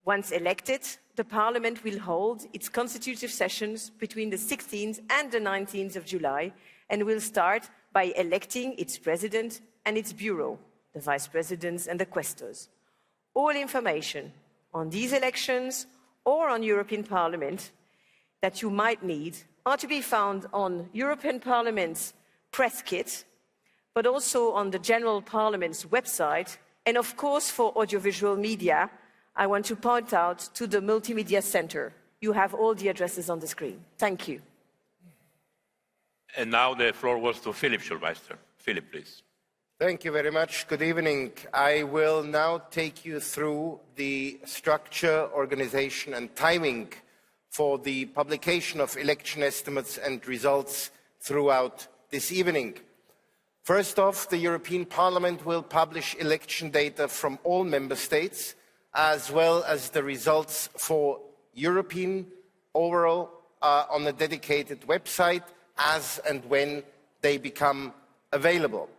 Once elected, the Parliament will hold its constitutive sessions between the 16th and the 19th of July and will start by electing its President and its Bureau, the Vice Presidents and the Quaestors. All information on these elections or on European Parliament that you might need are to be found on European Parliament's press kit, but also on the General Parliament's website. And of course, for audiovisual media, I want to point out to the Multimedia Centre. You have all the addresses on the screen. Thank you. And now the floor goes to Philip Schulmeister. Philip, please. Thank you very much. Good evening. I will now take you through the structure, organization and timing for the publication of election estimates and results throughout this evening. First off, the European Parliament will publish election data from all member states, as well as the results for European overall on a dedicated website as and when they become available.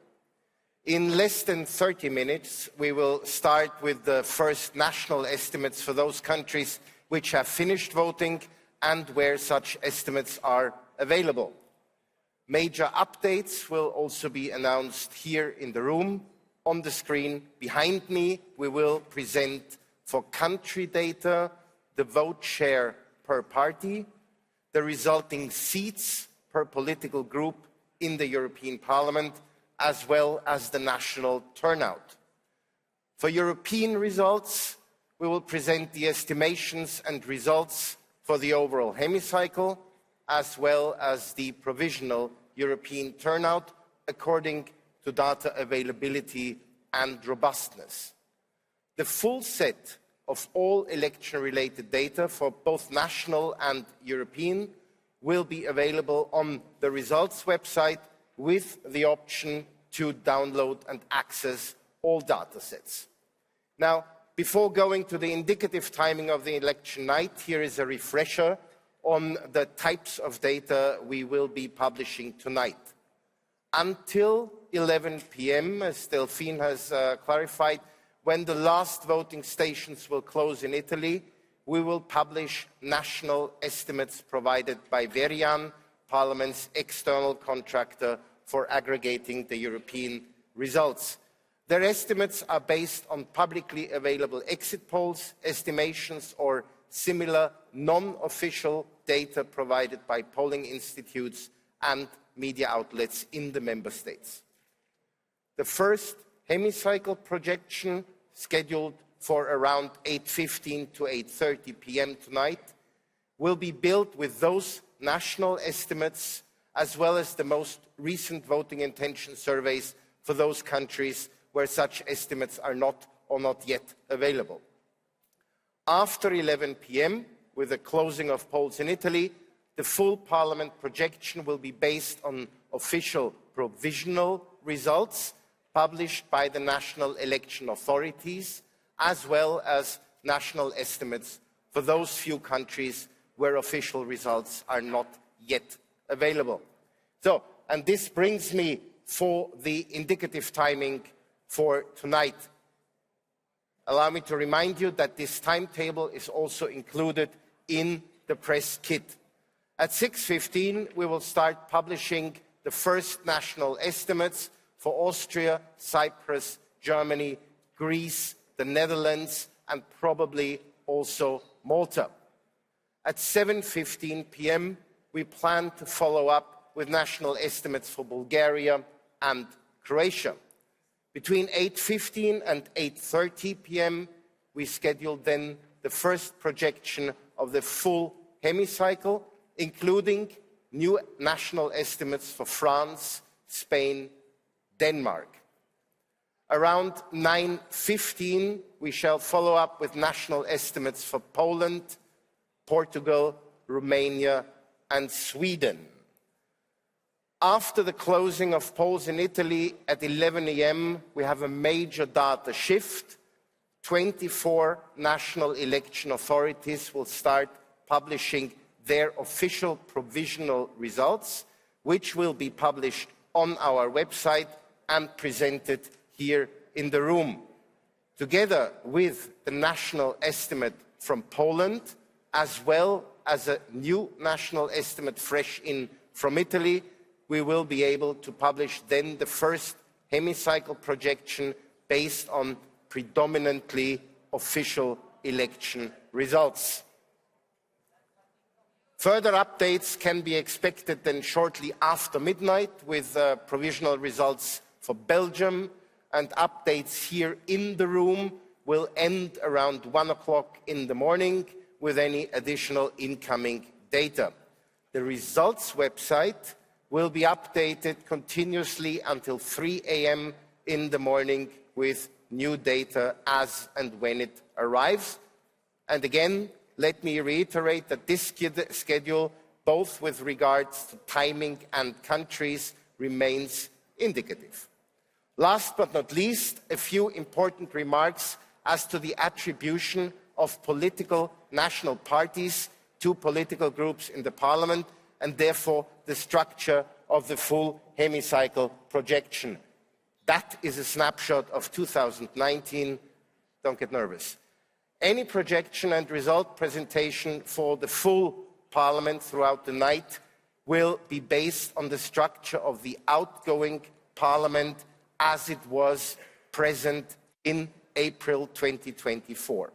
In less than 30 minutes, we will start with the first national estimates for those countries which have finished voting and where such estimates are available. Major updates will also be announced here in the room. On the screen behind me, we will present for country data the vote share per party, the resulting seats per political group in the European Parliament, as well as the national turnout. For European results, we will present the estimations and results for the overall hemicycle, as well as the provisional European turnout according to data availability and robustness. The full set of all election-related data for both national and European will be available on the results website with the option to download and access all datasets. Now, before going to the indicative timing of the election night, here is a refresher on the types of data we will be publishing tonight. Until 11 p.m., as Delphine has clarified, when the last voting stations will close in Italy, we will publish national estimates provided by Verian, Parliament's external contractor for aggregating the European results. Their estimates are based on publicly available exit polls, estimations or similar non-official data provided by polling institutes and media outlets in the member states. The first hemicycle projection, scheduled for around 8:15 to 8:30 p.m. tonight, will be built with those national estimates as well as the most recent voting intention surveys for those countries where such estimates are not or not yet available. After 11 p.m., with the closing of polls in Italy, the full Parliament projection will be based on official provisional results published by the national election authorities, as well as national estimates for those few countries where official results are not yet available. So, and this brings me for the indicative timing for tonight. Allow me to remind you that this timetable is also included in the press kit. At 6:15, we will start publishing the first national estimates for Austria, Cyprus, Germany, Greece, the Netherlands, and probably also Malta. At 7:15 p.m., we plan to follow up with national estimates for Bulgaria and Croatia. Between 8:15 and 8:30 p.m., we scheduled then the first projection of the full hemicycle, including new national estimates for France, Spain, Denmark. Around 9:15, we shall follow up with national estimates for Poland, Portugal, Romania, and Sweden. After the closing of polls in Italy at 11 a.m., we have a major data shift. 24 national election authorities will start publishing their official provisional results, which will be published on our website and presented here in the room. Together with the national estimate from Poland, as well as a new national estimate fresh in from Italy, we will be able to publish then the first hemicycle projection based on predominantly official election results. Further updates can be expected then shortly after midnight with provisional results for Belgium, and updates here in the room will end around 1 o'clock in the morning with any additional incoming data. The results website will be updated continuously until 3 a.m. in the morning with new data as and when it arrives. And again, let me reiterate that this schedule, both with regards to timing and countries, remains indicative. Last but not least, a few important remarks as to the attribution of political national parties to political groups in the Parliament, and therefore the structure of the full hemicycle projection. That is a snapshot of 2019. Don't get nervous. Any projection and result presentation for the full Parliament throughout the night will be based on the structure of the outgoing Parliament as it was present in April 2024.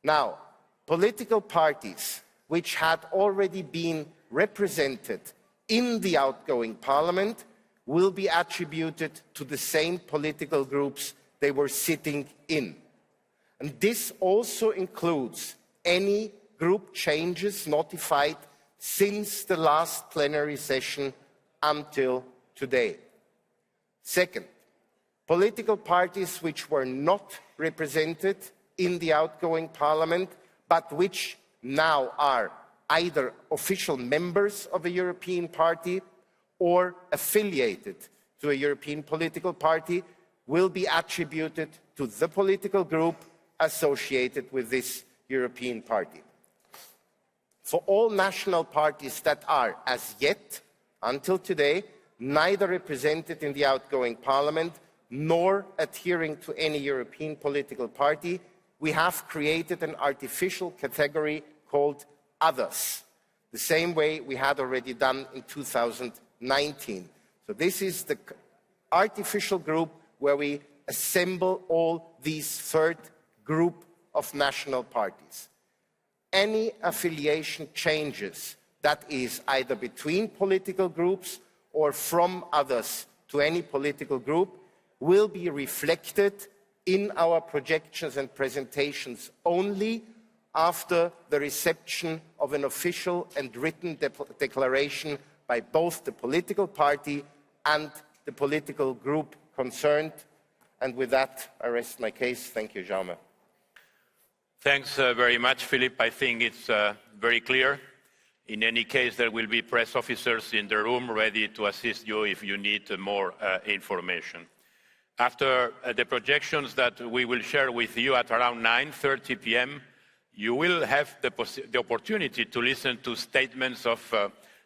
Now, political parties which had already been represented in the outgoing Parliament will be attributed to the same political groups they were sitting in. And this also includes any group changes notified since the last plenary session until today. Second, political parties which were not represented in the outgoing Parliament, but which now are either official members of a European party or affiliated to a European political party, will be attributed to the political group associated with this European party. For all national parties that are, as yet, until today, neither represented in the outgoing Parliament nor adhering to any European political party, we have created an artificial category called Others, the same way we had already done in 2019. So this is the artificial group where we assemble all these third group of national parties. Any affiliation changes, that is either between political groups or from others to any political group, will be reflected in our projections and presentations only after the reception of an official and written declaration by both the political party and the political group concerned. And with that, I rest my case. Thank you, Jaume. Thanks very much, Philip. I think it's very clear. In any case, there will be press officers in the room ready to assist you if you need more information. After the projections that we will share with you at around 9:30 p.m., you will have the opportunity to listen to statements of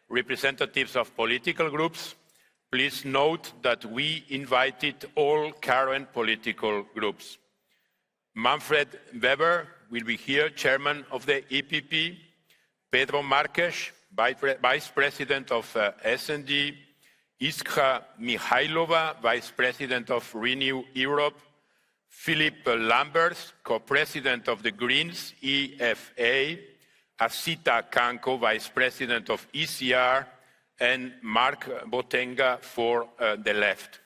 representatives of political groups. Please note that we invited all current political groups. Manfred Weber will be here, chairman of the EPP, Pedro Marques, vice president of SD, Iskra Mihailova, vice president of Renew Europe, Philip Lamberts, co-president of the Greens, EFA, Asita Kanko, vice president of ECR, and Mark Botenga for the left.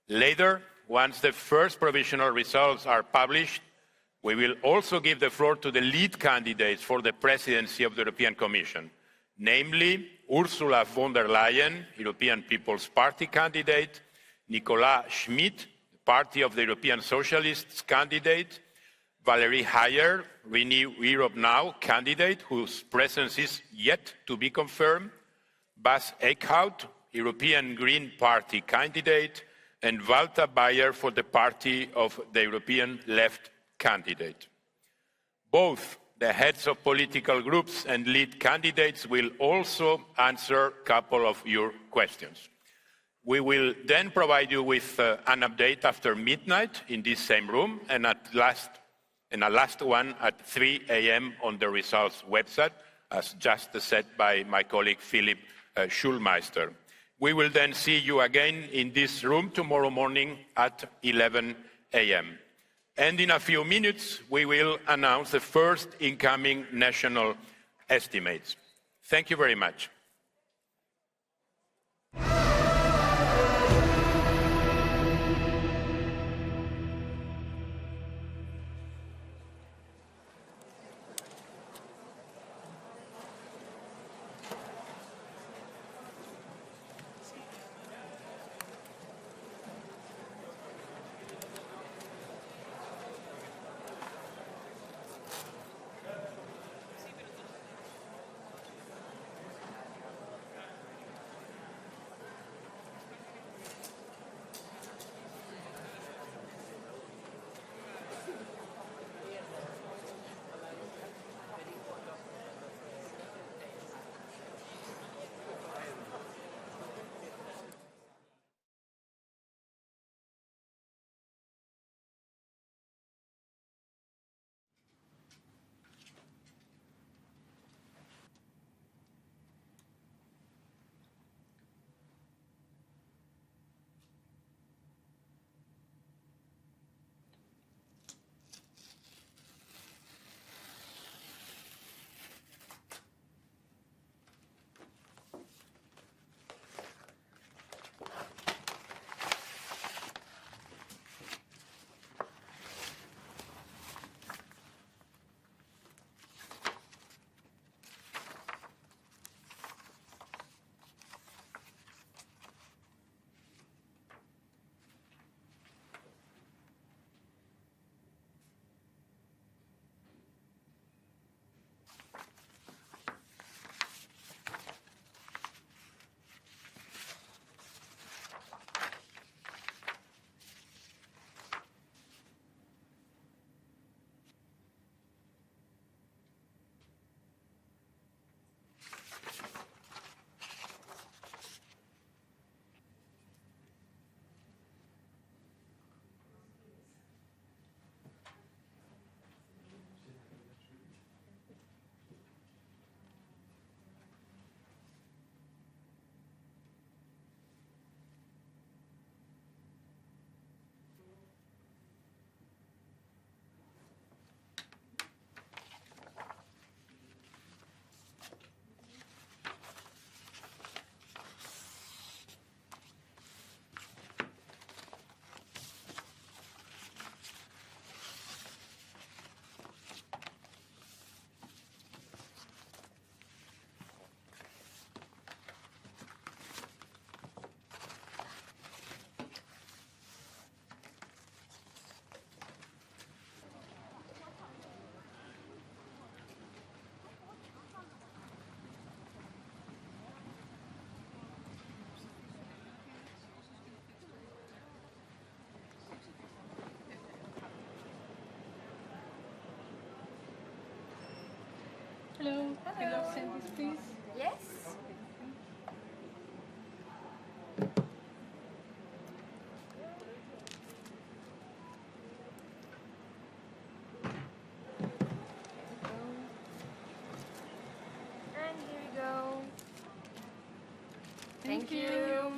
Later, once the first provisional results are published, we will also give the floor to the lead candidates for the presidency of the European Commission, namely Ursula von der Leyen, European People's Party candidate, Nicolas Schmit, Party of the European Socialists candidate, Valerie Hayer, Renew Europe Now candidate, whose presence is yet to be confirmed, Bas Eickhout, European Green Party candidate, and Walter Bayer for the Party of the European Left candidate. Both the heads of political groups and lead candidates will also answer a couple of your questions. We will then provide you with an update after midnight in this same room, and at last, and a last one at 3 a.m. on the results website, as just said by my colleague Philip Schulmeister. We will then see you again in this room tomorrow morning at 11 a.m. And in a few minutes, we will announce the first incoming national estimates. Thank you very much. Hello. Hello. Send this, please. Yes. And here we go. Thank you.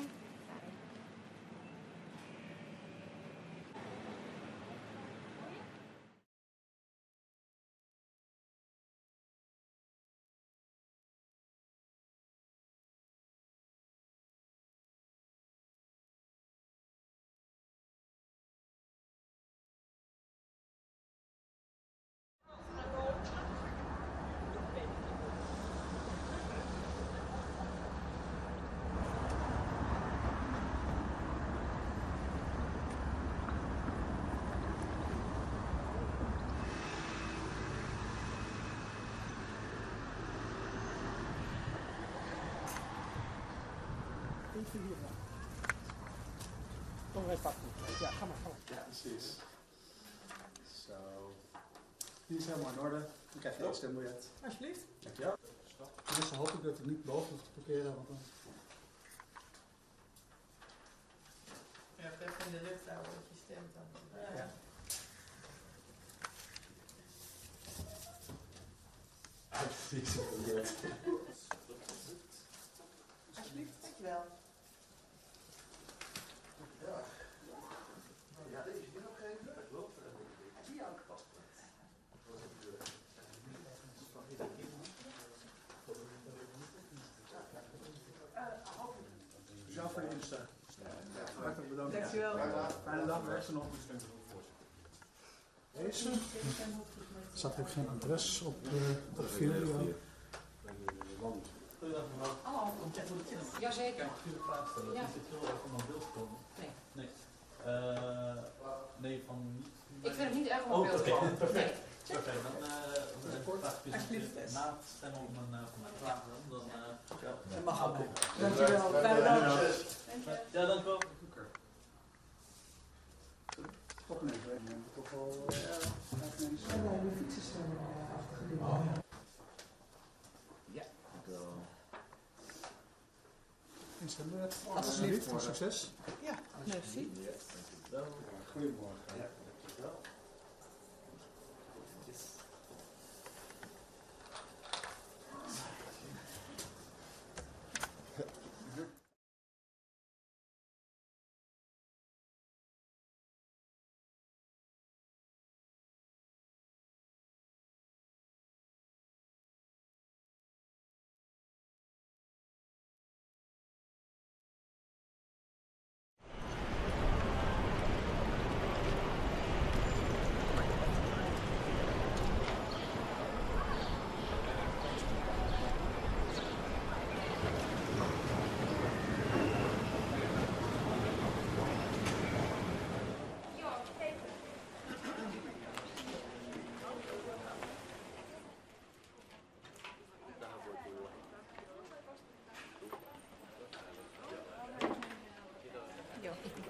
Ja, precies. Zo. Die is helemaal in orde. Ik krijg je het stembiljet. Alsjeblieft. Dankjewel. Dus hoop ik dat ik niet boven hoef te parkeren, want dan... Ja, even in de lucht houden dat je stemt dan. Ja. Dankjewel. Speciaal voor de insta. Hartelijk bedankt. Dankjewel. Fijne dag, werk nog. Deze. Er staat ook geen adres op het profiel. Jazeker. Ja. Is dit heel erg om aan beeld te komen? Nee. Nee. Nee, van niet. Ik vind het niet erg om aan beeld te komen. Perfect. Nee. Perfect. Dan vraag ik dus na het stemmen om een vraag dan. Dat mag ook. Dankjewel. Fijne dag. Ja, dank u wel. Stop even. Ik heb toch wel De fietsen staan afgegeven. Ja. instemmen. Alsjeblieft, veel succes. Ja, merci. Goedemorgen.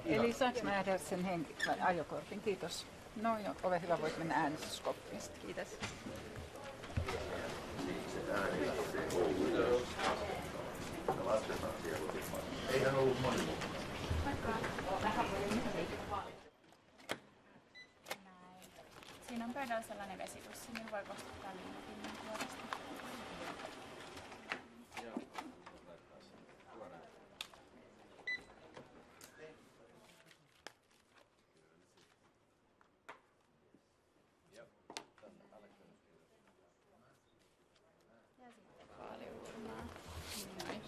Eli saanko mä nähdä sen ajokortin? Kiitos. No joo, ole hyvä, voit mennä äänestyskoppiin. Kiitos. Eihän ollut moni. Siinä on pöydällä sellainen vesipussi, niin voi kostuttaa liinapinnan kuoresta. Ja sitten vaaliurnaa. Noin.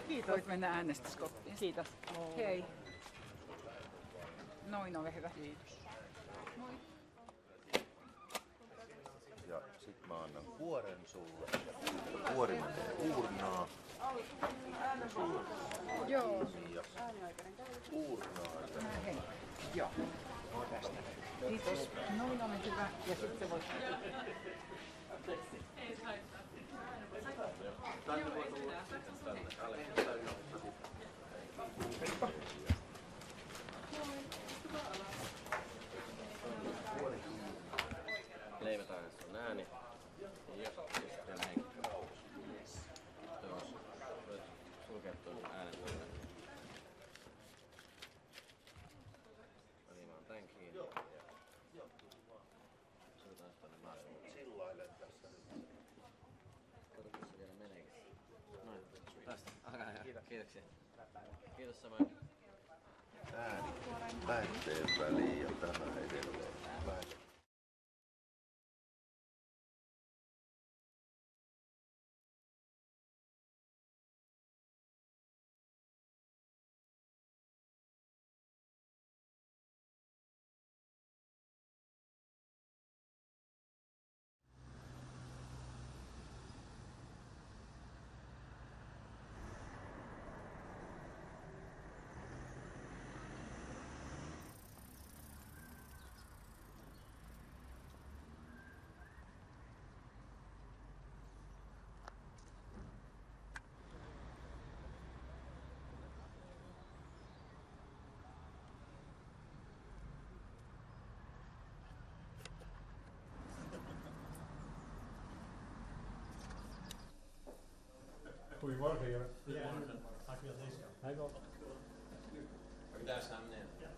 Kiitos. Voit mennä äänestyskoppiin. Kiitos. Hei. Noin, ole hyvä. Kiitos. Moi. Ja sit mä annan kuoren sulle. Kuori menee uurnaa. Joo. Ja uurnaa. Hei. Joo. Tästä. Kiitos. Noin, ole hyvä. Ja sitten voit... Leivätään sun ääni ja sitten henkilö. Voit sulkea tuon äänen tuonne. Panimaan tän kiinni. Suljetaan tonne maailmaan. Sillailen tässä nyt. Katsotaan se vielä meneekö. Noin, tästä. Kiitoksia. Kiitos samoin. Ääni lähtee väliin ja tämä edelleen. Goedemorgen, heren. Goedemorgen. Ga ik weer deze kant. Hij wel. Mag ik daar staan, meneer? Ja.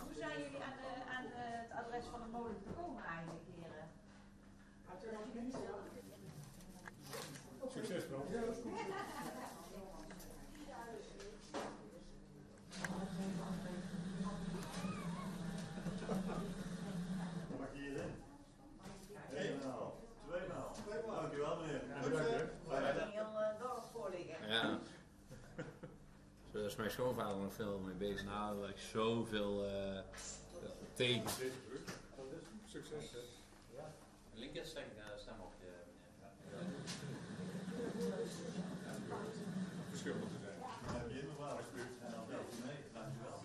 Hoe zijn jullie aan het adres van de molen gekomen eigenlijk, heren? Succes, bro. Mag je hierin? Eenmaal, tweemaal. Dankjewel meneer. Heel dorp voorliggen. Ja. Zo is mijn schoonvader nog veel mee bezig. Nou, dat ik zoveel tegen. Succes. Linker stem op je, meneer. Verschil moeten zijn. Dan heb je inderdaad alsjeblieft. En dan welkom mee. Dankjewel.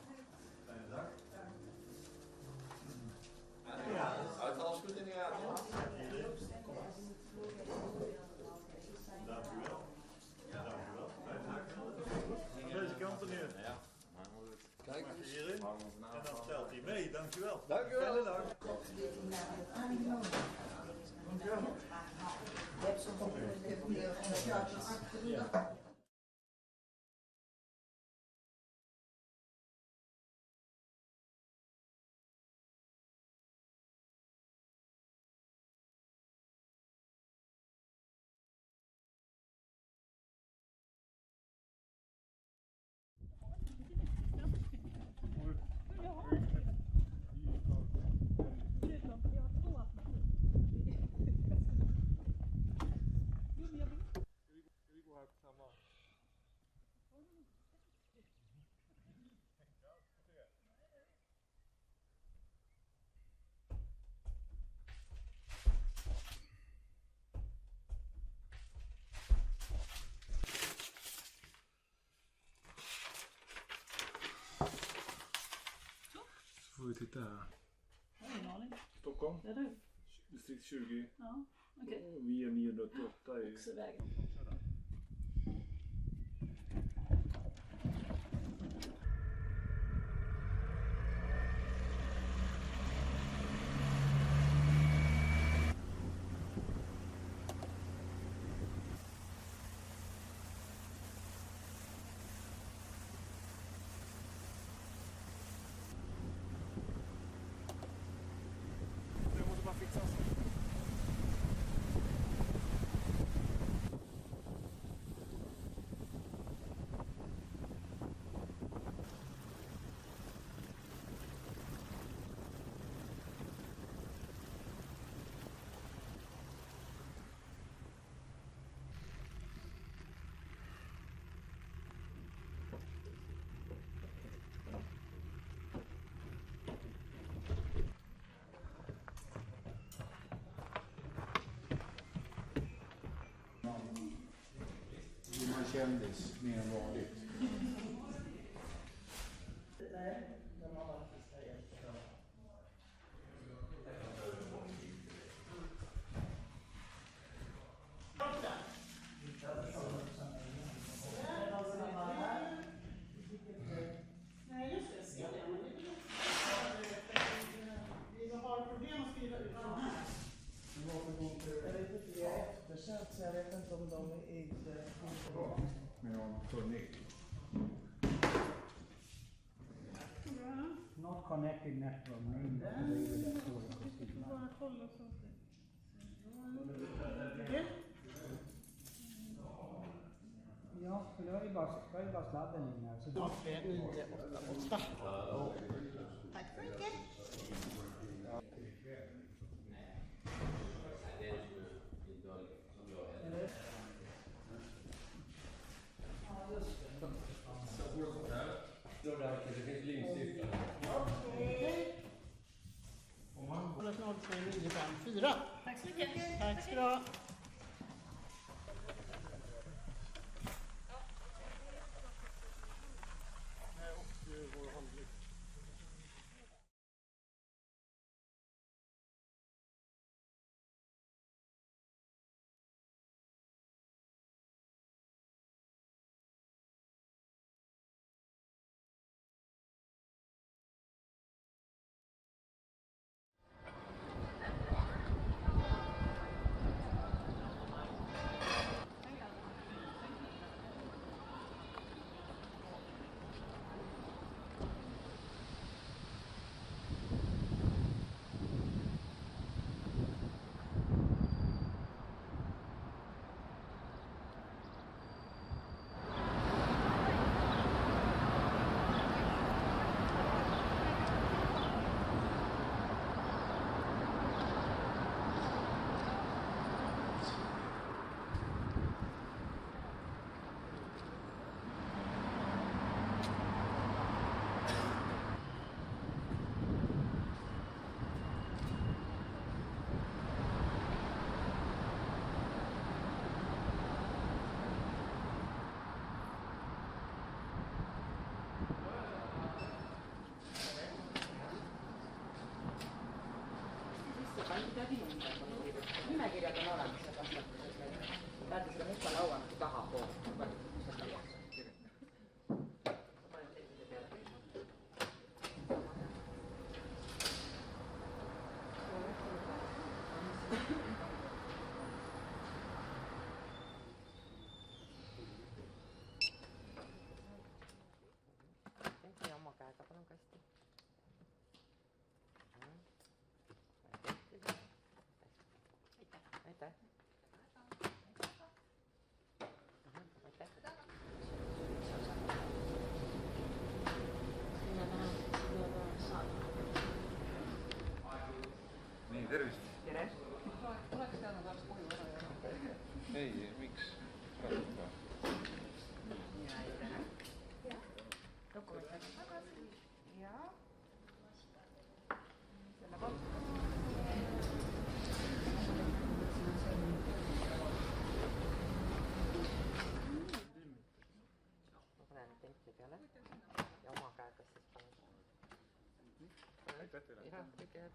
Fijne dag. Ja, houdt alles goed in de gaten. Dankjewel. Dankjewel. Fijne dag. Aan deze kant meneer. Ja. Kijk Mag je hierin? En dan telt hij mee. Dankjewel. Dankjewel. Fijne dag. Får vi titta här. Jag har ingen aning. Stockholm. Det är du? Distrikt 20. Ja, okej. Vi är 988 i... Också vägen. Det måste bara fixas. Man kändis mer än vanligt. Nej, just det. Vi har problem att skriva ut de här. Jag vet inte, vi är eftersatt så jag vet inte om de är inte... Med någon turné. Not connected network. Bara kolla så. Ja, för det var ju bara sladden in här. Så... 988. Tack så mycket. Det finns linsstiftar. Okej. 03954. Tack så mycket. Tack ska du ha. tervist! tere! Tuleks teada taas koju ära ja ei, miks? Praegu dokument läks tagasi ja selle ma panen templi peale ja oma käega siis panen. aitäh teile! jah, kõike head!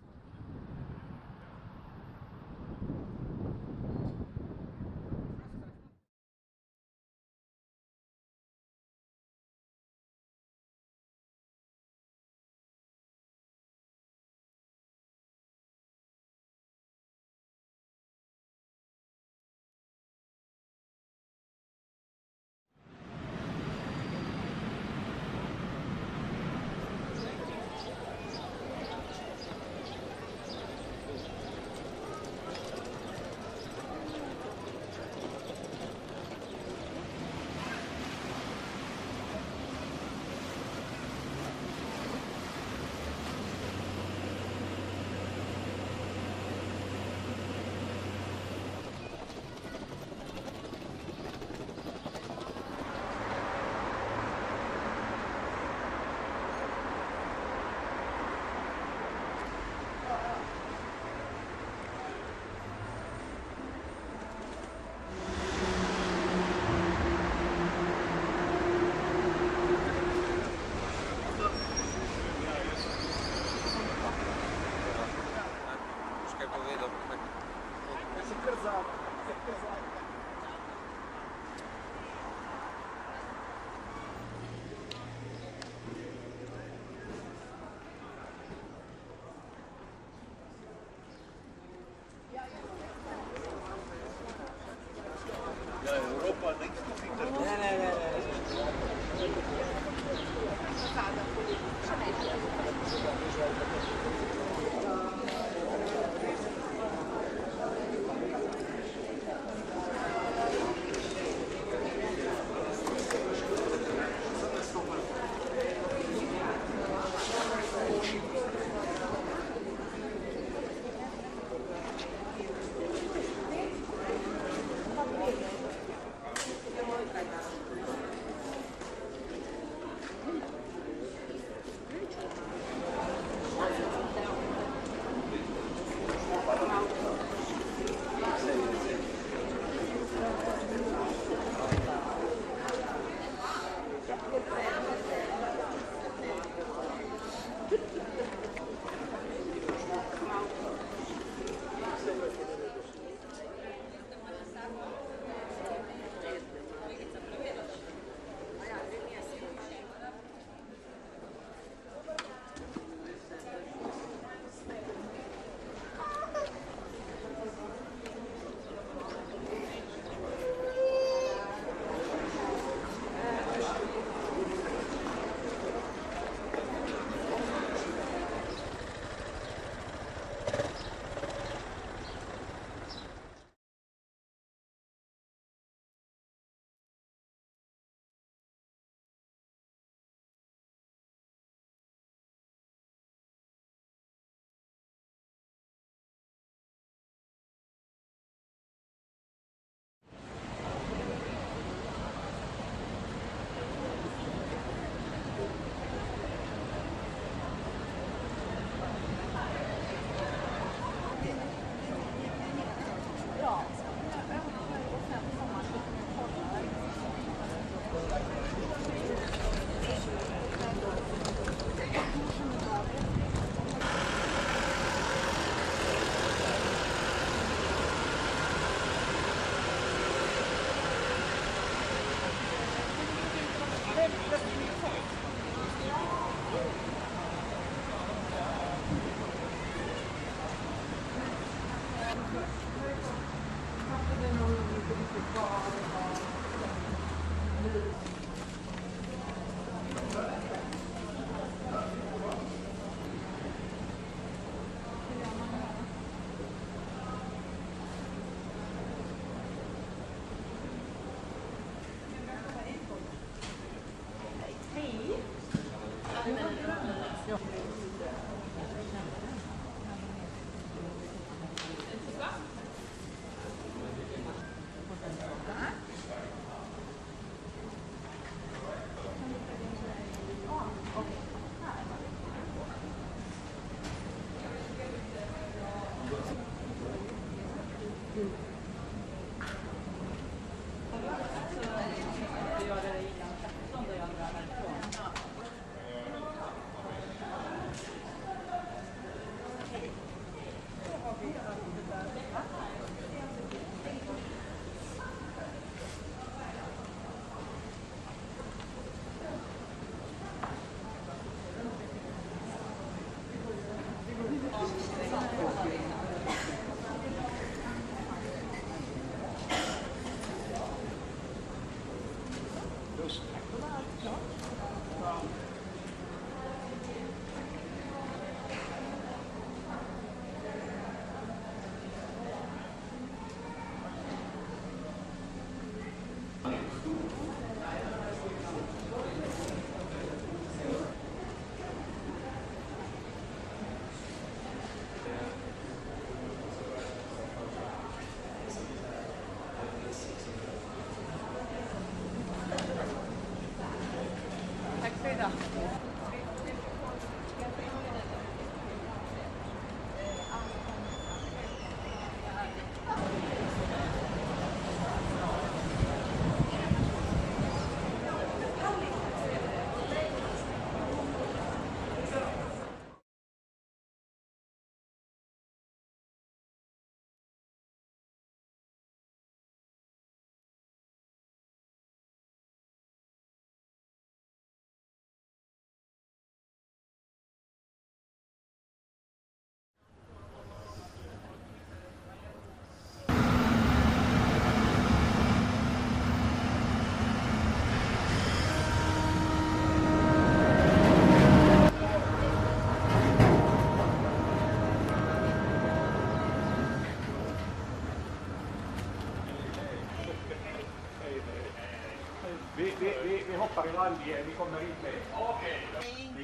Vi hoppar i land igen, vi kommer inte med. Okej.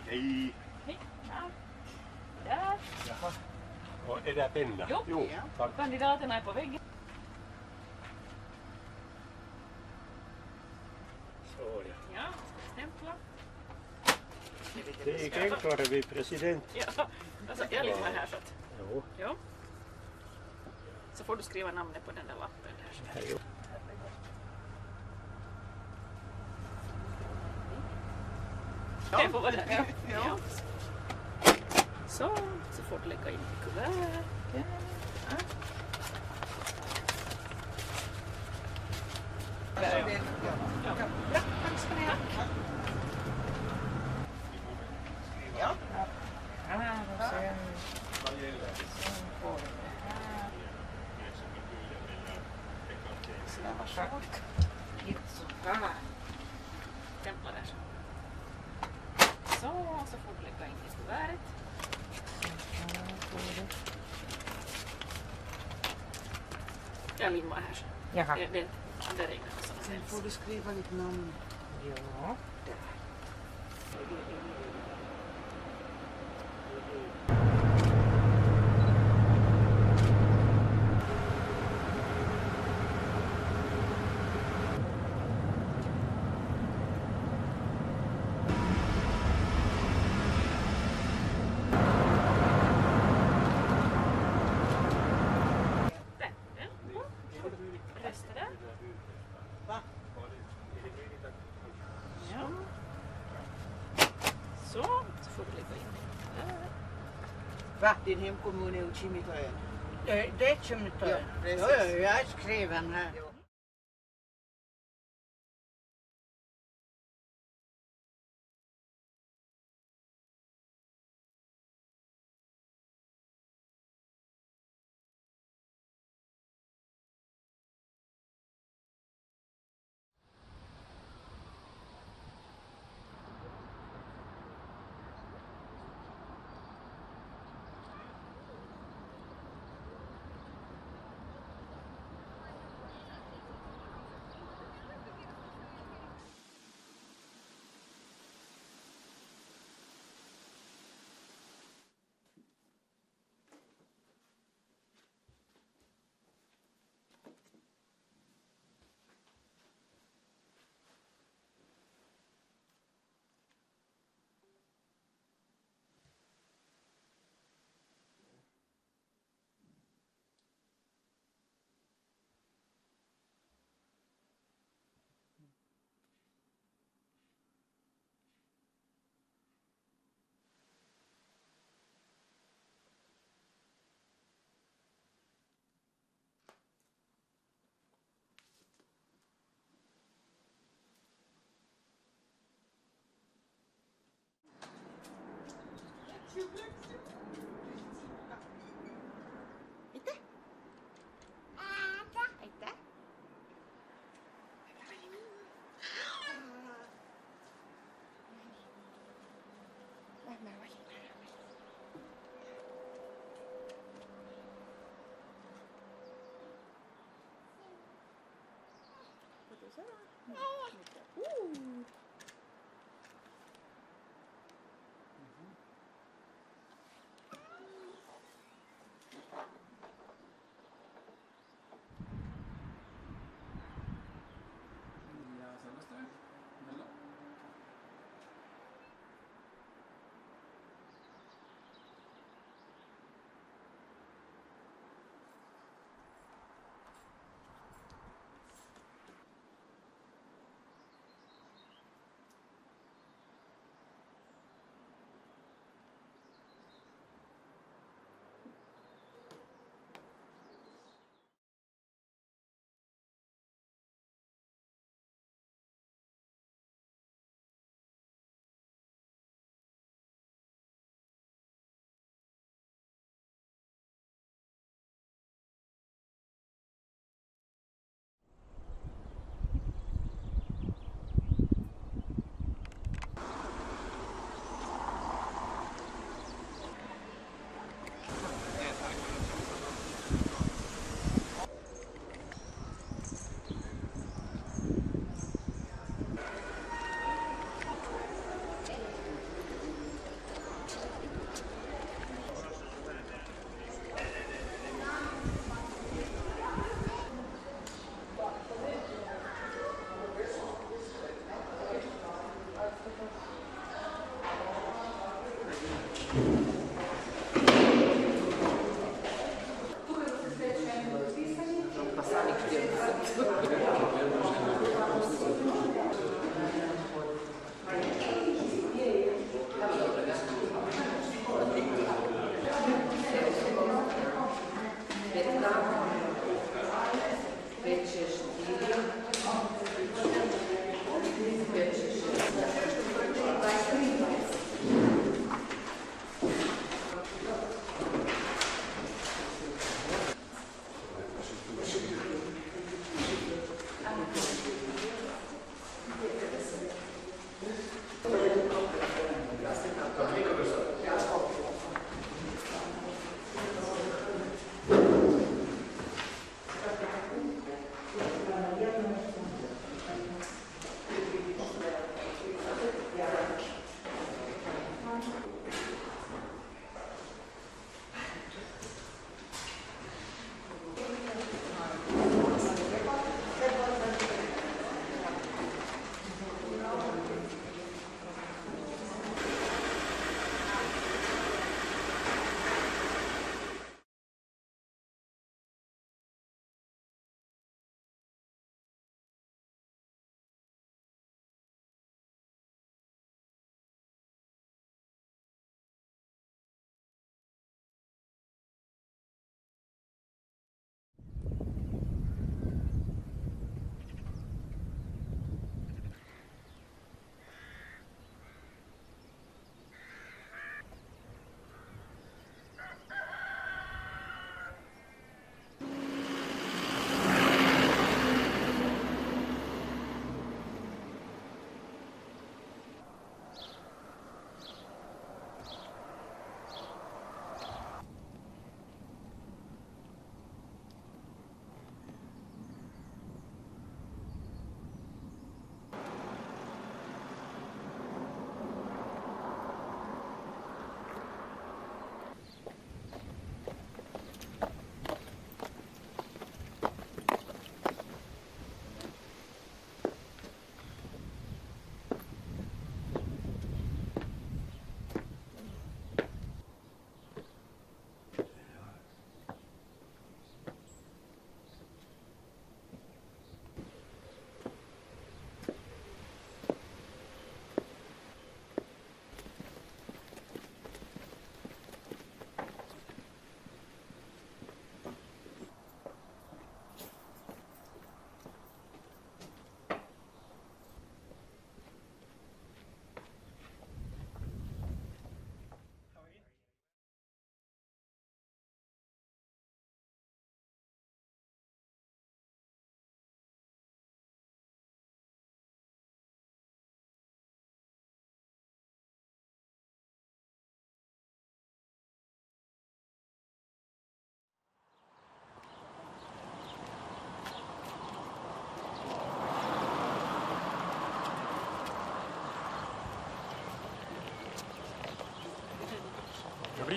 Hej. Hej. Ja. Där. Jaha. Och är det penna? Jo. Tack. Kandidaterna är på väggen. Så ja. Ja, ska vi stämpla? Det gick enklare vid president. Ja, alltså jag ligger här så att... Jo. Jo. Så får du skriva namnet på den där lappen där. Jo. Ja. Jag får vara där. Ja. Så får du lägga in i kuvert. Ja. Tack ska ni ha. Ja. Och sen får du det här. Snabba så här. Stämpla där. Så får du lägga in i kuvertet. Jag limmar här. Jaha. Det är andra regler. Sen får du skriva ditt namn. Ja. Där. Resten där. Va? Ja. Så får du lägga in det där. Va? Din hemkommun är Kimitoön? Det är Kimitoön. Ja, Jo, jag är skriven här.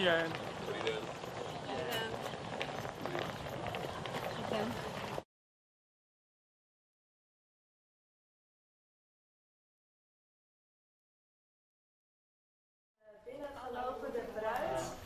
Dobrý den. Binnengelopen de bruid.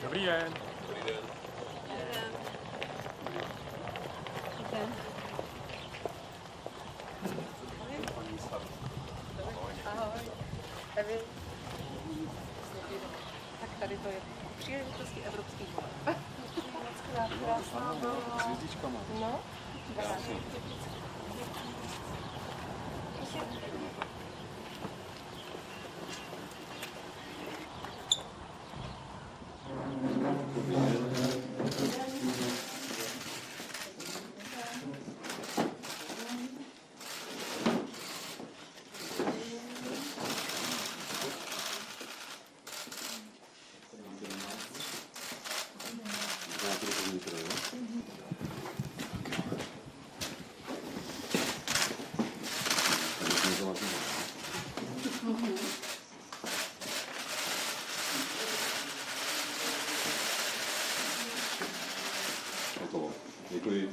Dobrý den. Ahoj. Evi. Tak tady to je příležitosti evropských voleb. Krásná byla. S hvězdičkama. No. Krásný. Děkuji.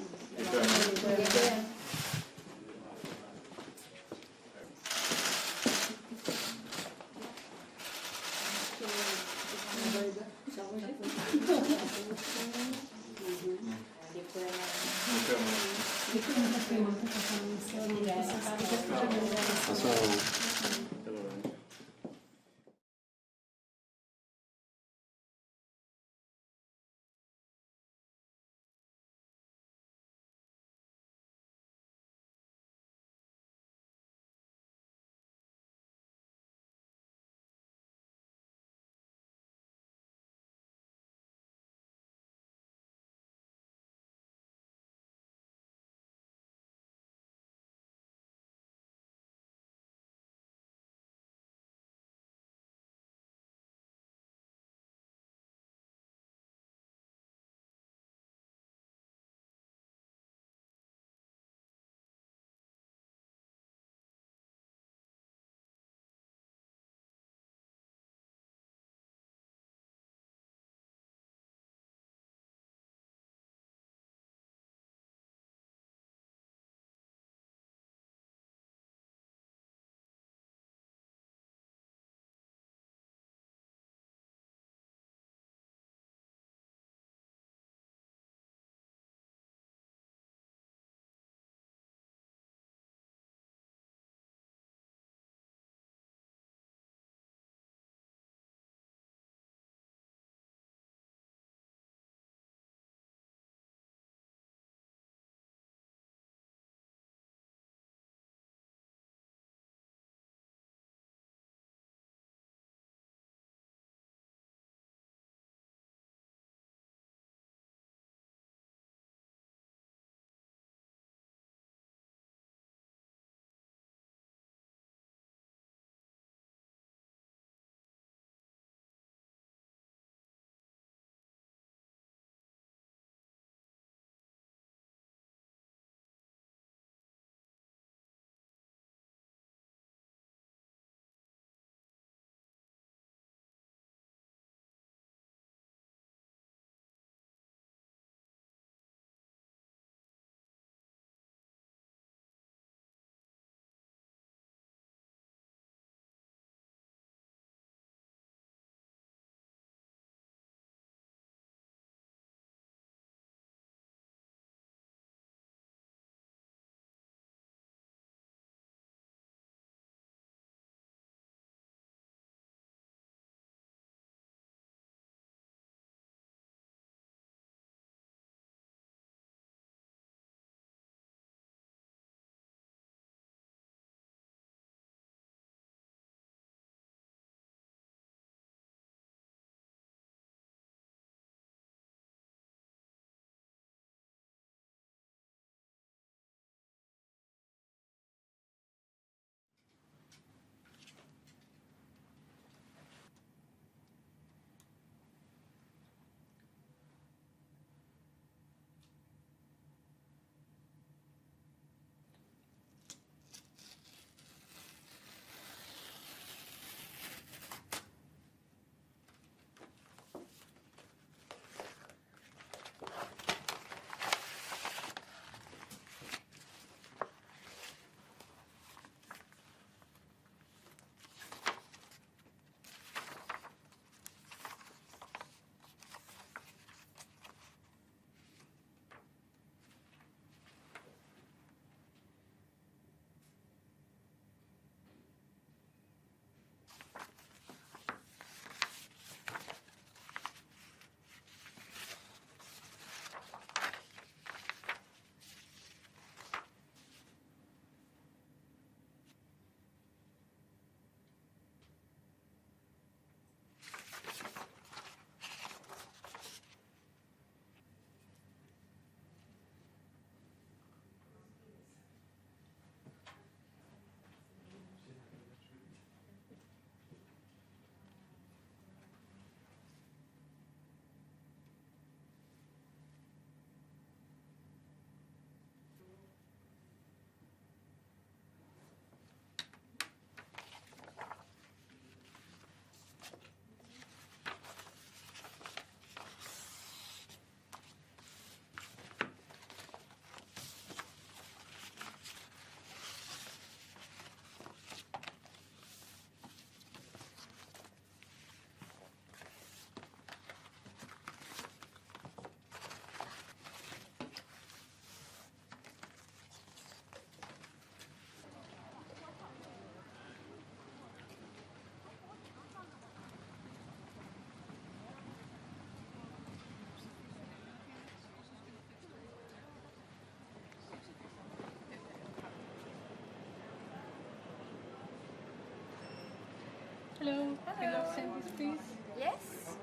Hello. Can you send this, please? Yes.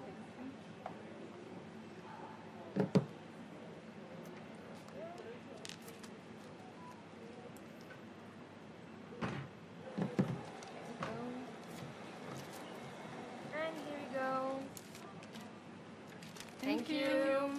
And here we go. Thank you.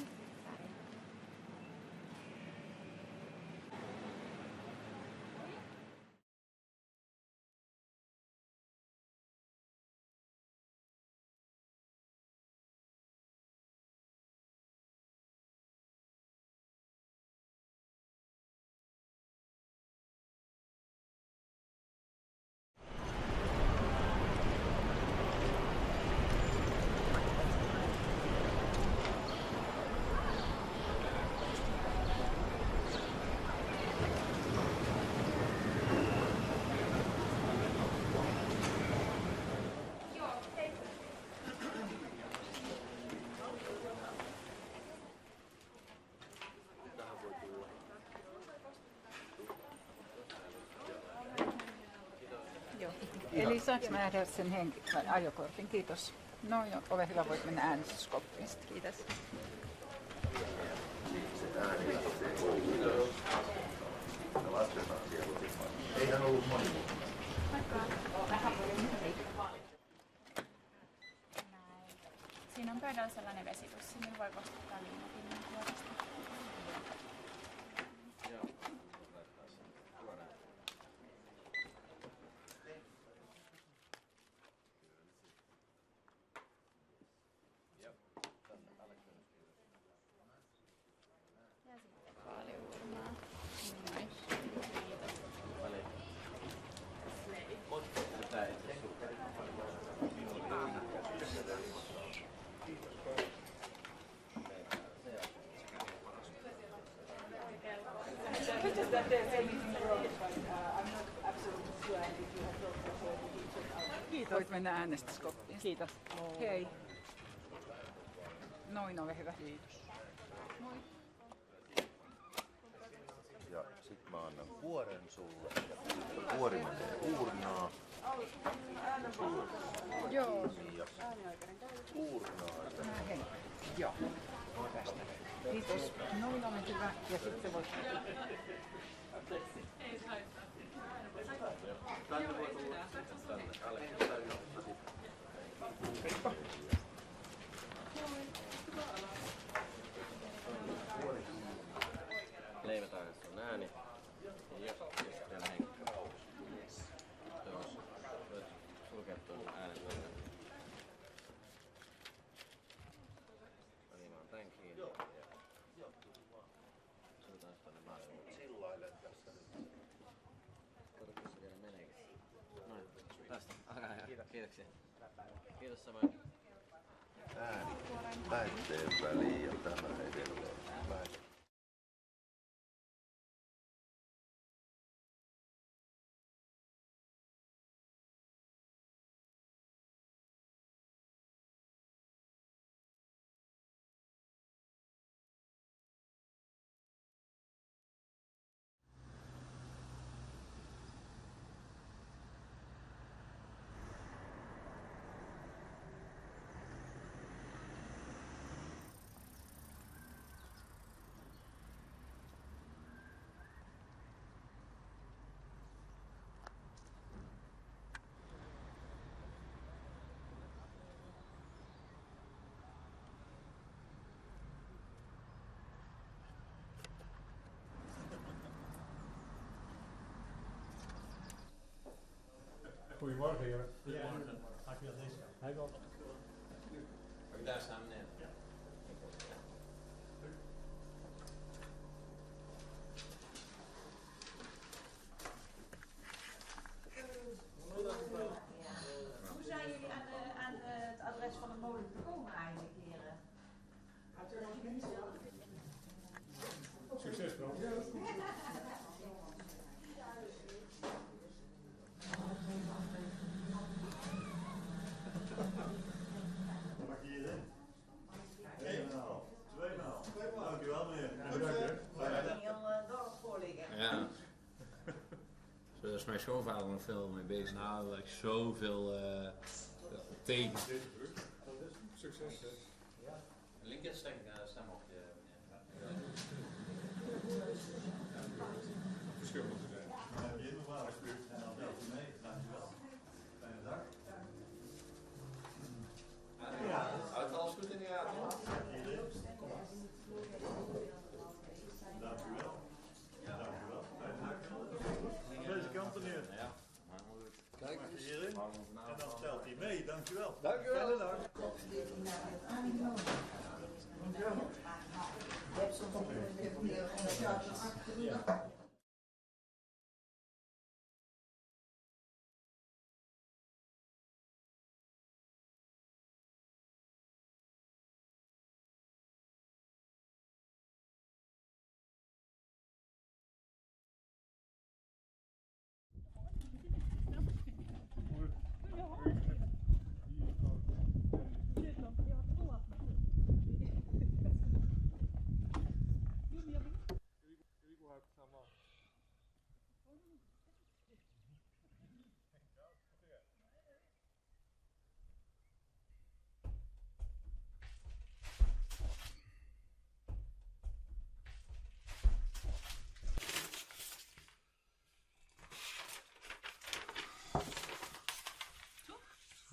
Eli saanko mä nähdä sen ajokortin? Kiitos. No joo, ole hyvä, voit mennä äänestyskoppiin. Kiitos. Eihän ollut moni. Siinä on pöydällä sellainen vesipussi, millä voi koskettaa liinapinnan puolesta. Ja sitten vaaliurmaa. Kiitos. Voit mennä äänestyskoppiin. Kiitos. Hei. Noin, ole hyvä. Kiitos. Moi. Ja sit mä annan kuoren sulle ja kuori menee uurnaan. Joo. Ja uurnaan. Hei. Joo. Tästä. Kiitos. Noin, ole hyvä. Ja sitten voit... Tänne voi tulla tänne. Leivätään, että on ääni. Ja sitten Henkka. Jos voit sulkea tuon äänen tuonne. Panimaan tän kiinni. Sultaan tuonne maailmaan. Sillaile tässä nyt. Kato, se vielä meneekin. Noin, tästä. Kiitoksia. Kiitos samoin. Ääni lähetteen väliin ja tämä edelleen. Goedemorgen, Jörg. Goedemorgen. Ga ik weer deze kant? Hij wel. Kan ik daar staan, meneer? Hoe zijn jullie aan het adres van de molen gekomen eigenlijk, heren? Succes, bro. Mag je hierin? 1,5. 2,5. Dankjewel, meneer. Bedankt, hè. Heel dorp voorliggen. Ja. Zo is mijn schoonvader nog veel mee bezig. Nou, daar heb ik zoveel Tegen. Succes. Linker stem op je. Verschil moet er zijn. Jim, mevrouw, alsjeblieft. En dan helpt u mee. Dankjewel. Fijne dag. Ja, houdt alles goed in de gaten. Kom maar. Dankjewel. Dankjewel. Fijne dag. Aan deze kant, meneer. Ja. Kijk eens. Hierin. En dan stelt hij mee. Dankjewel. Dankjewel. Fijne dag. Ja.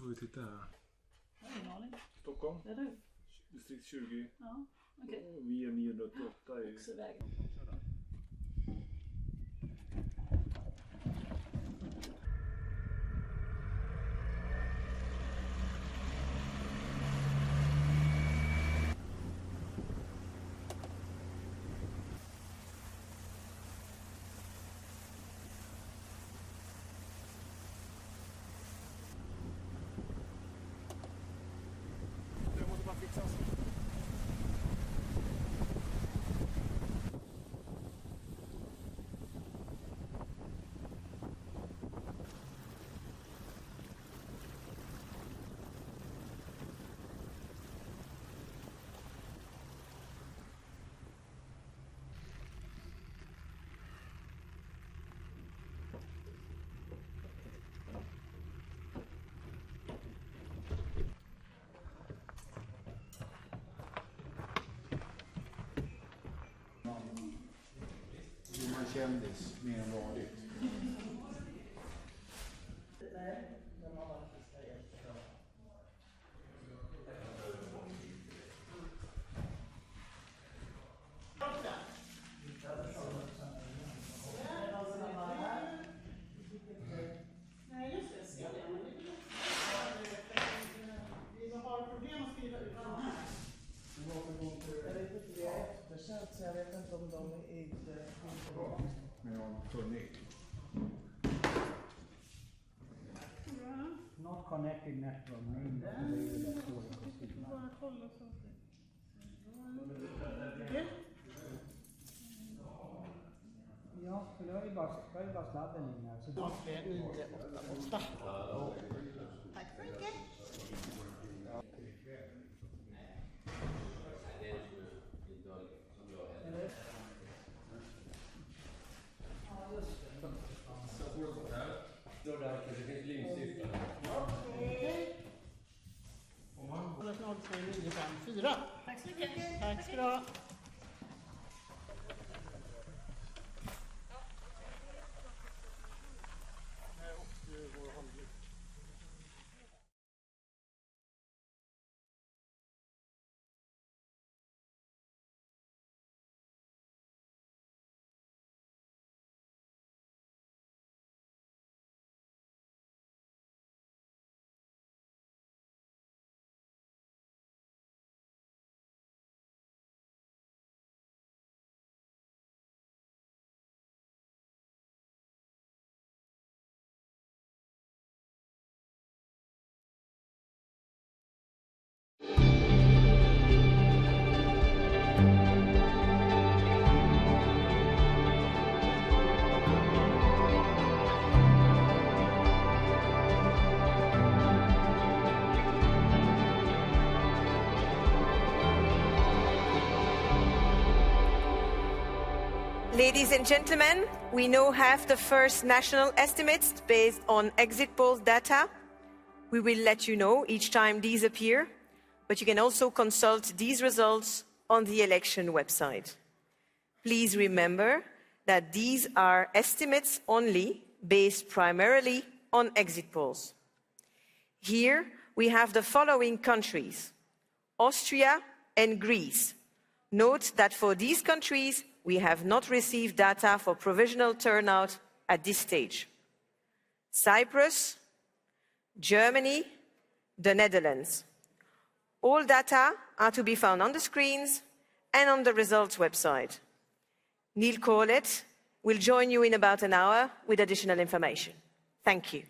Får vi titta här. Ingen aning. Stockholm. Det är du. Distrikt 20. Ja, okej. Vi är 988 i... Oxevägen. Det måste bara fixas. Blir man kändis mer än vanligt? Nej, just det. Ser det. Vi har problem att skriva ut de här. Jag vet inte, vi har eftersatt så jag vet inte om de är inte... Med någon turné. Not connected network. Bara kolla så. Ja, för det var ju bara sladden in här. Så... 988. Tack så mycket. Tack så mycket. Tack ska du ha. Ladies and gentlemen, we now have the first national estimates based on exit poll data. We will let you know each time these appear, but you can also consult these results on the election website. Please remember that these are estimates only, based primarily on exit polls. Here we have the following countries: Austria and Greece. Note that for these countries, we have not received data for provisional turnout at this stage. Cyprus, Germany, the Netherlands. All data are to be found on the screens and on the results website. Neil Corlett will join you in about an hour with additional information. Thank you.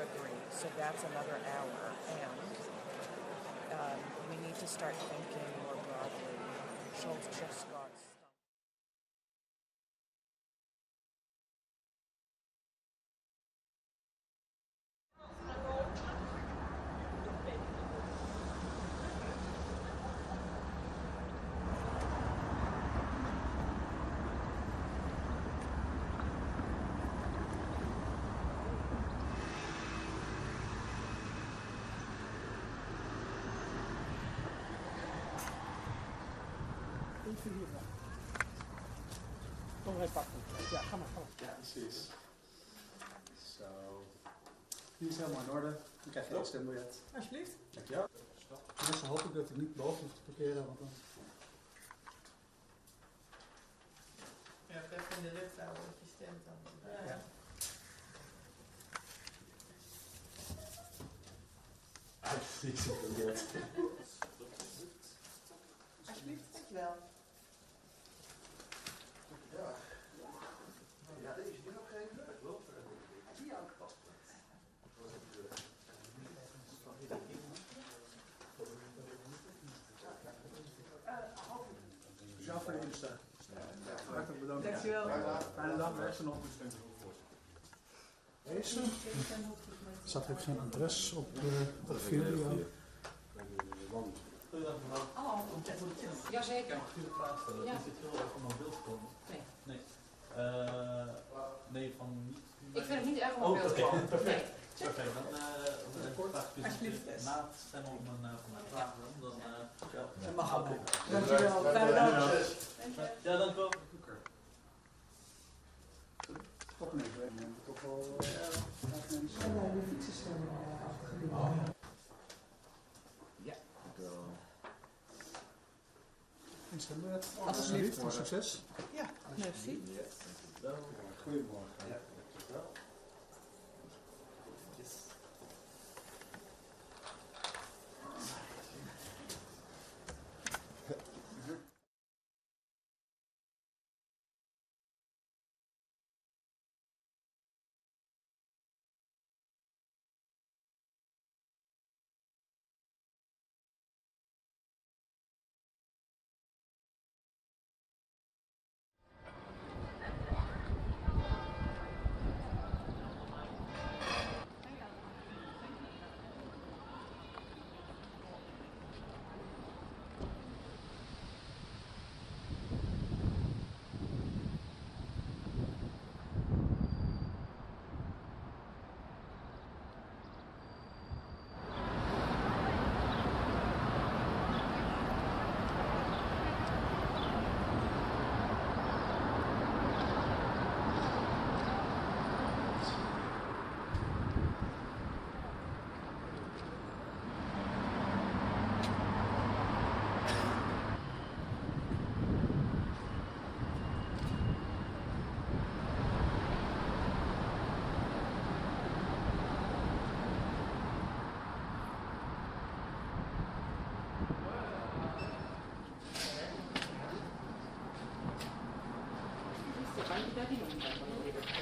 agree. So that's another hour. And we need to start thinking more broadly. Schultz just got stumped. Kom maar pakken. Ja, ga maar. Ja, precies. Zo. Die is helemaal in orde. Dan krijg je het stembiljet. Alsjeblieft. Dankjewel. Mensen hoop ik dat ik niet boven hoef te parkeren, want dan... Ja, ik heb in de lucht houden dat je stemt dan. Ja. Precies, stembiljet. Alsjeblieft, dankjewel. Ja, deze is nog geen werk, wel. Die aangepast. Speciaal voor de insta. Hartelijk bedankt. Dankjewel. Fijne dag, beste nog. Deze. Er staat ook geen adres op de video. Jazeker. Mag ik u een vraag stellen? Ja. Is dit heel erg van mijn beeld gekomen? Nee. Nee. Nee, van niet. Ik vind het niet erg om mijn beeld gekomen. Perfect. Nee. Perfect. Dan vraag ik dus na het stemmen op mijn vraag. Dan Dat mag ook. Dankjewel. Fijne dag. Ja, dank u wel. Toch niet, we hebben toch wel mensen. De fietsen stemmen afgegeven. Ja. Een stembiljet. Alsjeblieft. Succes. Ja, merci. Goedemorgen. Ja.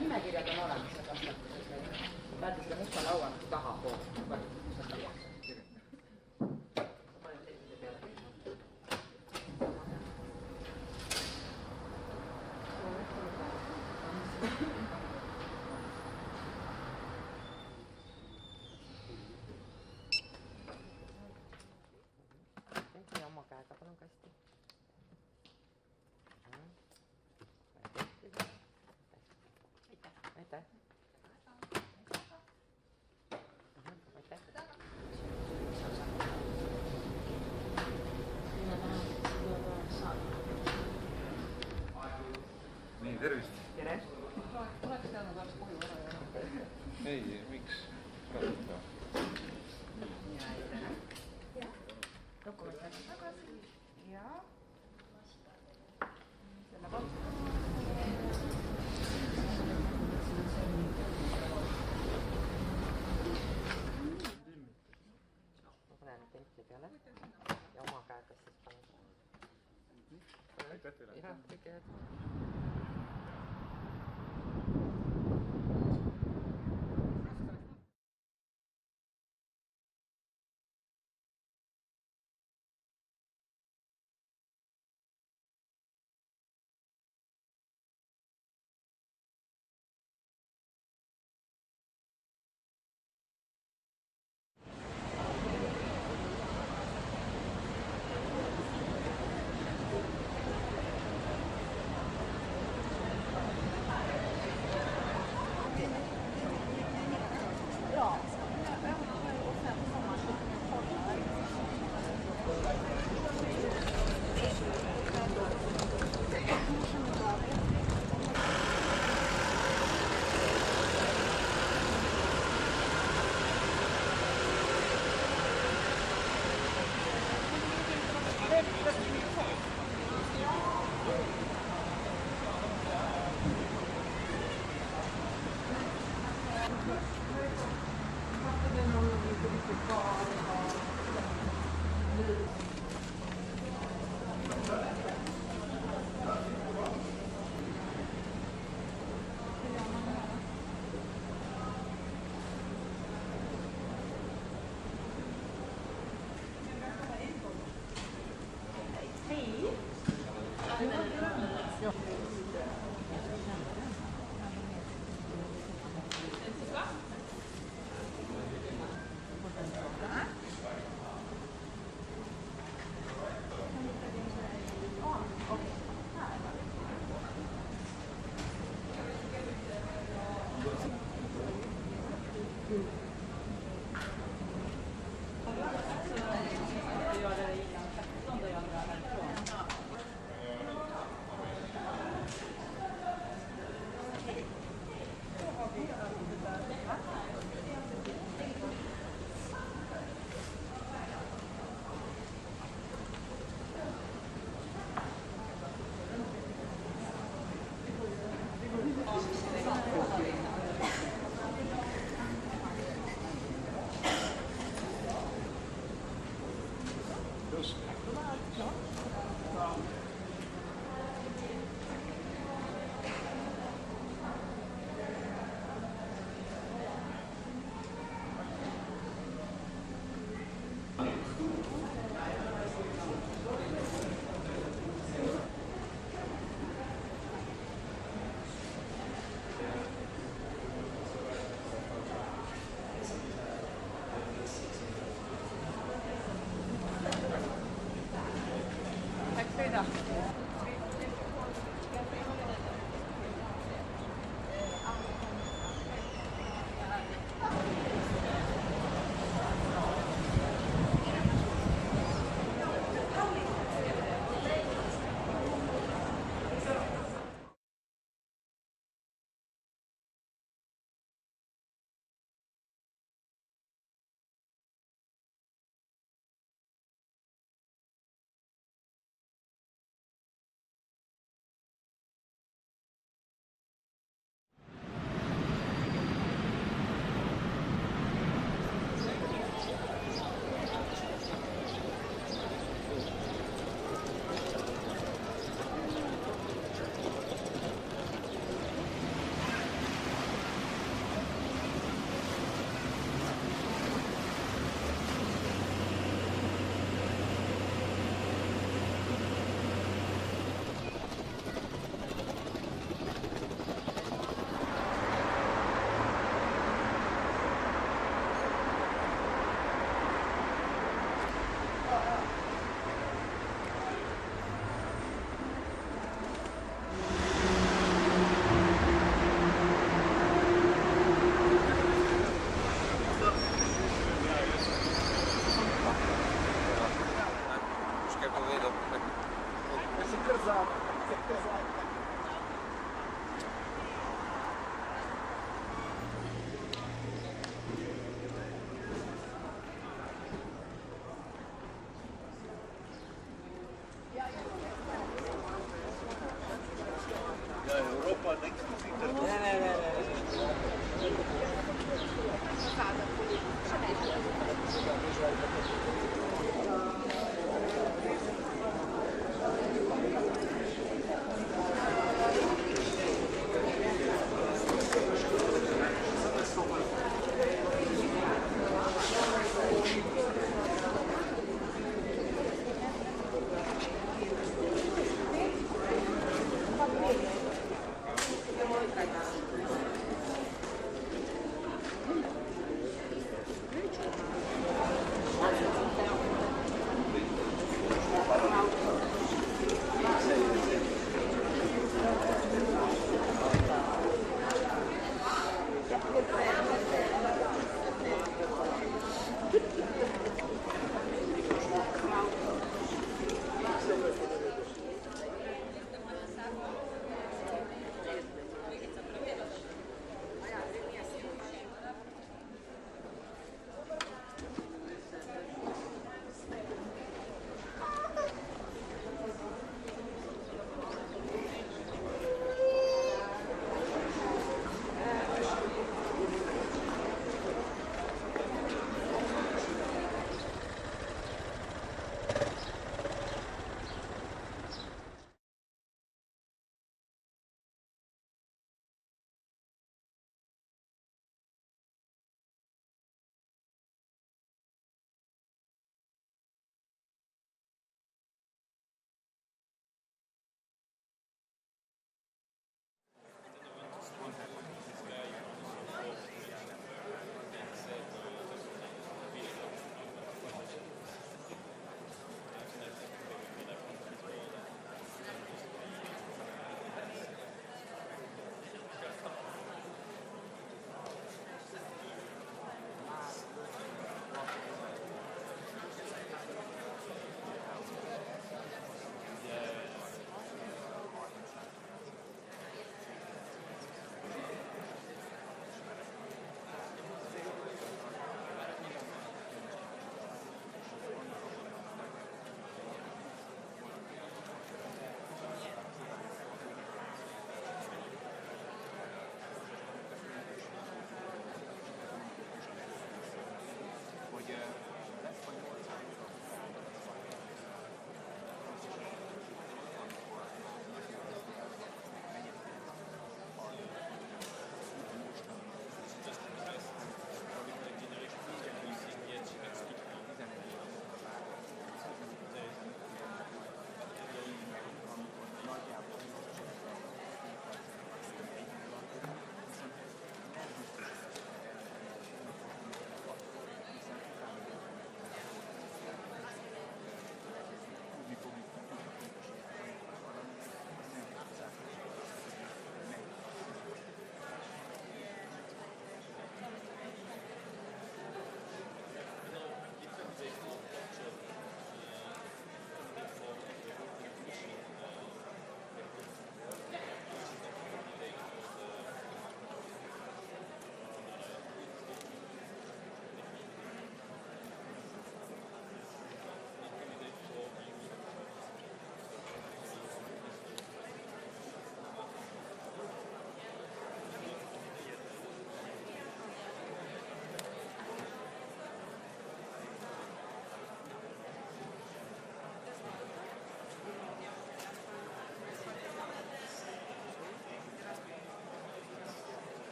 Minä kirjoitan oranssissa kanssa. Päätin sitä mustan lauan tahaa pois. Niin, tervist. Tere. Tuleeko teillä taas puheenvuoroja? Ei, miksi? Katsotaan. Ja. Dokumentti takaisin. Ja. Siellä on. Onko näin penkki päällä? Ja oma käytös siis paljon. Ihan tykät.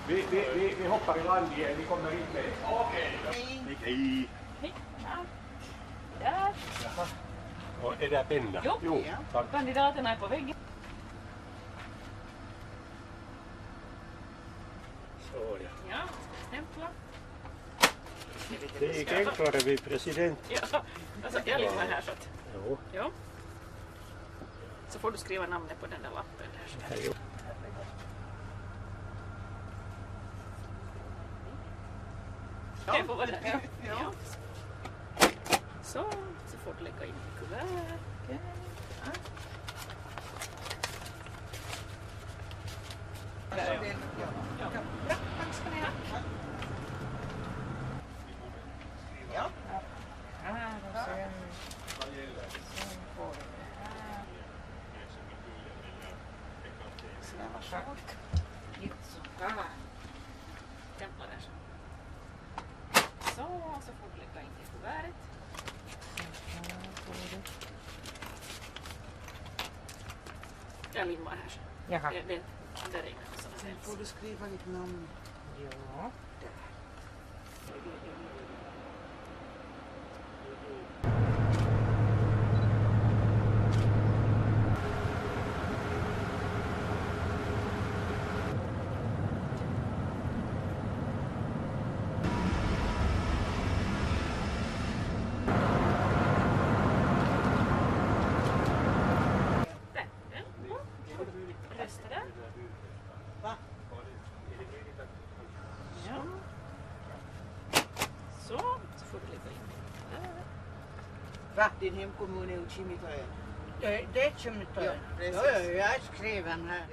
Vi hoppar i land igen, vi kommer inte. Okej. Hej. Hej. Ja. Där. Jaha. Och är det penna? Jo. Tack. Kandidaterna är på väggen. Så ja. Ja, stämpla. Det gick enklare vid president. Ja, alltså jag ligger här så att... Jo. Jo. Så får du skriva namnet på den där lappen där. Jo. Jag får vara där. Ja. Så får du lägga in i kuvert. Okej. Ja. Ja. Bra, tack ska ni ha. Ja. Här och sen får du det här. Snälla varsågod. Så här. Stämpla där så. Så får du lägga in i kuvertet. Jag limmar här så. Jaha. Det där är inga sådana Sen får du skriva ditt namn. Ja. Rösta där. Va? Ja. Så får du lägga in där. Va? Din hemkommun är ju Kimitojen? Det är Kimitojen. Jo, jag är skriven här.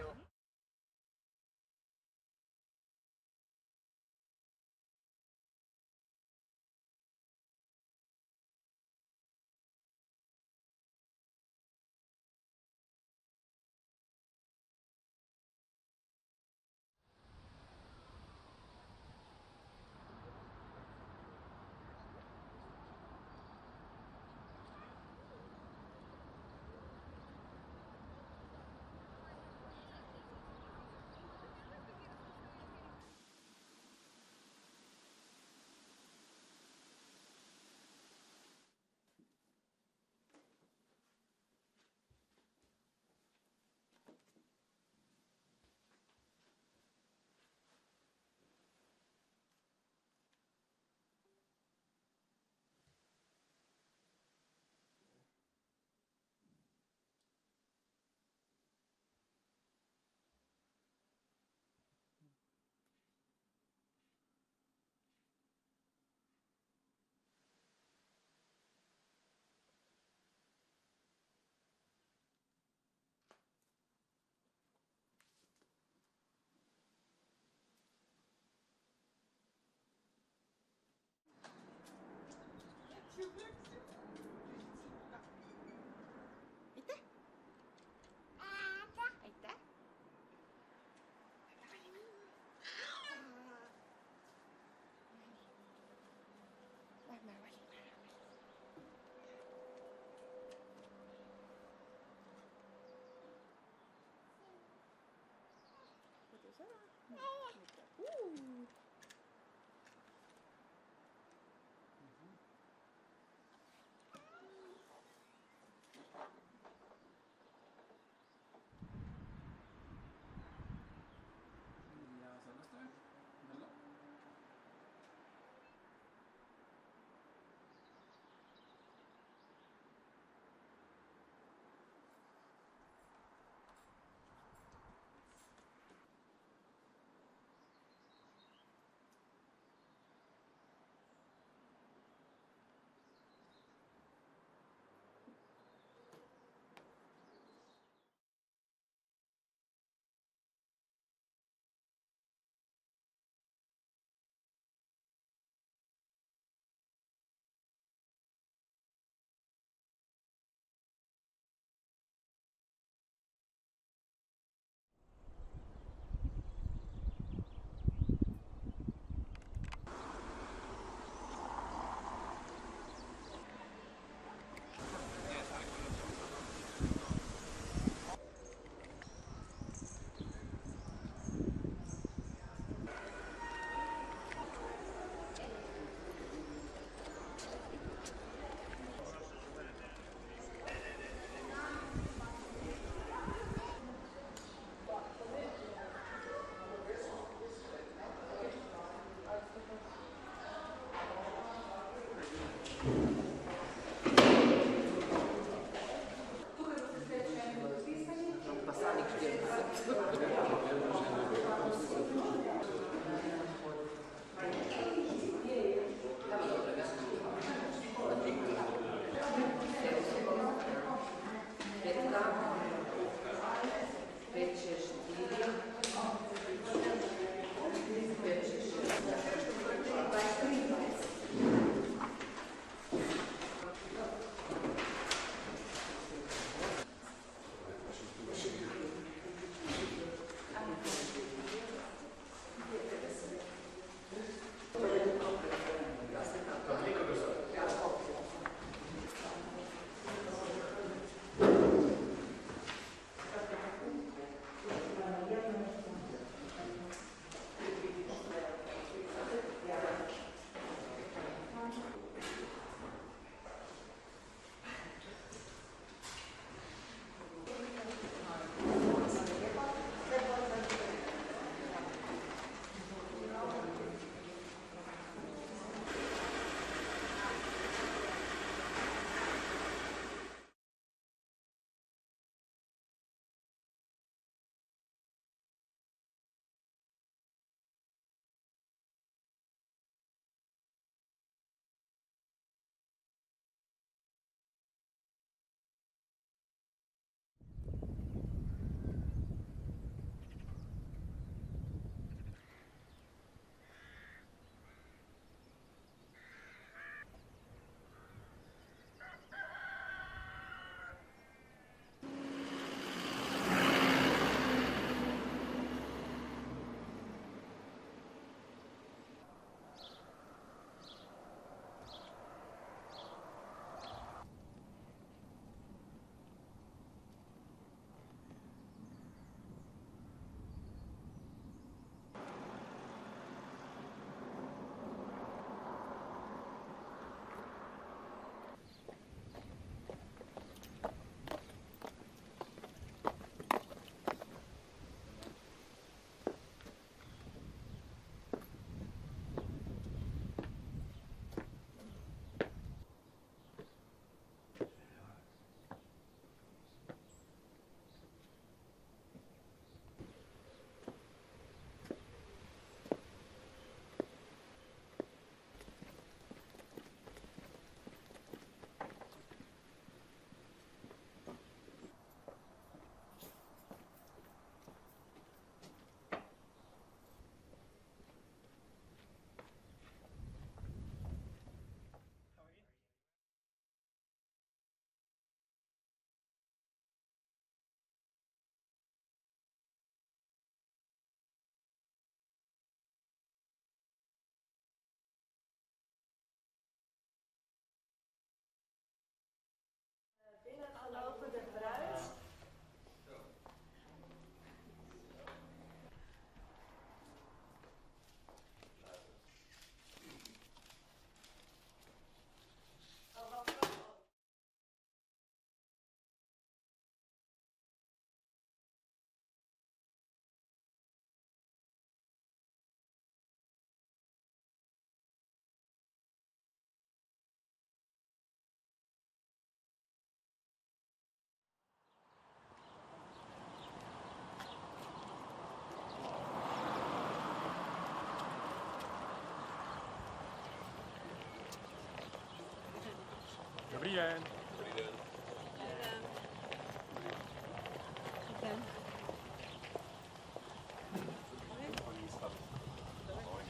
den.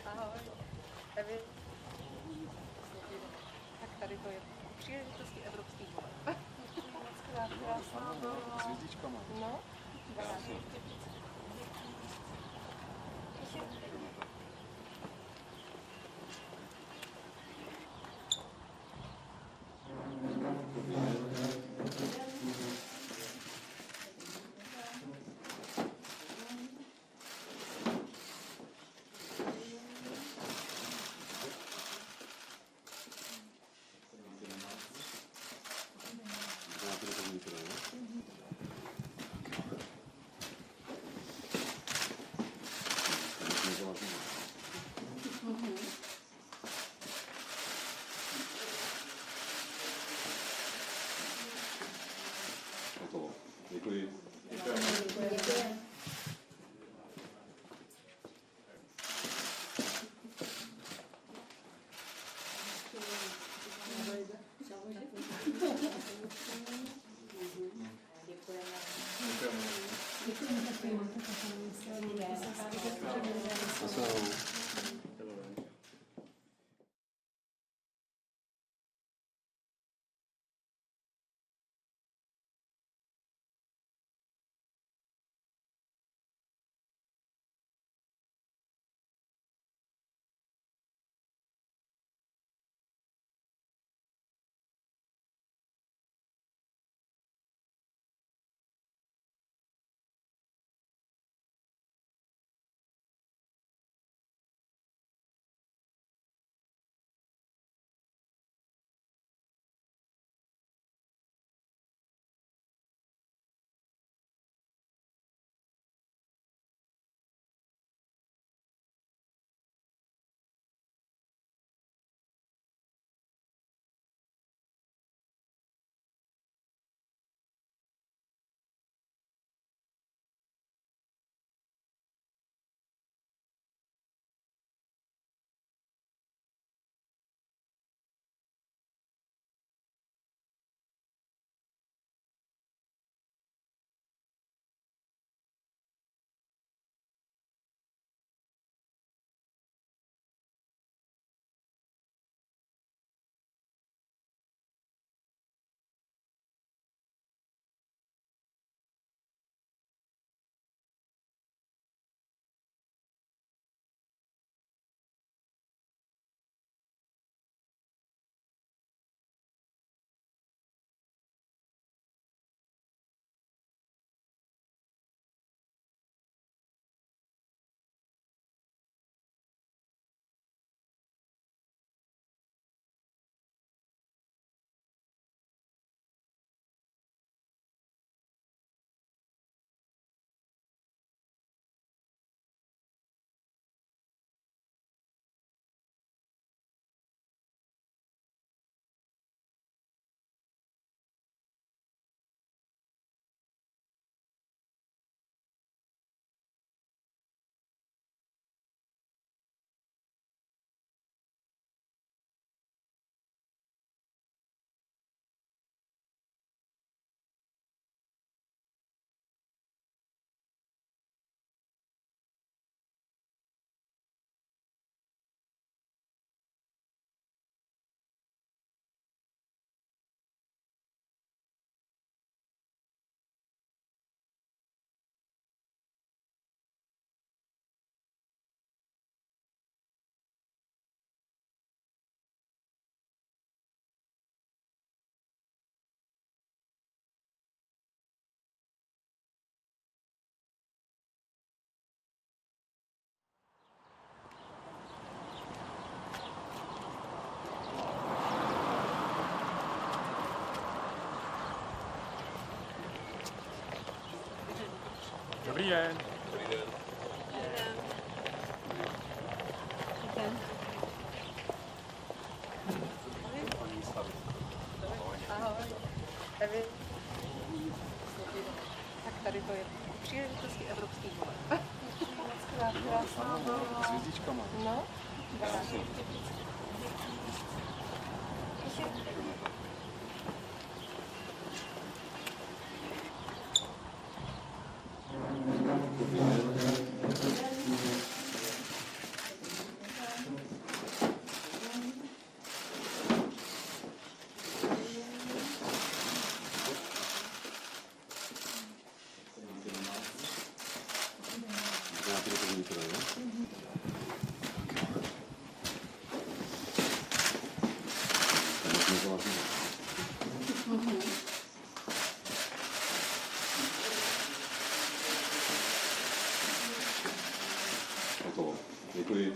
Ahoj. Evi. Tak tady to je příležitosti evropských voleb. Moc krásná volba. S hvězdičkama. No. Hotovo. Děkuji. Dobrý den. Ahoj. Evi. Tak tady to je příležitosti evropských voleb. Moc krásná volba. S hvězdičkama. No. Hotovo. Děkuji.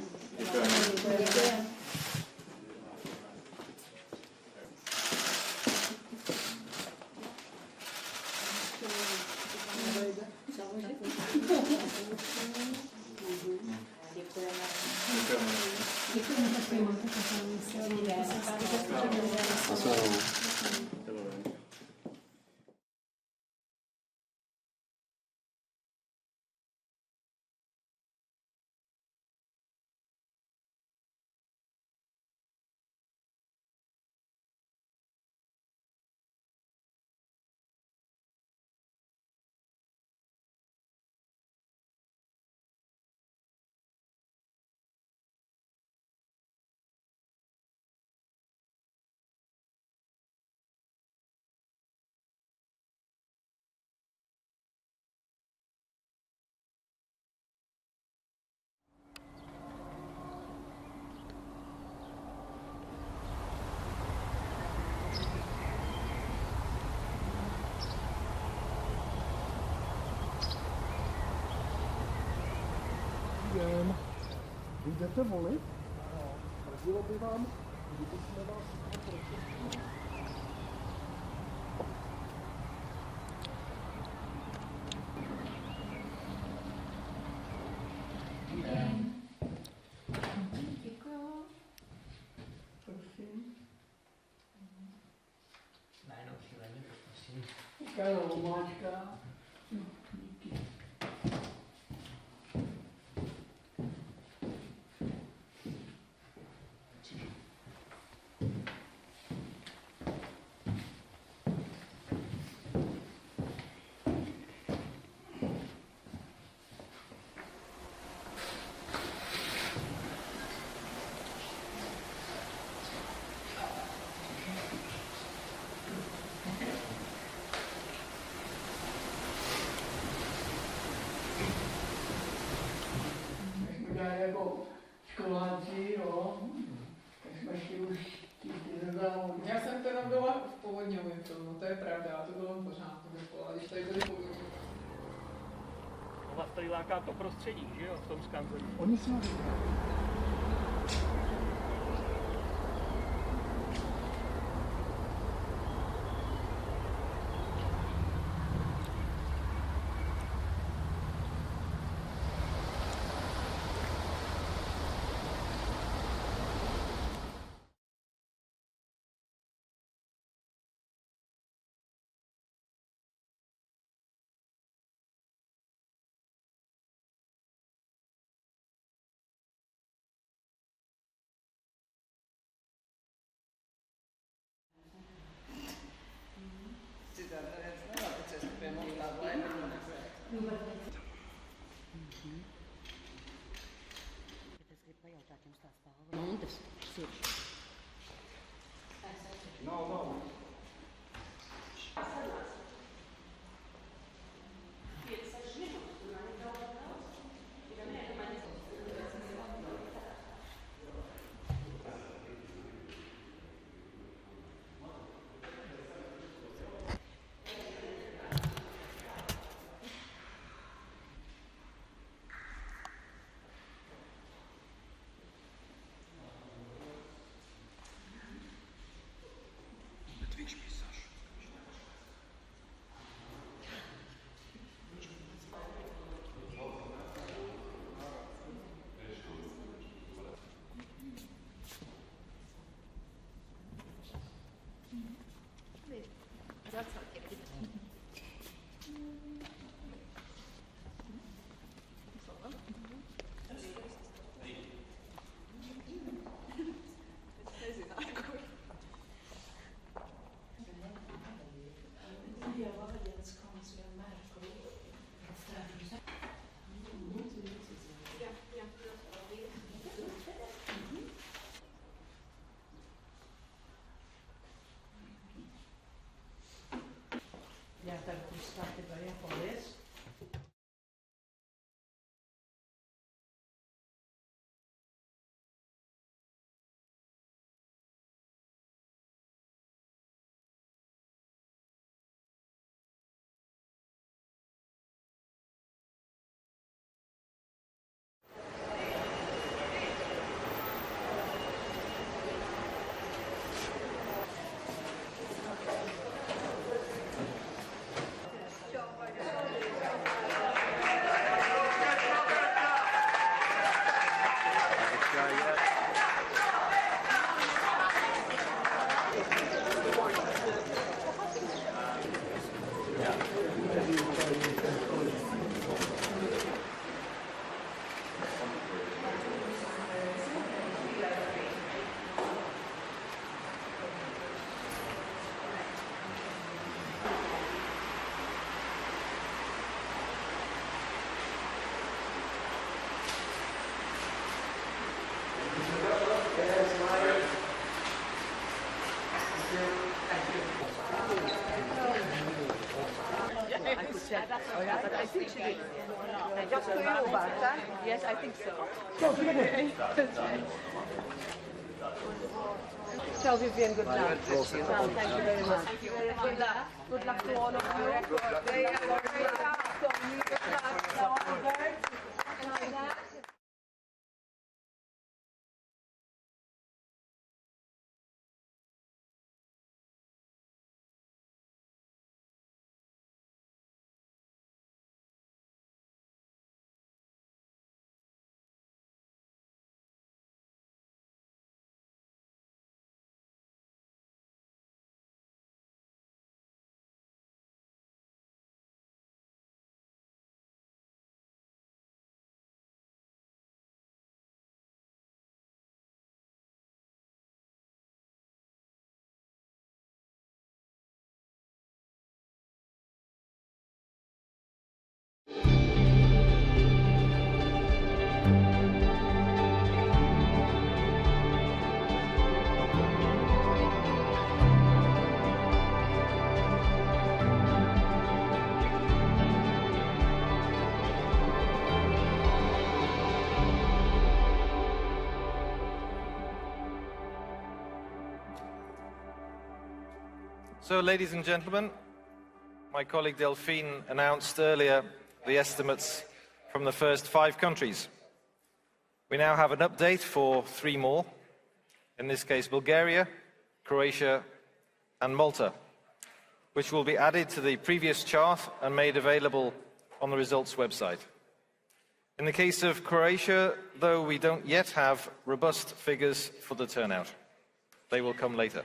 Jdete volit? Vadilo by vám, kdybychom vás prosili? Děkuju. Prosím. Najednou šíleně, prosím. Karol, máčka. Díky. Jako školáci, jo, tak jsme šli už závodní. Já jsem teda byla v povodňovém filmu, to je pravda, to bylo v pořádku, ale když tady byli povodňové. Vás tady láká to prostředí, že jo, v tom skanzení. Oni jsou I think she did. Just for you, Bart, Yes, I think so. Ciao Vivian, good luck. Ciao, thank you very much. Good luck to all of you. So, ladies and gentlemen, my colleague Delphine announced earlier the estimates from the first 5 countries. We now have an update for 3 more, in this case Bulgaria, Croatia and Malta, which will be added to the previous chart and made available on the results website. In the case of Croatia, though, we don't yet have robust figures for the turnout. They will come later.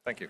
Thank you.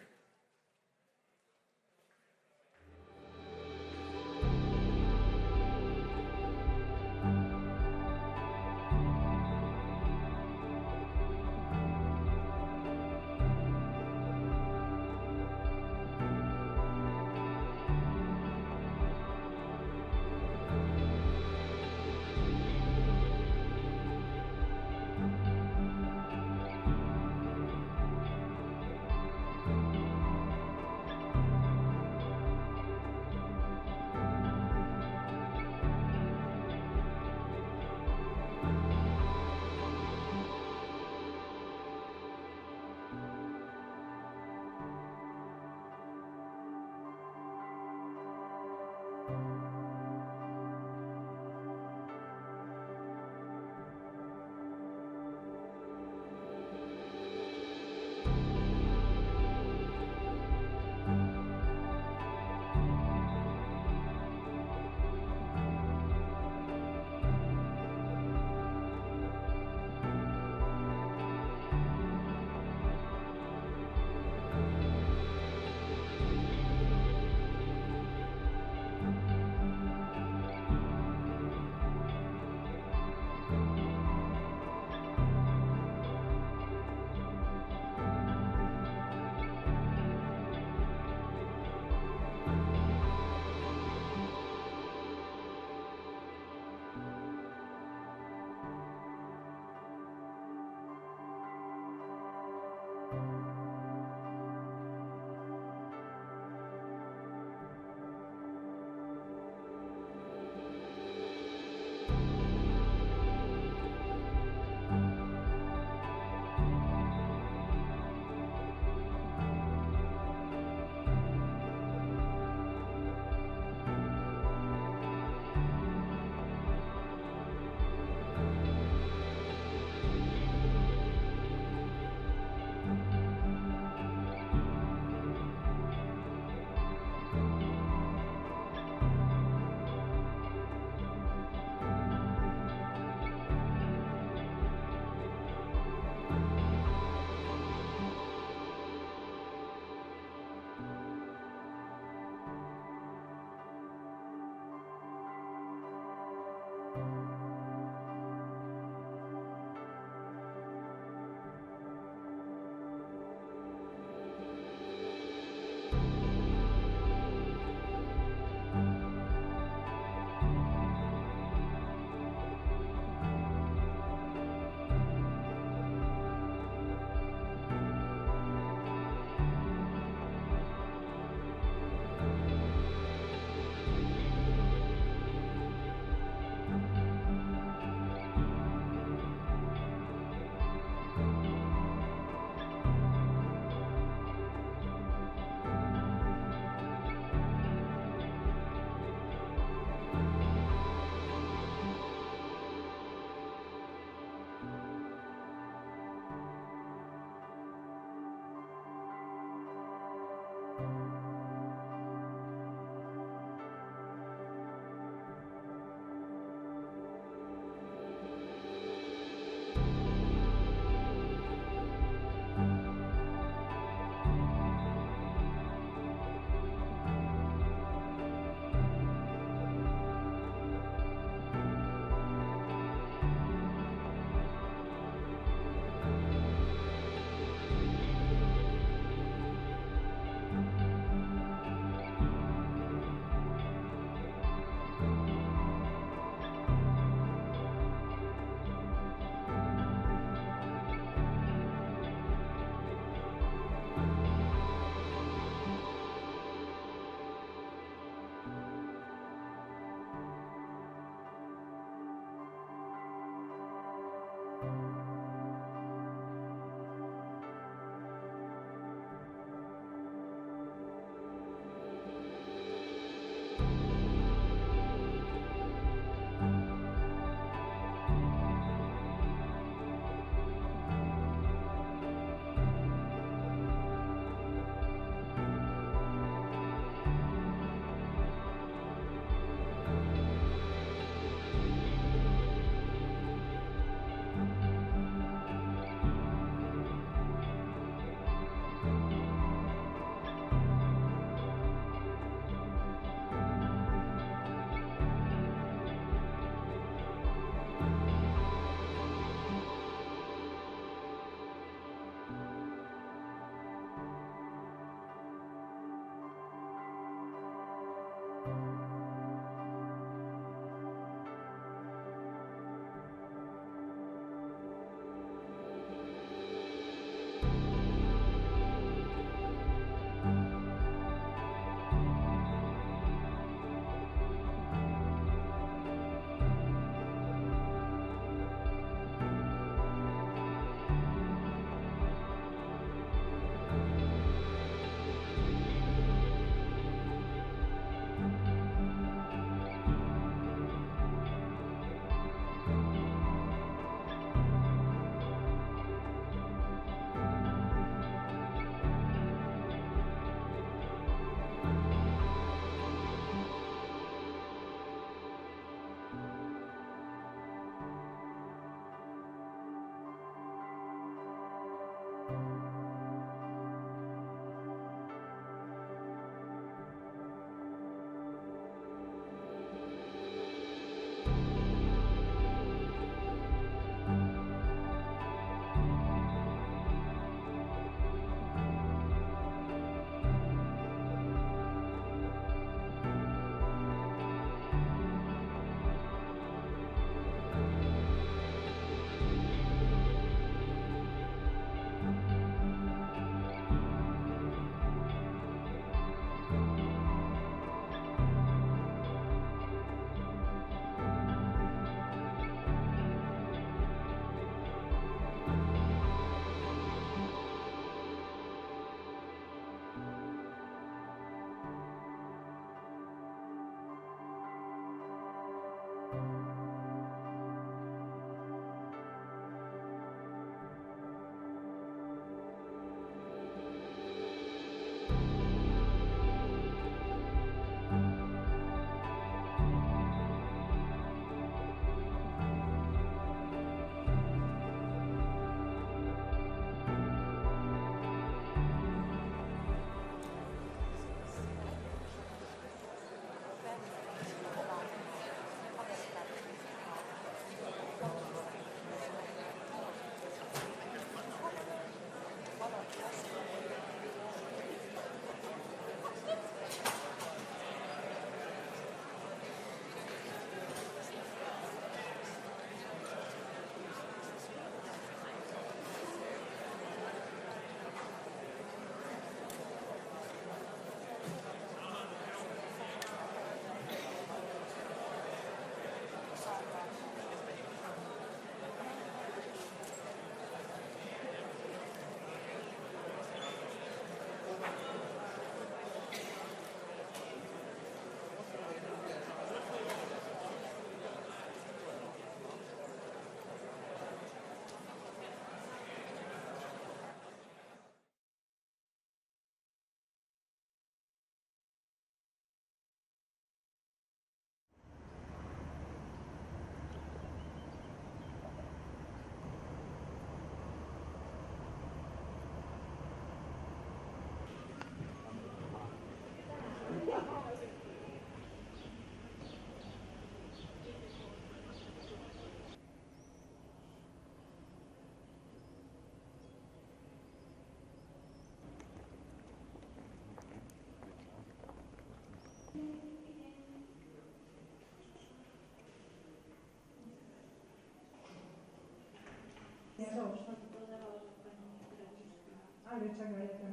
Ajde, čakaj, ja kažem.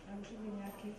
A už je nějaký.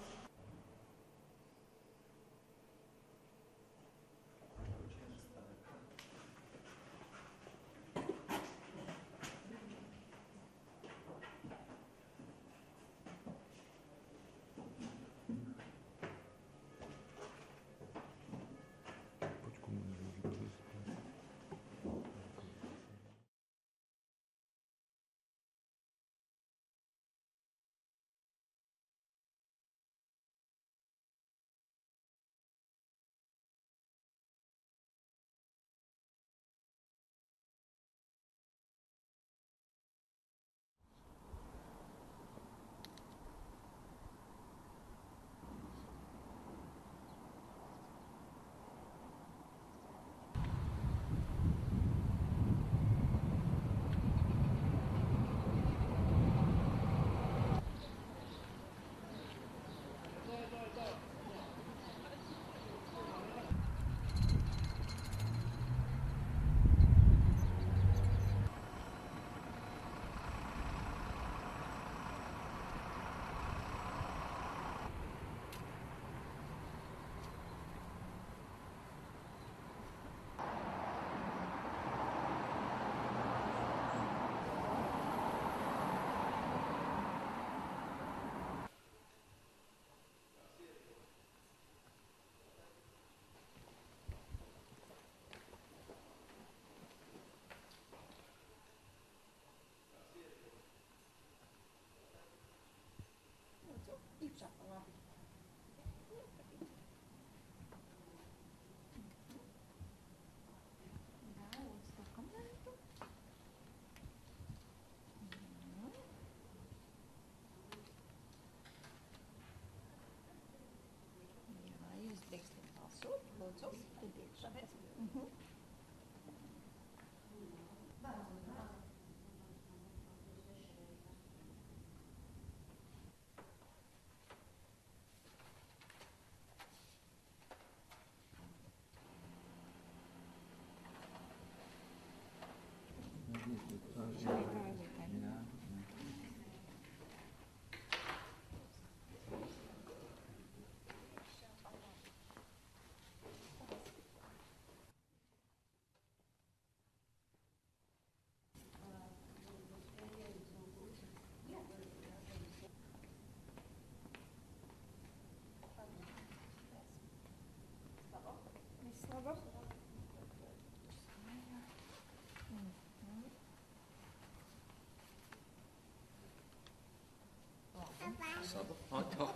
Sabo?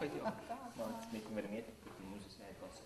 Joo. Mä oon nyt kun meidän mietittiin, että mun se jäi kanssa.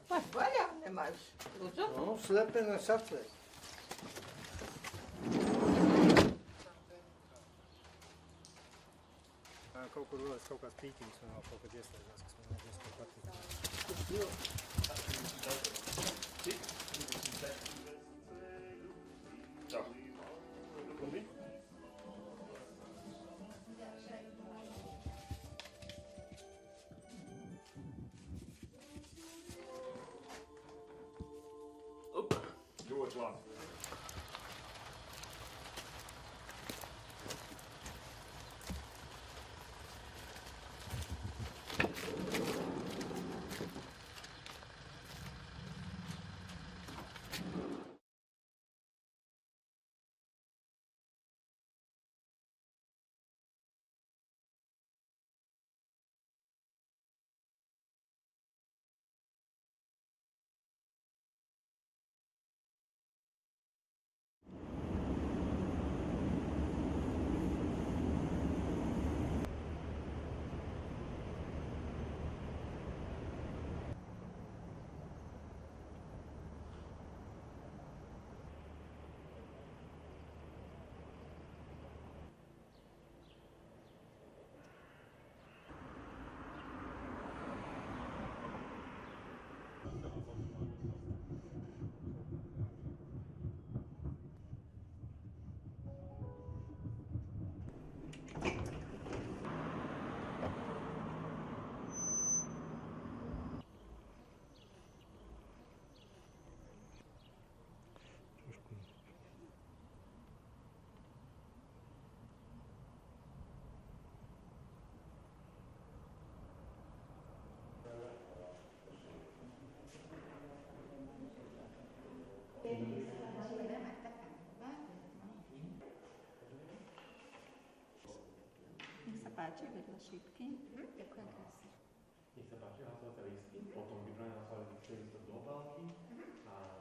Mas olha, é mais. No, slepe na šatle. Koliko dolazi, koliko speaking su, koliko djestva, znači smo na djestva patiti. Doe het lang. Nech sa páči, vedľa šípky. Ďakujem krásne. Nech sa páči, hlasovacie lístky, potom vybrané hlasovacie lístky do obálky a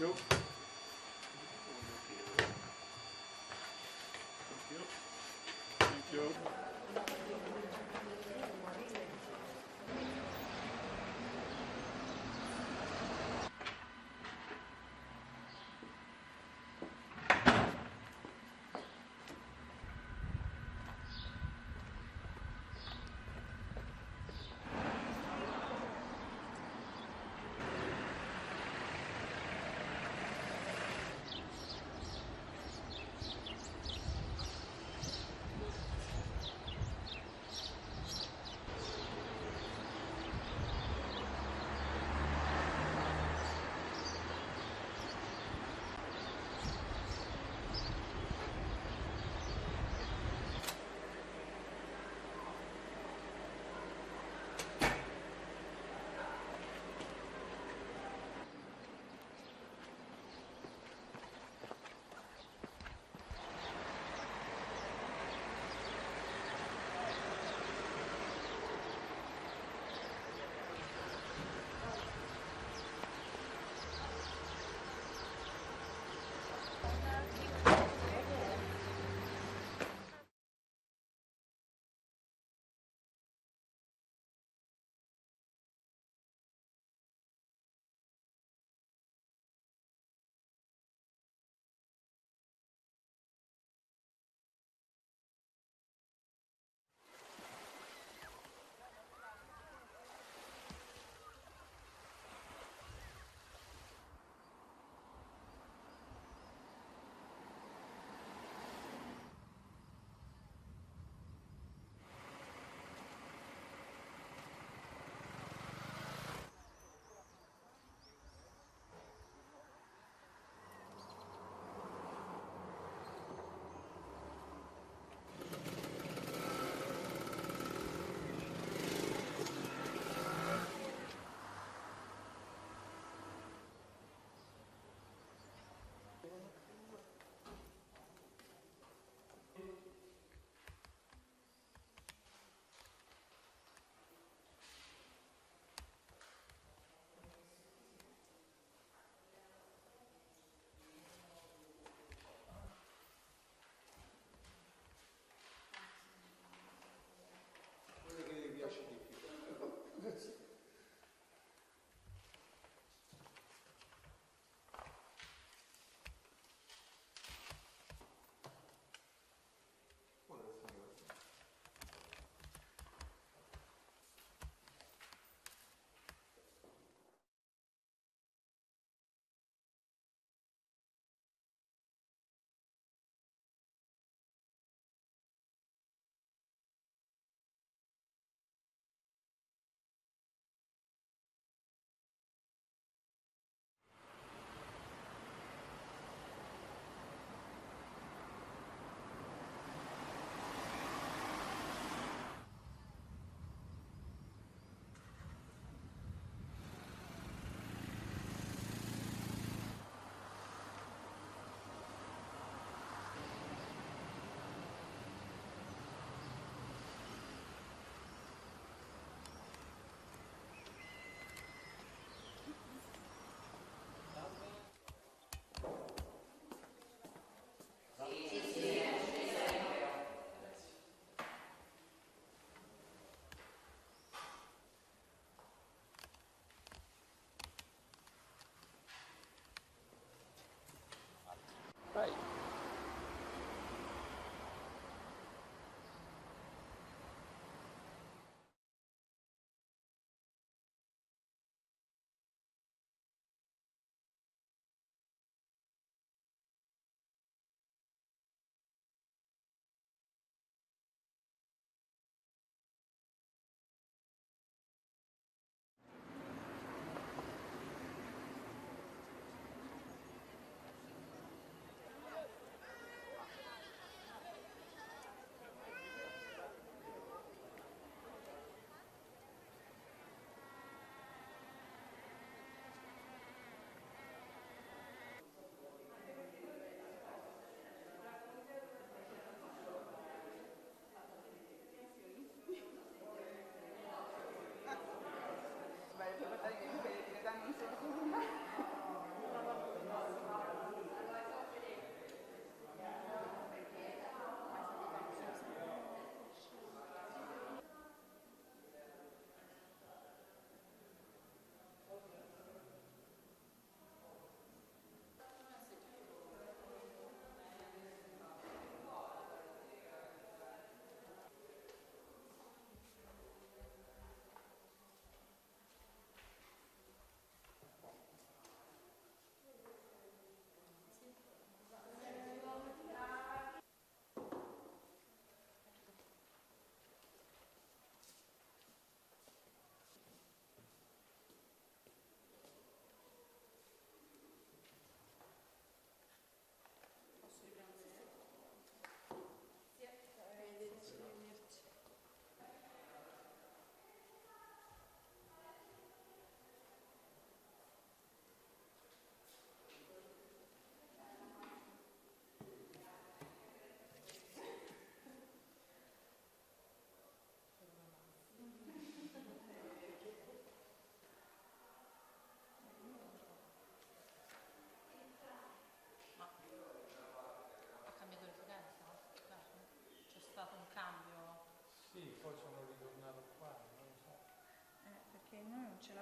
you. Thank you.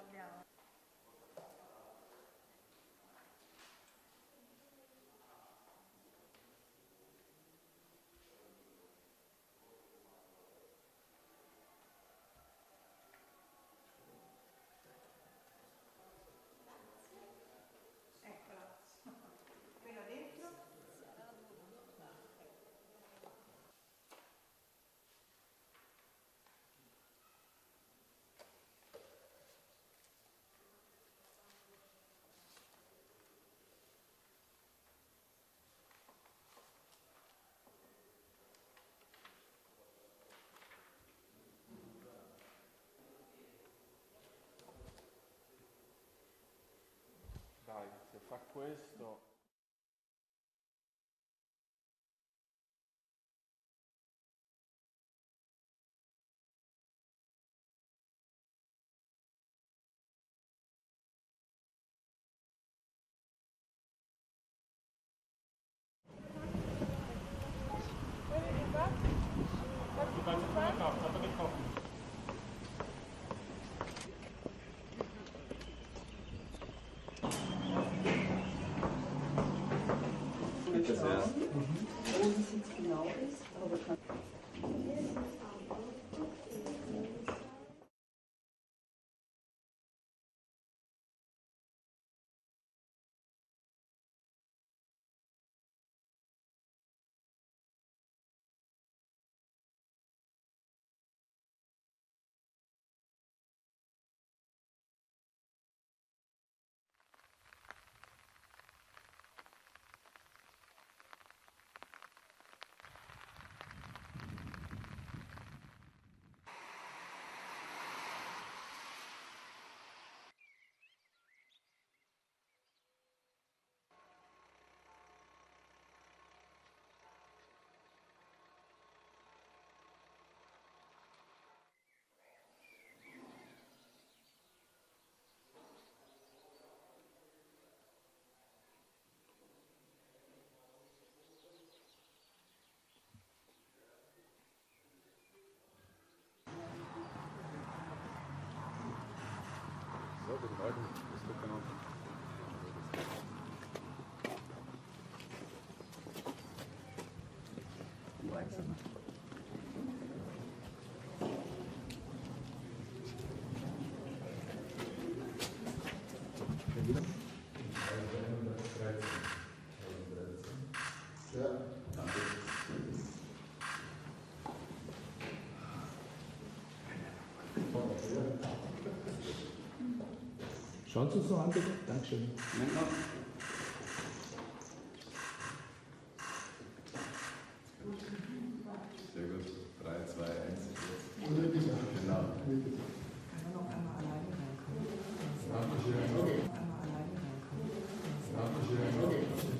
l'abbiamo. Eccola. Quella dentro. Dai, se fa questo... Bitte sehr. Wo es jetzt genau ist, aber kann So, guten Morgen. Das wird genau. Schauen Sie uns noch an, bitte. Dankeschön. Sehr gut. 3, 2, 1. Kann Genau. man noch einmal alleine reinkommen? Dankeschön. Einmal alleine reinkommen? Dankeschön.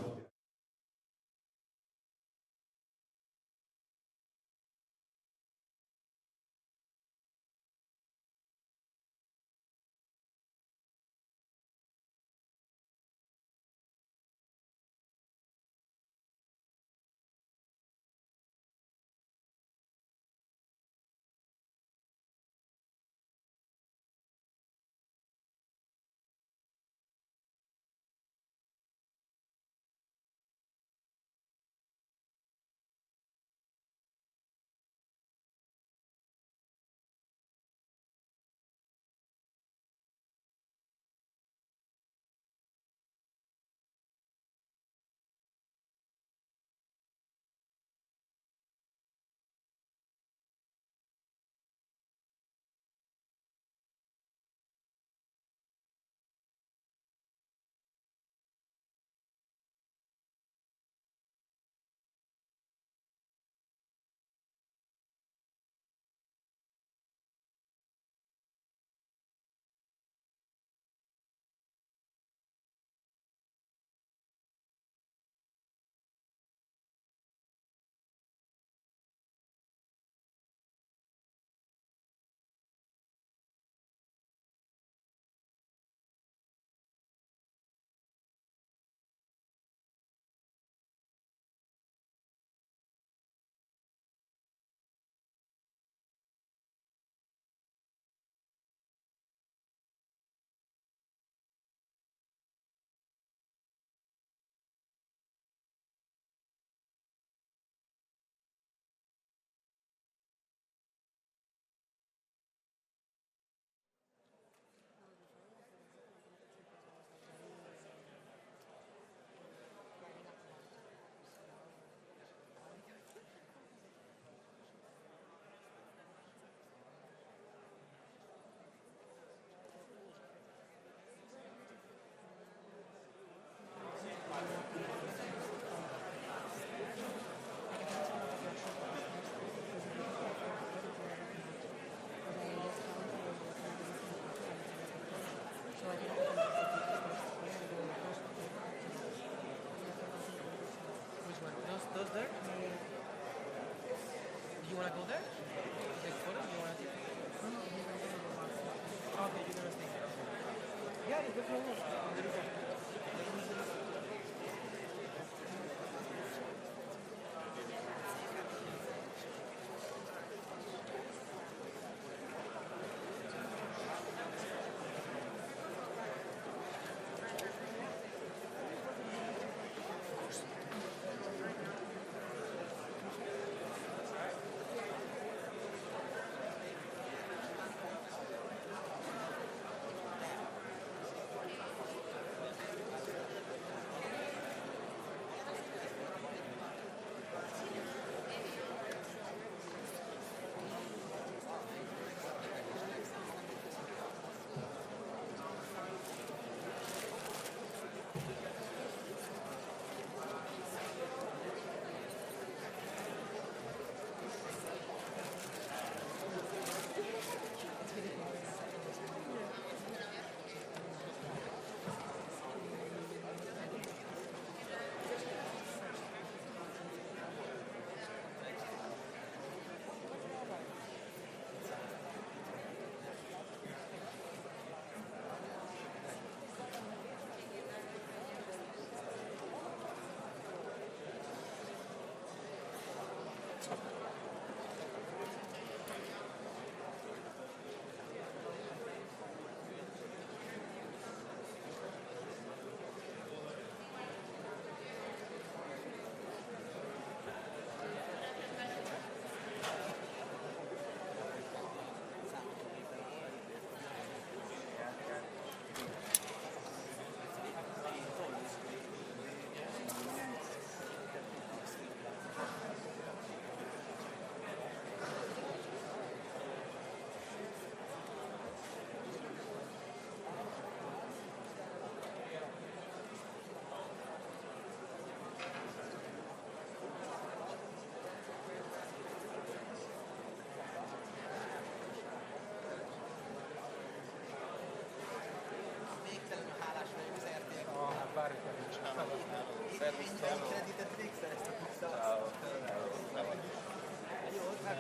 photos there? Do you want to go there? Take photos? Do you want to take photos? Okay, you're gonna stay here. Okay. Yeah, definitely.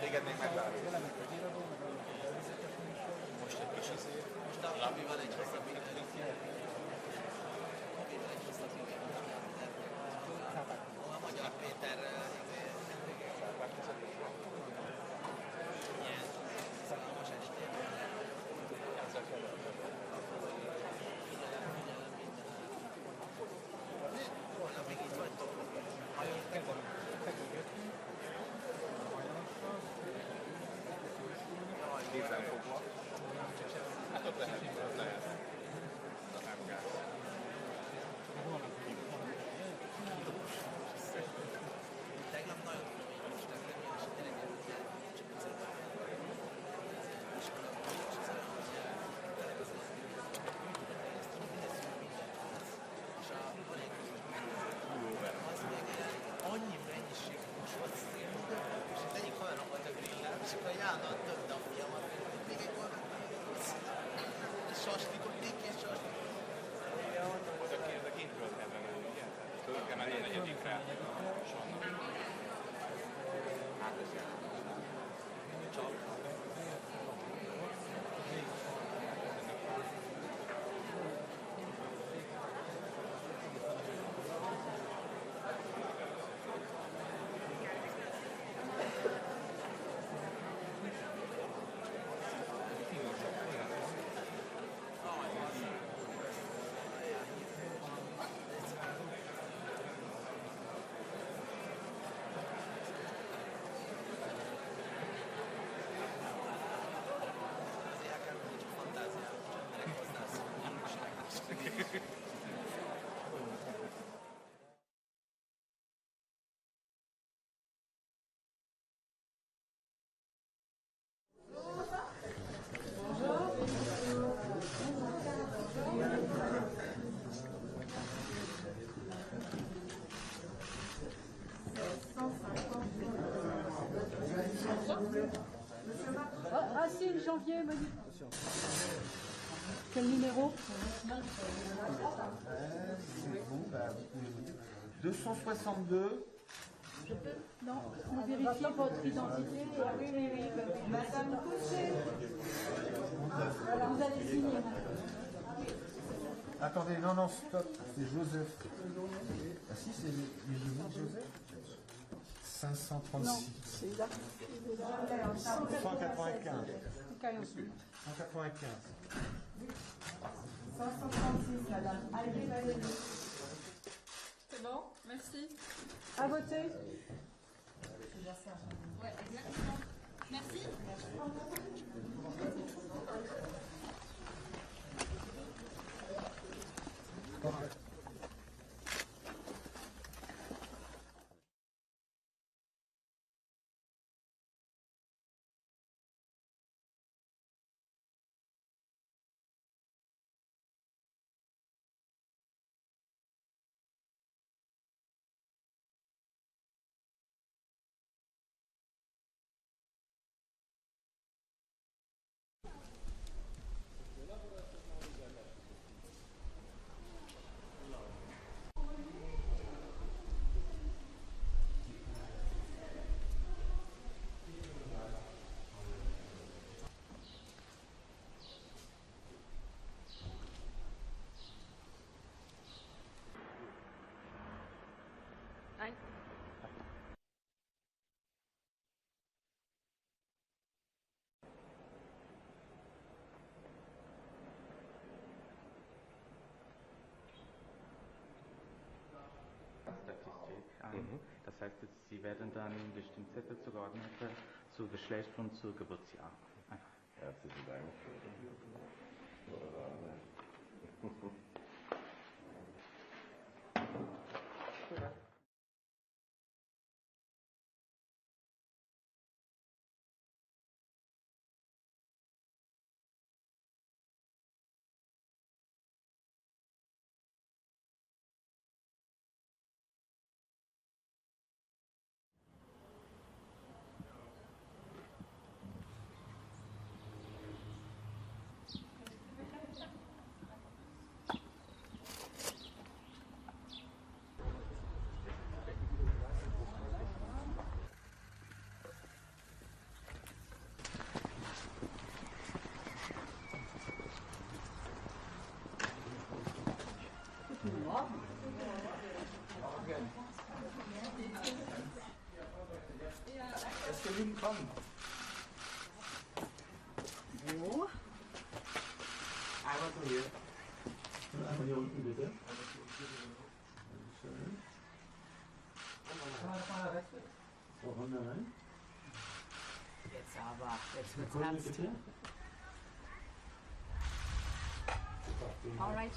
Téged még megvárjuk. Most egy kis izé. Most a Labival egy hosszabb interjút. A Magyar Péter ilyen szalmas estén. Holnap még itt vagytok. Ha jöttek van. Kézen fogva. Hát ott lehet, ott lehet. De nem gáz. Tegnap nagyon most és tényleg annyi mennyiség most volt és az egyik haverok volt a grillen, és akkor egy állandóan töbde a fiamat, még egy volt, és saslikotték, és saslikotték. Oda kintről kell menni, ugye? Föl kell menni a negyedikre. Hát ez csak. Ah si, janvier, Manu. Quel numéro? C'est bon, bah, vous pouvez voter. 262, Non, on vérifie votre identité. Oui, oui, oui. Madame Couchet. Voilà, vous allez signer. Attendez, non, non, stop. C'est Joseph. Ah si, c'est Joseph. 536. Non, c'est là. 195. 195. 536, madame. Allez. C'est bon, merci. À voter. Ouais, exactement. Merci. Nein. Statistik an. Das heißt, Sie werden dann bestimmt Zettel zugeordnet zu Geschlecht und zu Geburtsjahr. Herzlichen Dank. Es genügend kommen. So. Einmal so hier. Und einmal hier unten bitte. So, Runde rein. Jetzt aber, jetzt wird's Sekunde ernst. bitte. All right.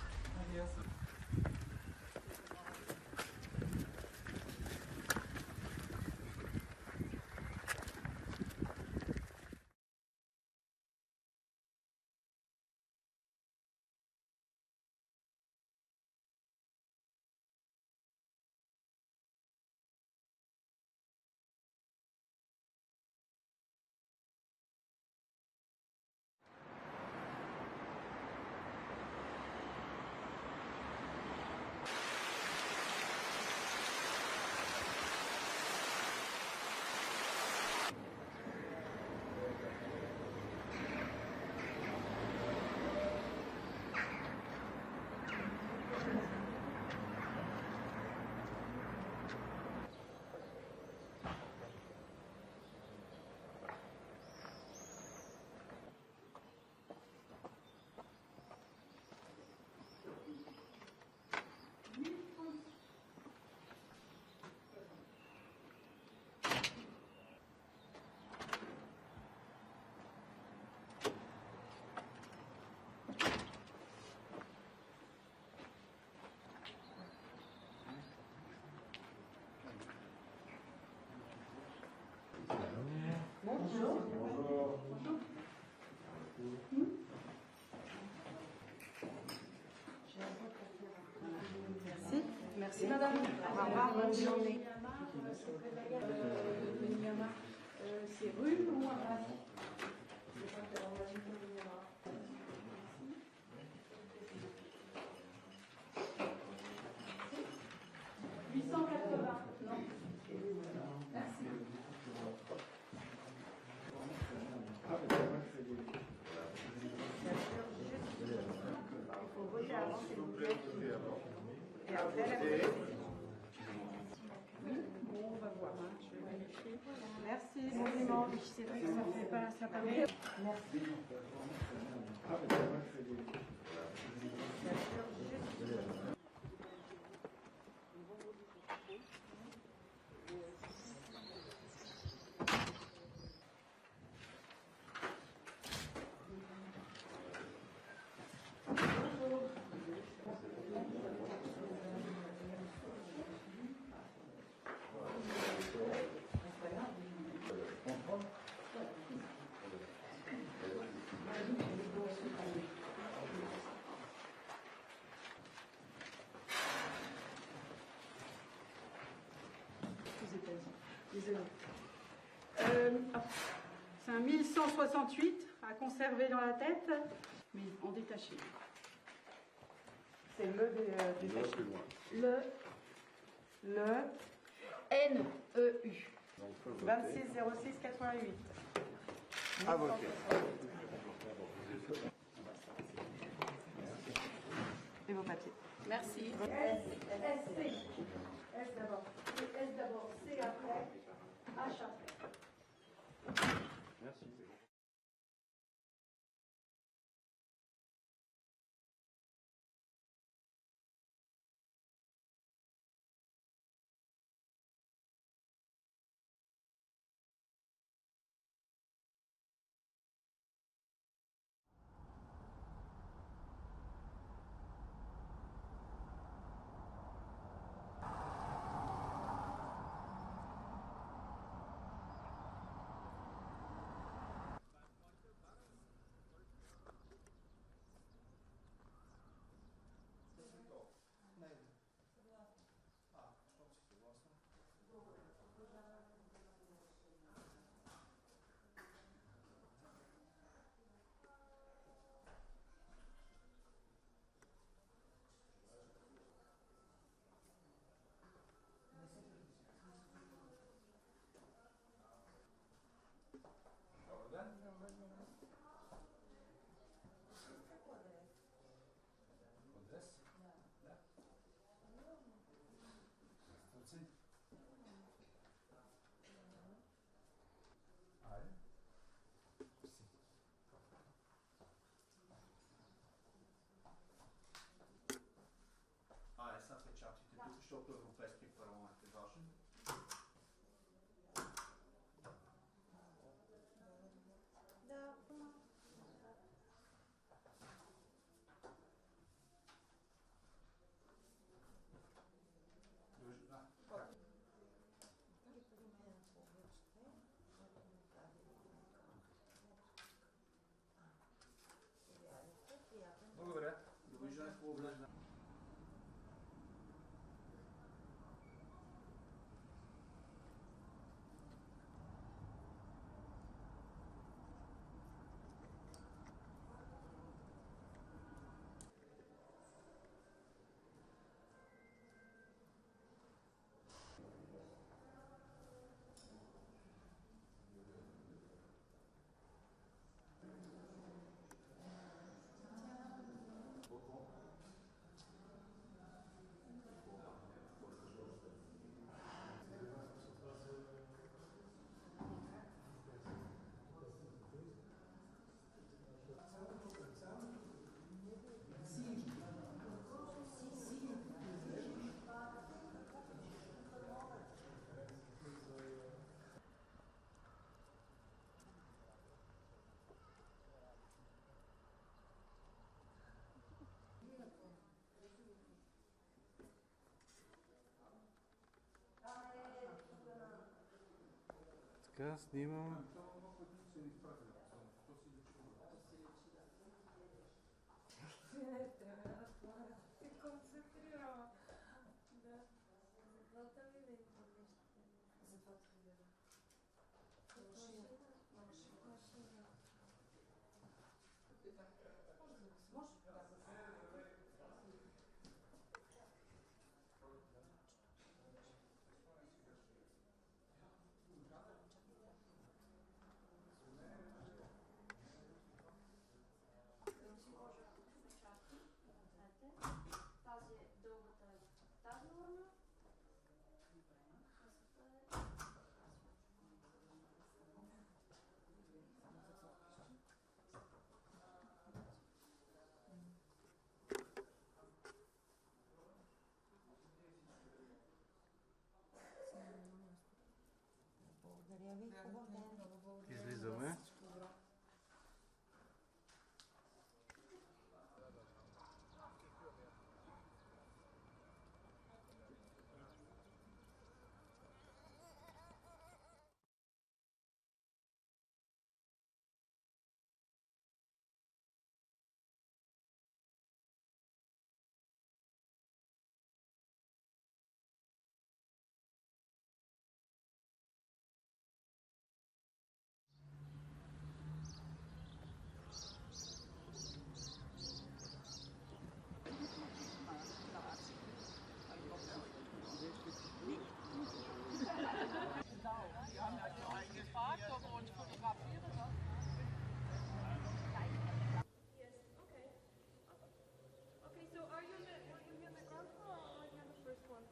Bonjour. Merci. Merci madame. Au revoir, bonne journée. C'est rue ou à non. On va voir, hein, je vais vérifier. Merci, bon dimanche. C'est vrai que ça fait pas, ça paraît. Merci. Désolée. C'est un 1168 à conserver dans la tête, mais en détaché. C'est le détaché. Le N-E-U. 26 06 88. À voter. Et vos papiers. Merci. S d'abord. S d'abord, C après, H après. Merci. Essa fletjati te toegestopt over een plastic perron te wassen. Добре. Довиждане в облежда. Така, снимам. Се концентрирала. Да. Затова ми не Затова ти гледа. Машина. Може? Тази е дългата Излизаме. Okay, so are you on the ground floor or are you on the first one?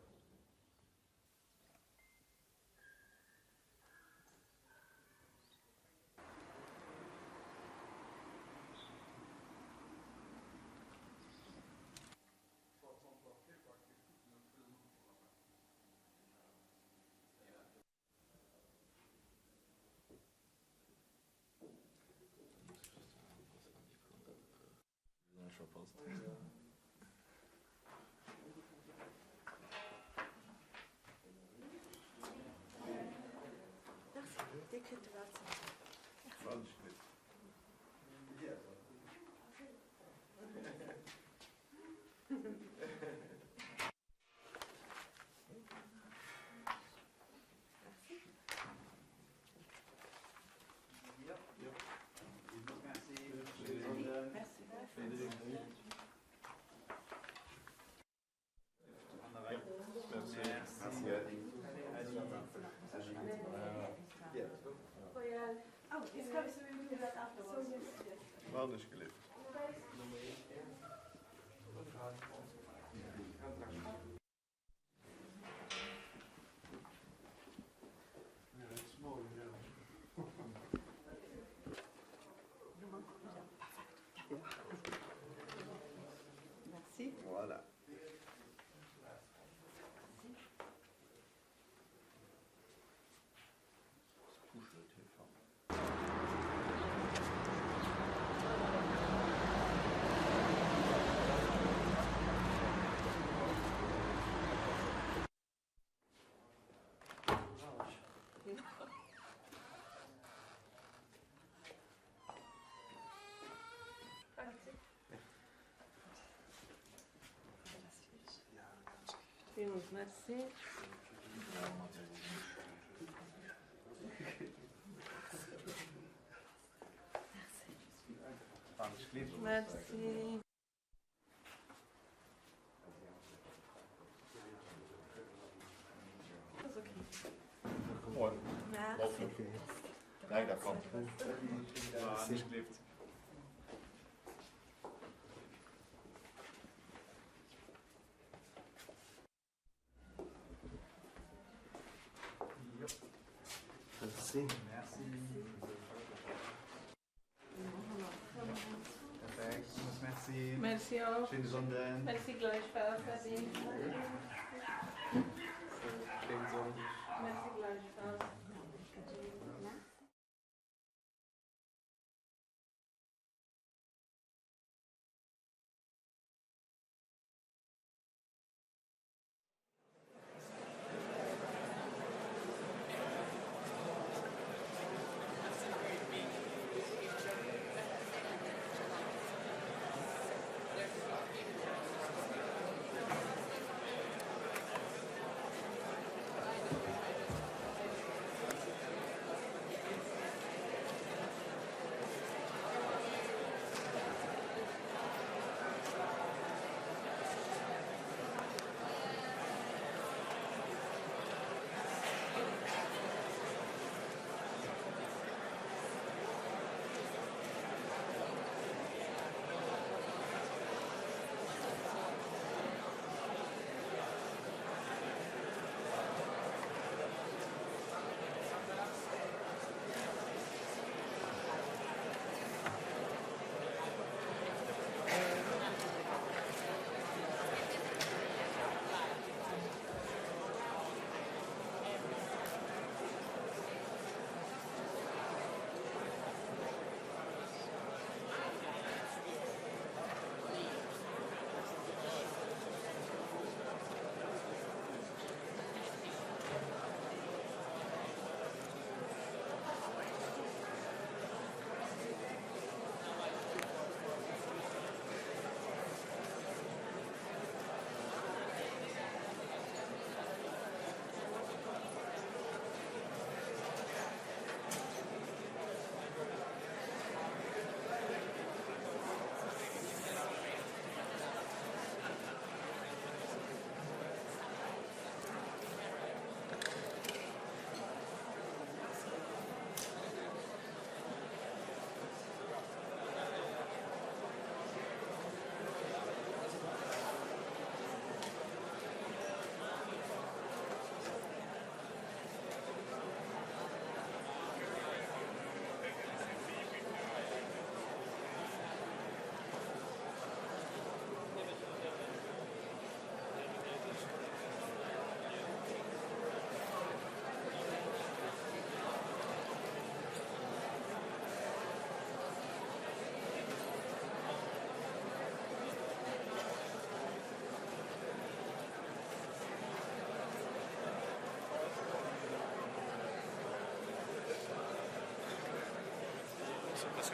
Oh, it's coming, so we will do that afterwards. So, yes. Anders gelift. Ja, dat is mooi. Merci. Voilà. Touche le téléphone. Merci. Merci. Dat is oké. Mooi. Ja. Nee, dat kan. Ja, alsjeblieft. Merci. Perfekt. Merci. Merci auch. Schöne Sonne. Merci gleichfalls. Schöne Sonne. Merci gleichfalls.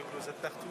que vous êtes partout.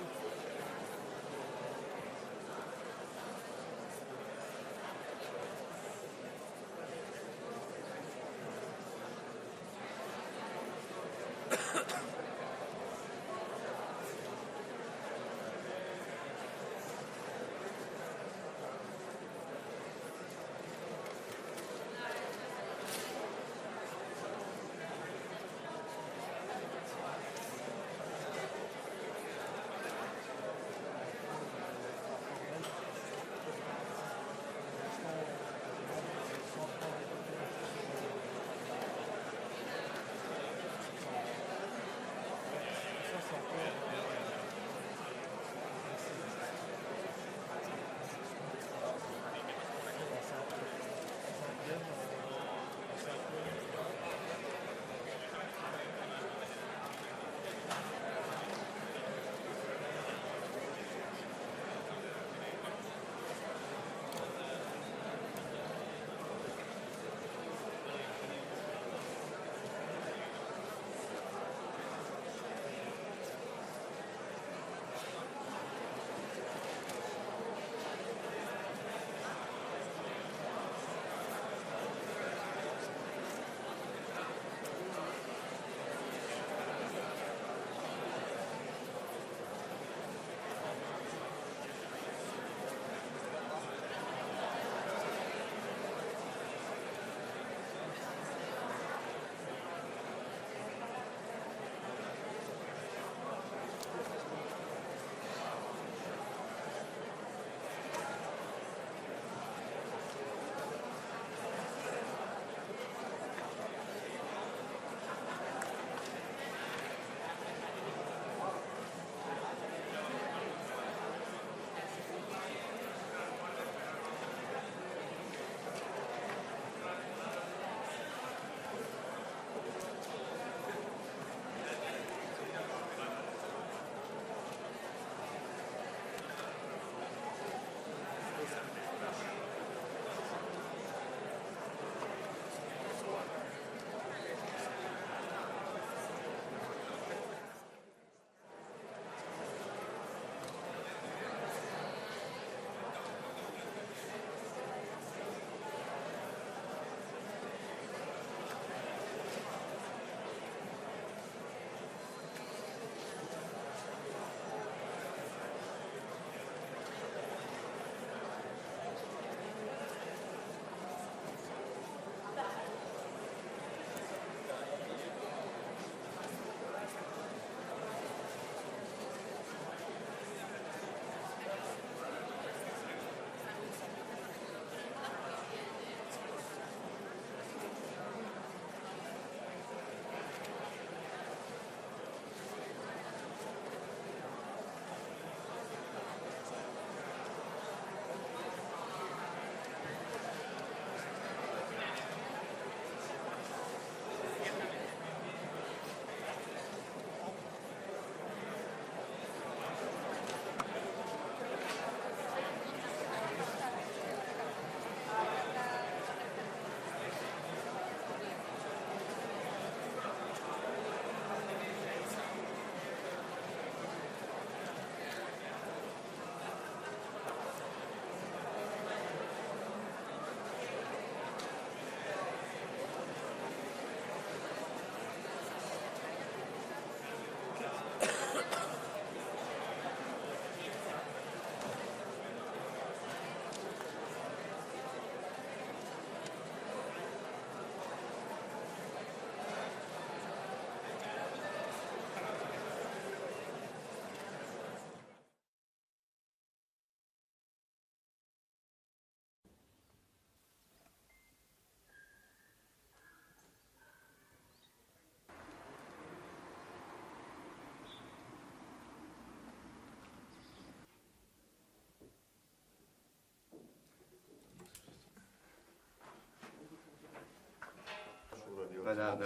Madame,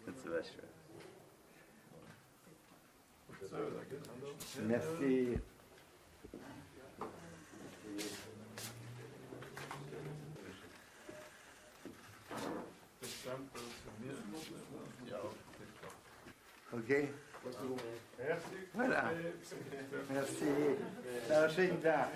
kannst du wegschreiben. Merci. Okay. Voilà. Merci. Ciao, Scinda.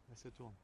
Elle se tourne.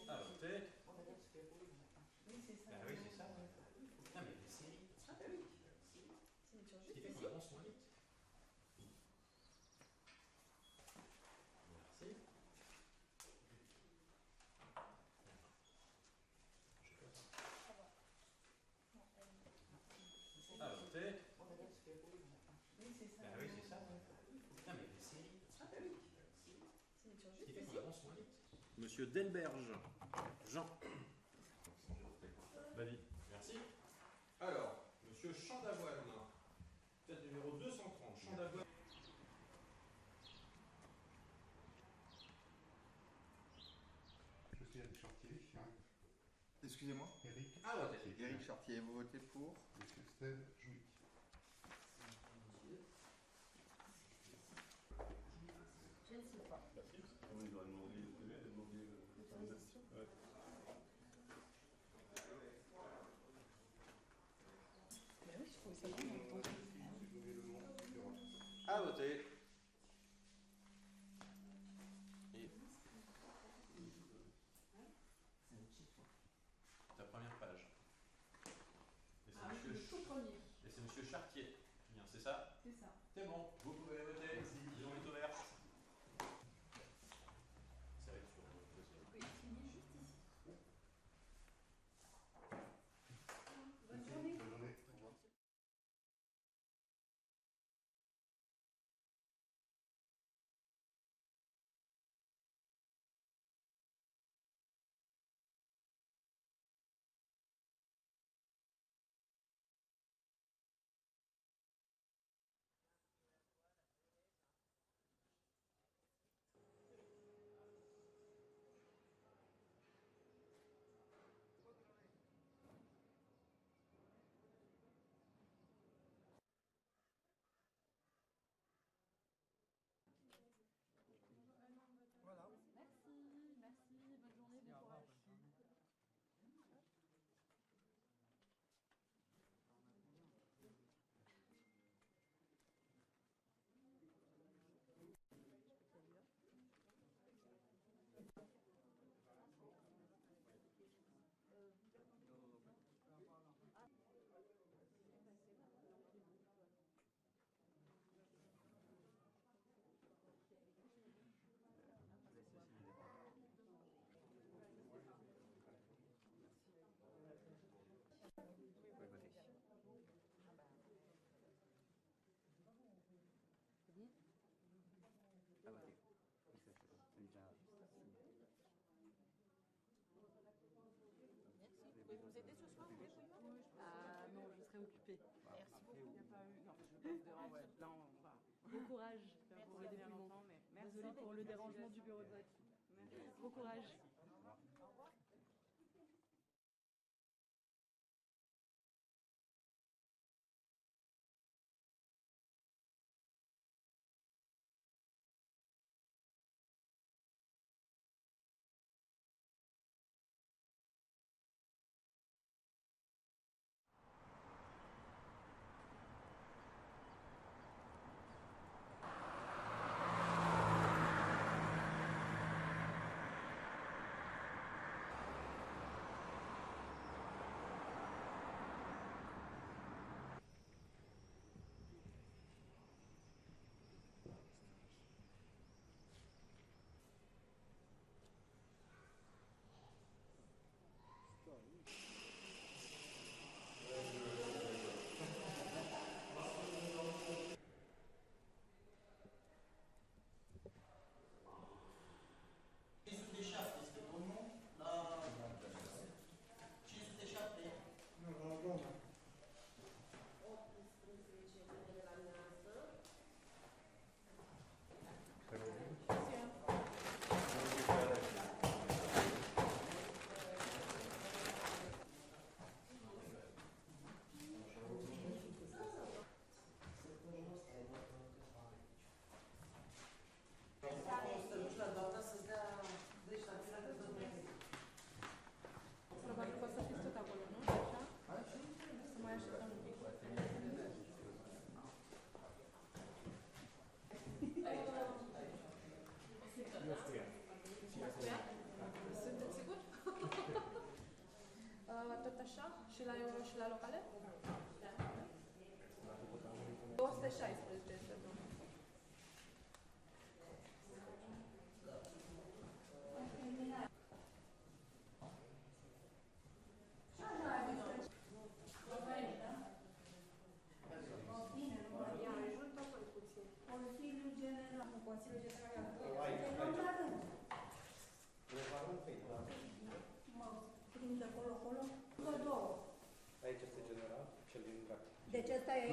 Ah, voter. Oui, c'est ça. Ah oui, c'est ça. Non, mais les séries. Ah, bah oui. C'est une Ce qui fait qu'on avance moins vite. Merci. Ah, voter. Oui, c'est ça. Ah oui, c'est ça. Non, mais les séries. Ah, bah oui. C'est une Ce qui fait qu'on avance moins vite. Monsieur Delberge. Jean. Vas-y. Merci. Alors, monsieur Chandavoine. Tête numéro 230. Chandavoine. Monsieur Eric Chartier. Excusez-moi. Eric. Ah, ouais, Eric Chartier, vous votez pour. Monsieur Steve Jouy. Je ne sais pas. On lui doit demander le PV, demander l'autorisation. Ouais. Mais oui, je trouvais ça bon. À voter. Et ta première page. Et c'est monsieur le tout premier. Et c'est monsieur Chartier qui vient, c'est ça? C'est ça. C'est bon, vous pouvez voter. L'urne est ouverte. Ça va être sur le deuxième. Oui, fini juste ici. Bonne journée. Bonne journée. Au revoir. Voilà. Merci, bonne journée, bon courage. Merci. Vous pouvez nous aider ce soir au dépouillement? Ah non, je serai occupée. Merci beaucoup. Il n'y a pas eu. Non, je passe devant, ouais. Là, on va. Bon courage pour le dépouillement. Désolée pour le dérangement du bureau de vote. Merci. Bon courage. Au revoir. Și la euro și la locale? 216 este domnul. Consiliul General. Consiliul General. Prin de acolo. Vă două. Aici este general, cel din dreapta. Deci ăsta e aici?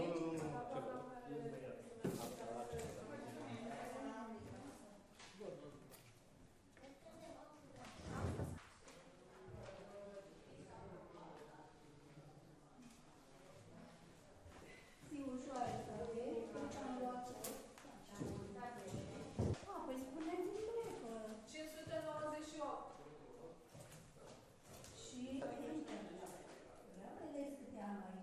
Păi spuneți-mi că 598. Și vedeți câte am aici.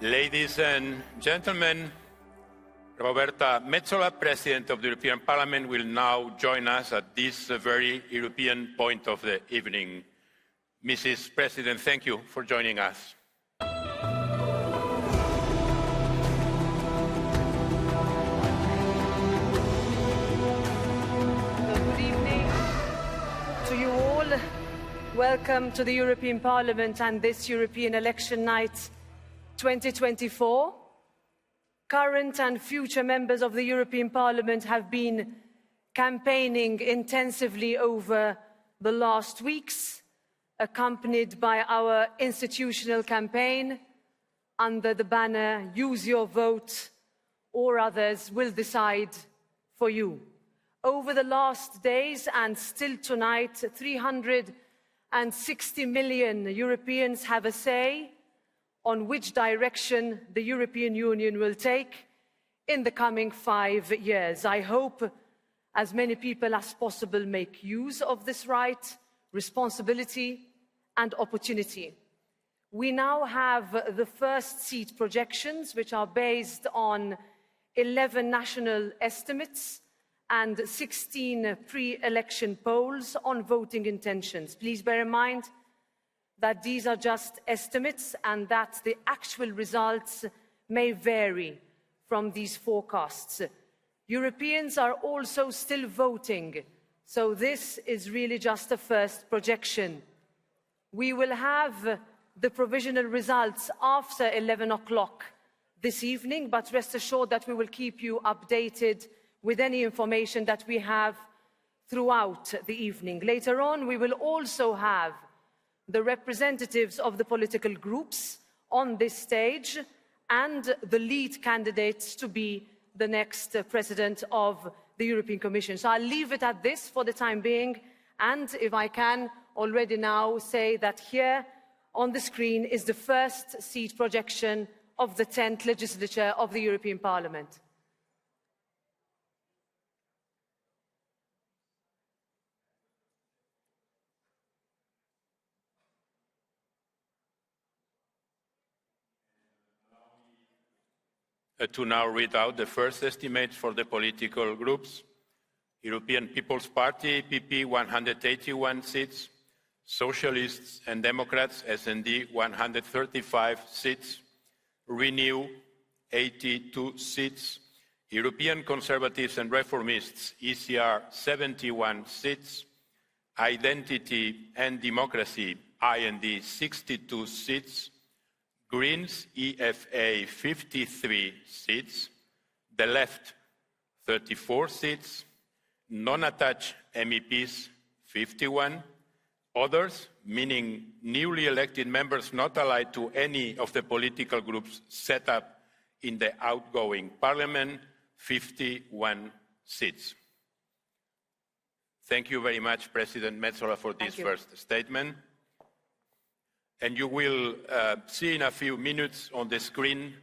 Ladies and gentlemen, Roberta Metsola, President of the European Parliament, will now join us at this very European point of the evening. Mrs. President, thank you for joining us. Good evening to you all. Welcome to the European Parliament and this European election night 2024. Current and future members of the European Parliament have been campaigning intensively over the last weeks, accompanied by our institutional campaign under the banner "Use your vote or others will decide for you." Over the last days and still tonight, 360 million Europeans have a say on which direction the European Union will take in the coming 5 years. I hope as many people as possible make use of this right, responsibility and opportunity. We now have the first seat projections, which are based on 11 national estimates and 16 pre-election polls on voting intentions. Please bear in mind that these are just estimates and that the actual results may vary from these forecasts. Europeans are also still voting, so this is really just a first projection. We will have the provisional results after 11 o'clock this evening, but rest assured that we will keep you updated with any information that we have throughout the evening. Later on, we will also have the representatives of the political groups on this stage and the lead candidates to be the next president of the European Commission. So I'll leave it at this for the time being, and if I can already now say that here on the screen is the first seat projection of the 10th legislature of the European Parliament. To now read out the first estimates for the political groups. European People's Party, PP, 181 seats. Socialists and Democrats, SD, 135 seats. Renew, 82 seats. European Conservatives and Reformists, ECR, 71 seats. Identity and Democracy, IND, 62 seats. Greens, EFA, 53 seats. The left, 34 seats. Non-attached MEPs, 51. Others, meaning newly elected members not allied to any of the political groups set up in the outgoing parliament, 51 seats. Thank you very much, President Metsola, for this first statement. And you will see in a few minutes on the screen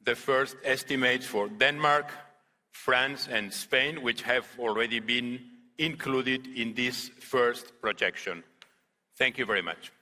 the first estimates for Denmark, France, and Spain, which have already been included in this first projection. Thank you very much.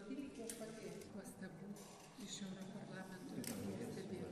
Nuostabu iš Europarlamento stebėtojų.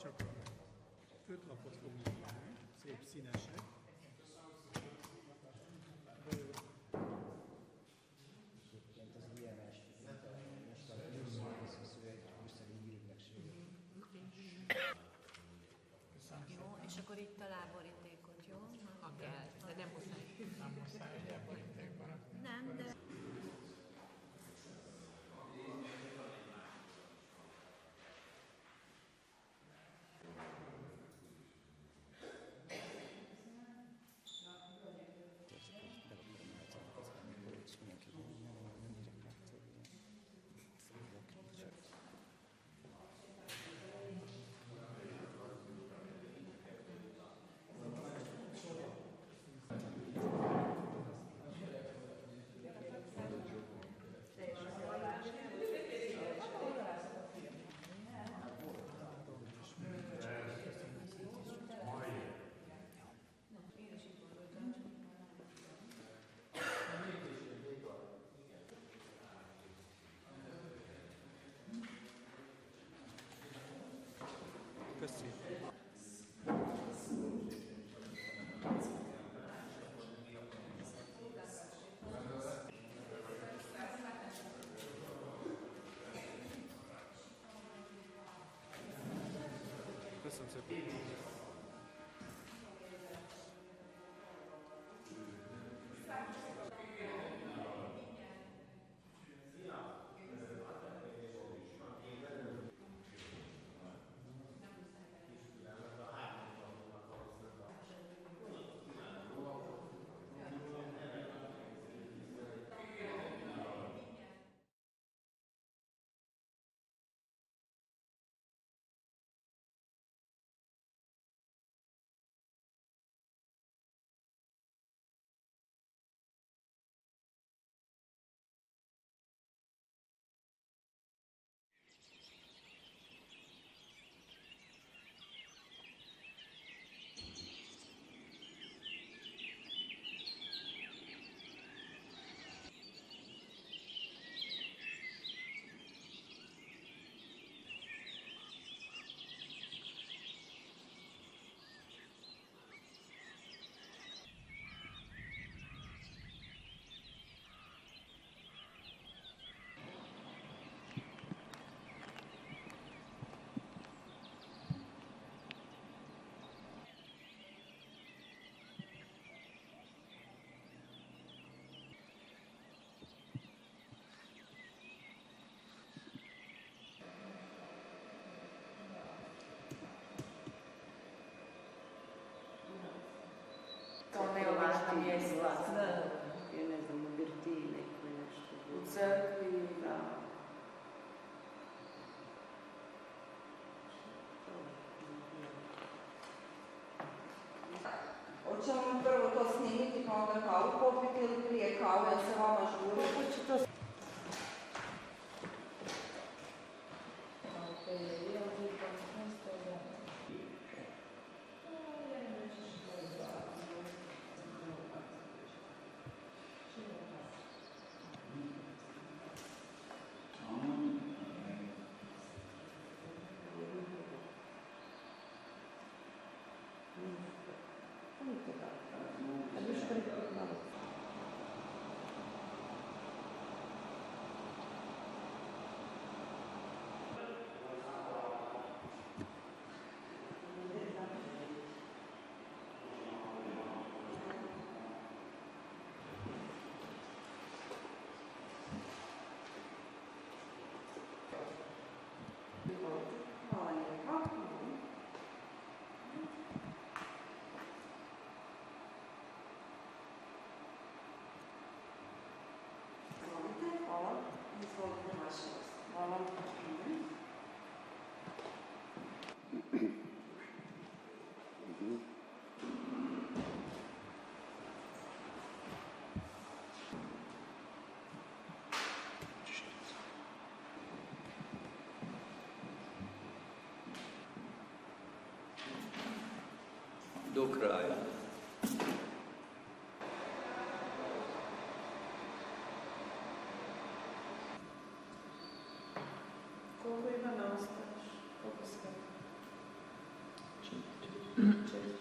Csak 5 lapot fogunk írni, szép színesek. Egyébként az IMS, mint a most a szöveg brüsszeli hírügynökség. Jó, és akkor itt talál borítékot, jó? Ha kell, de nem muszáj. Nem muszáj, hogy borítékban. Nem, de... Köszönöm szépen. Kao neobična mjesta. Ja ne znam, u birtiji neko nešto. U crkvi, da. Hoćemo prvo to snimiti pa onda kavu popiti ili prije kavu, ja se vama žuri. Hvala. Izvolite vaše. Hvala. Do kraja. Koliko ima na ostaviš? Koliko sve? 4.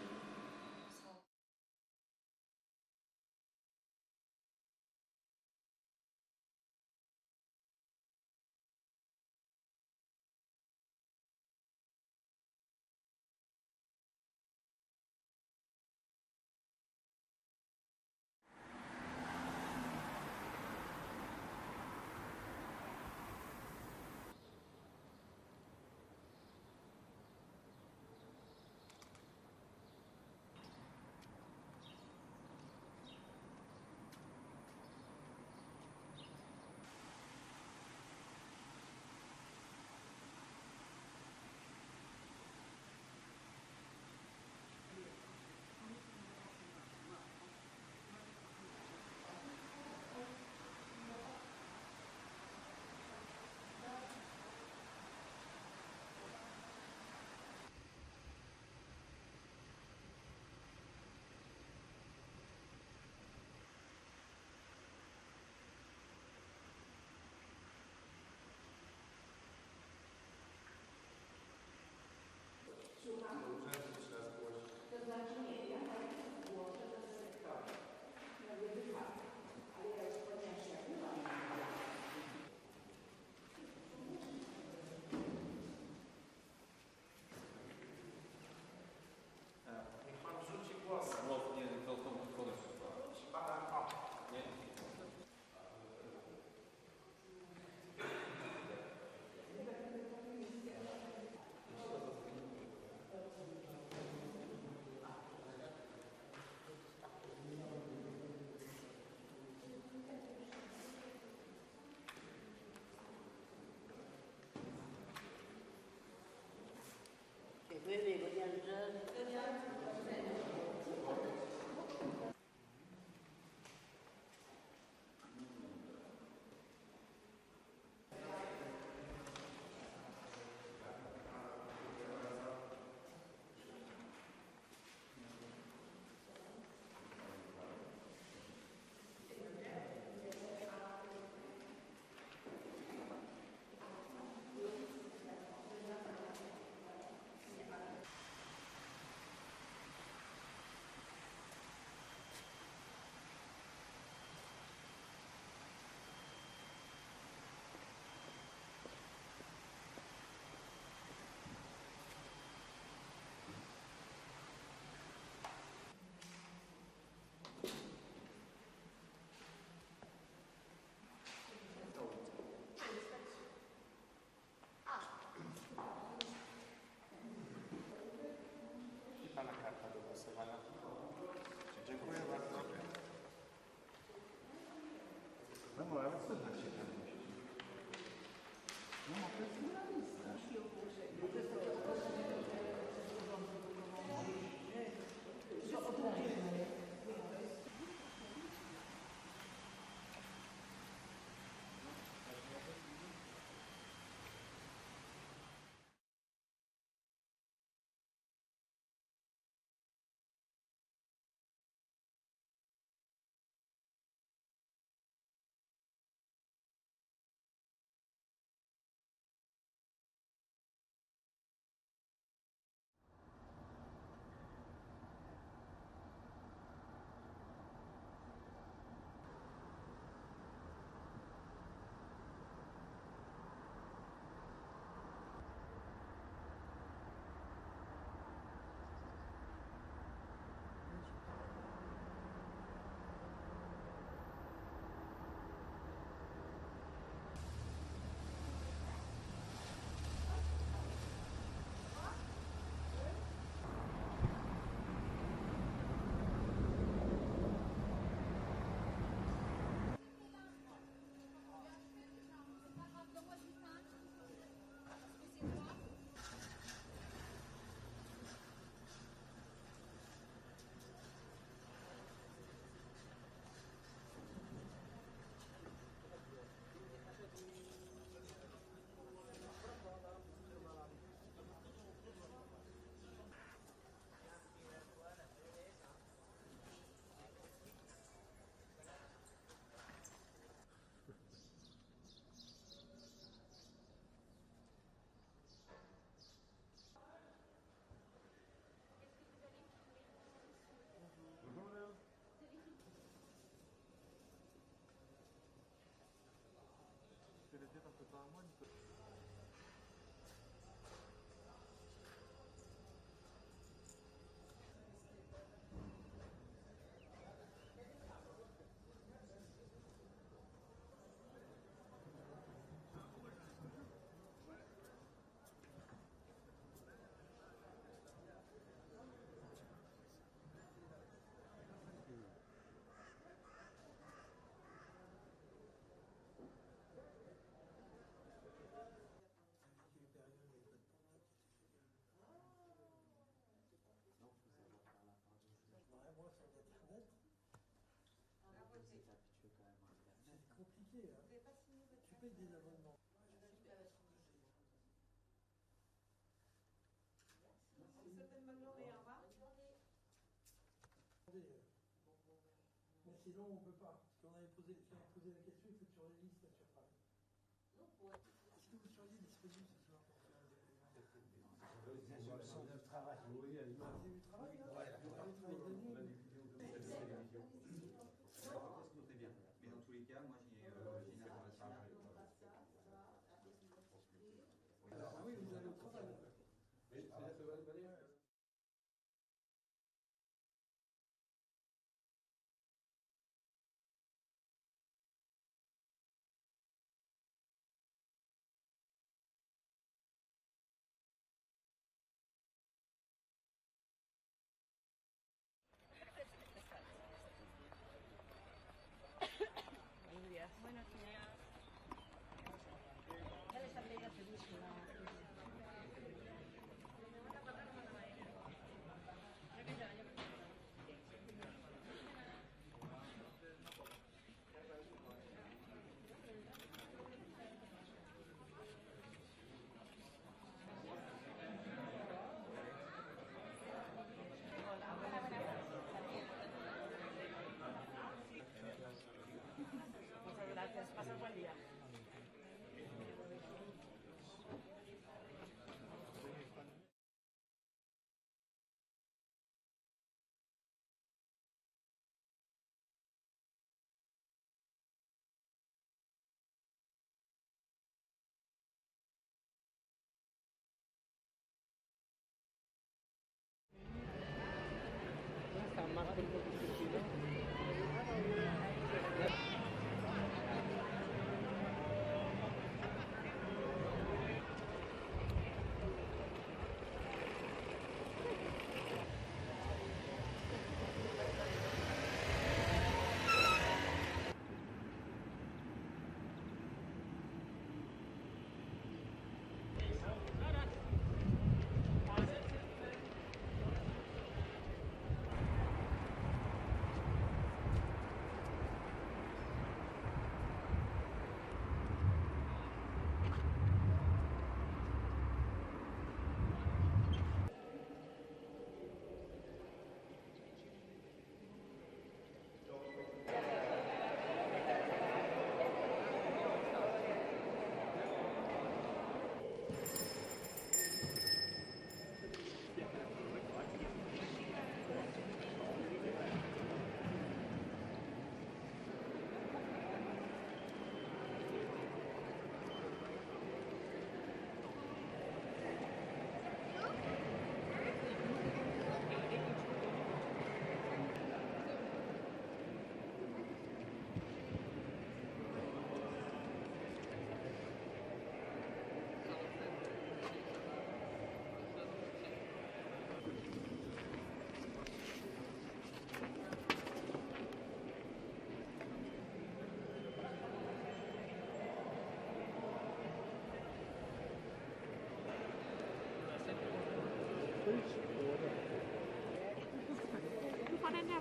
Oui, oui, regarde. Pana karta do głosowania. Dziękuję bardzo. No moja ocena ciekawość. No to jest moja lista. C'est compliqué, hein. Tu payes des abonnements. Mais sinon, on ne peut pas. Parce qu'on avait posé la question, il faut que tu relises ta surprise. Est-ce que vous seriez disponible ce soir pour faire un débriefing? C'est du travail. Oui, C'est du travail, là? Vous travaillez de nuit? Très bien. Mais dans tous les cas, moi j'ai une information. Ah oui, vous allez au travail. Oui,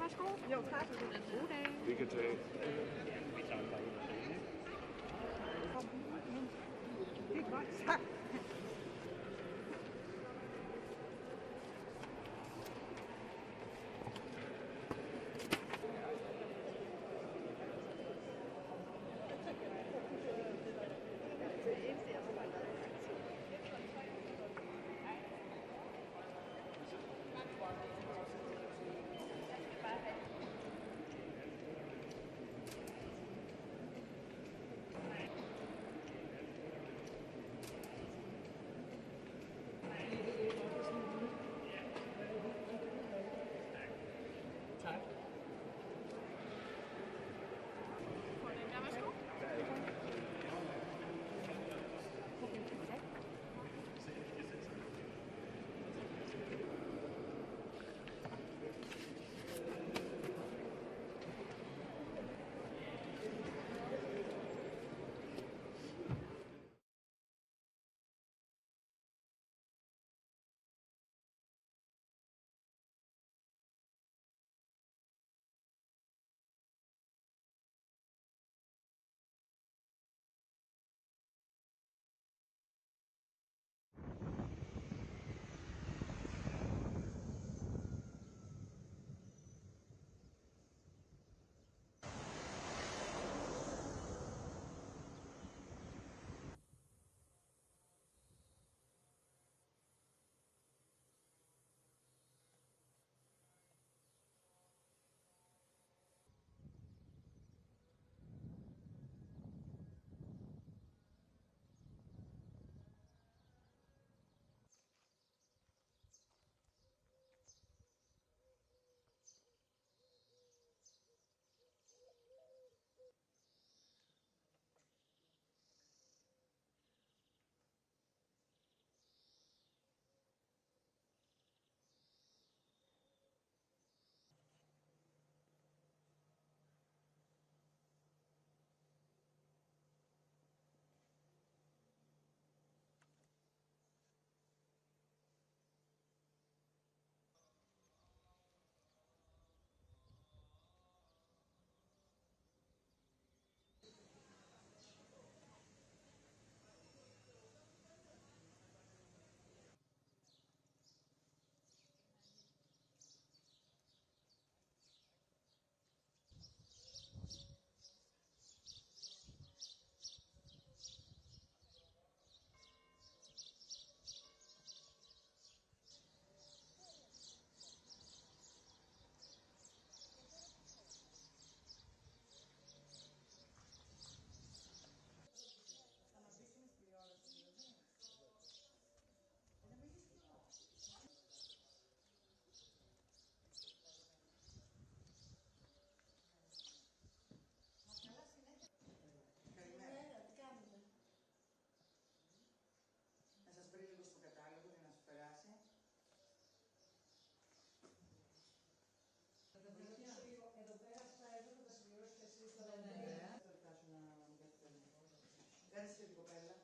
værsgo. Jo, tak. God dag. Vi kan tage... Det er godt sagt. Grazie di copella.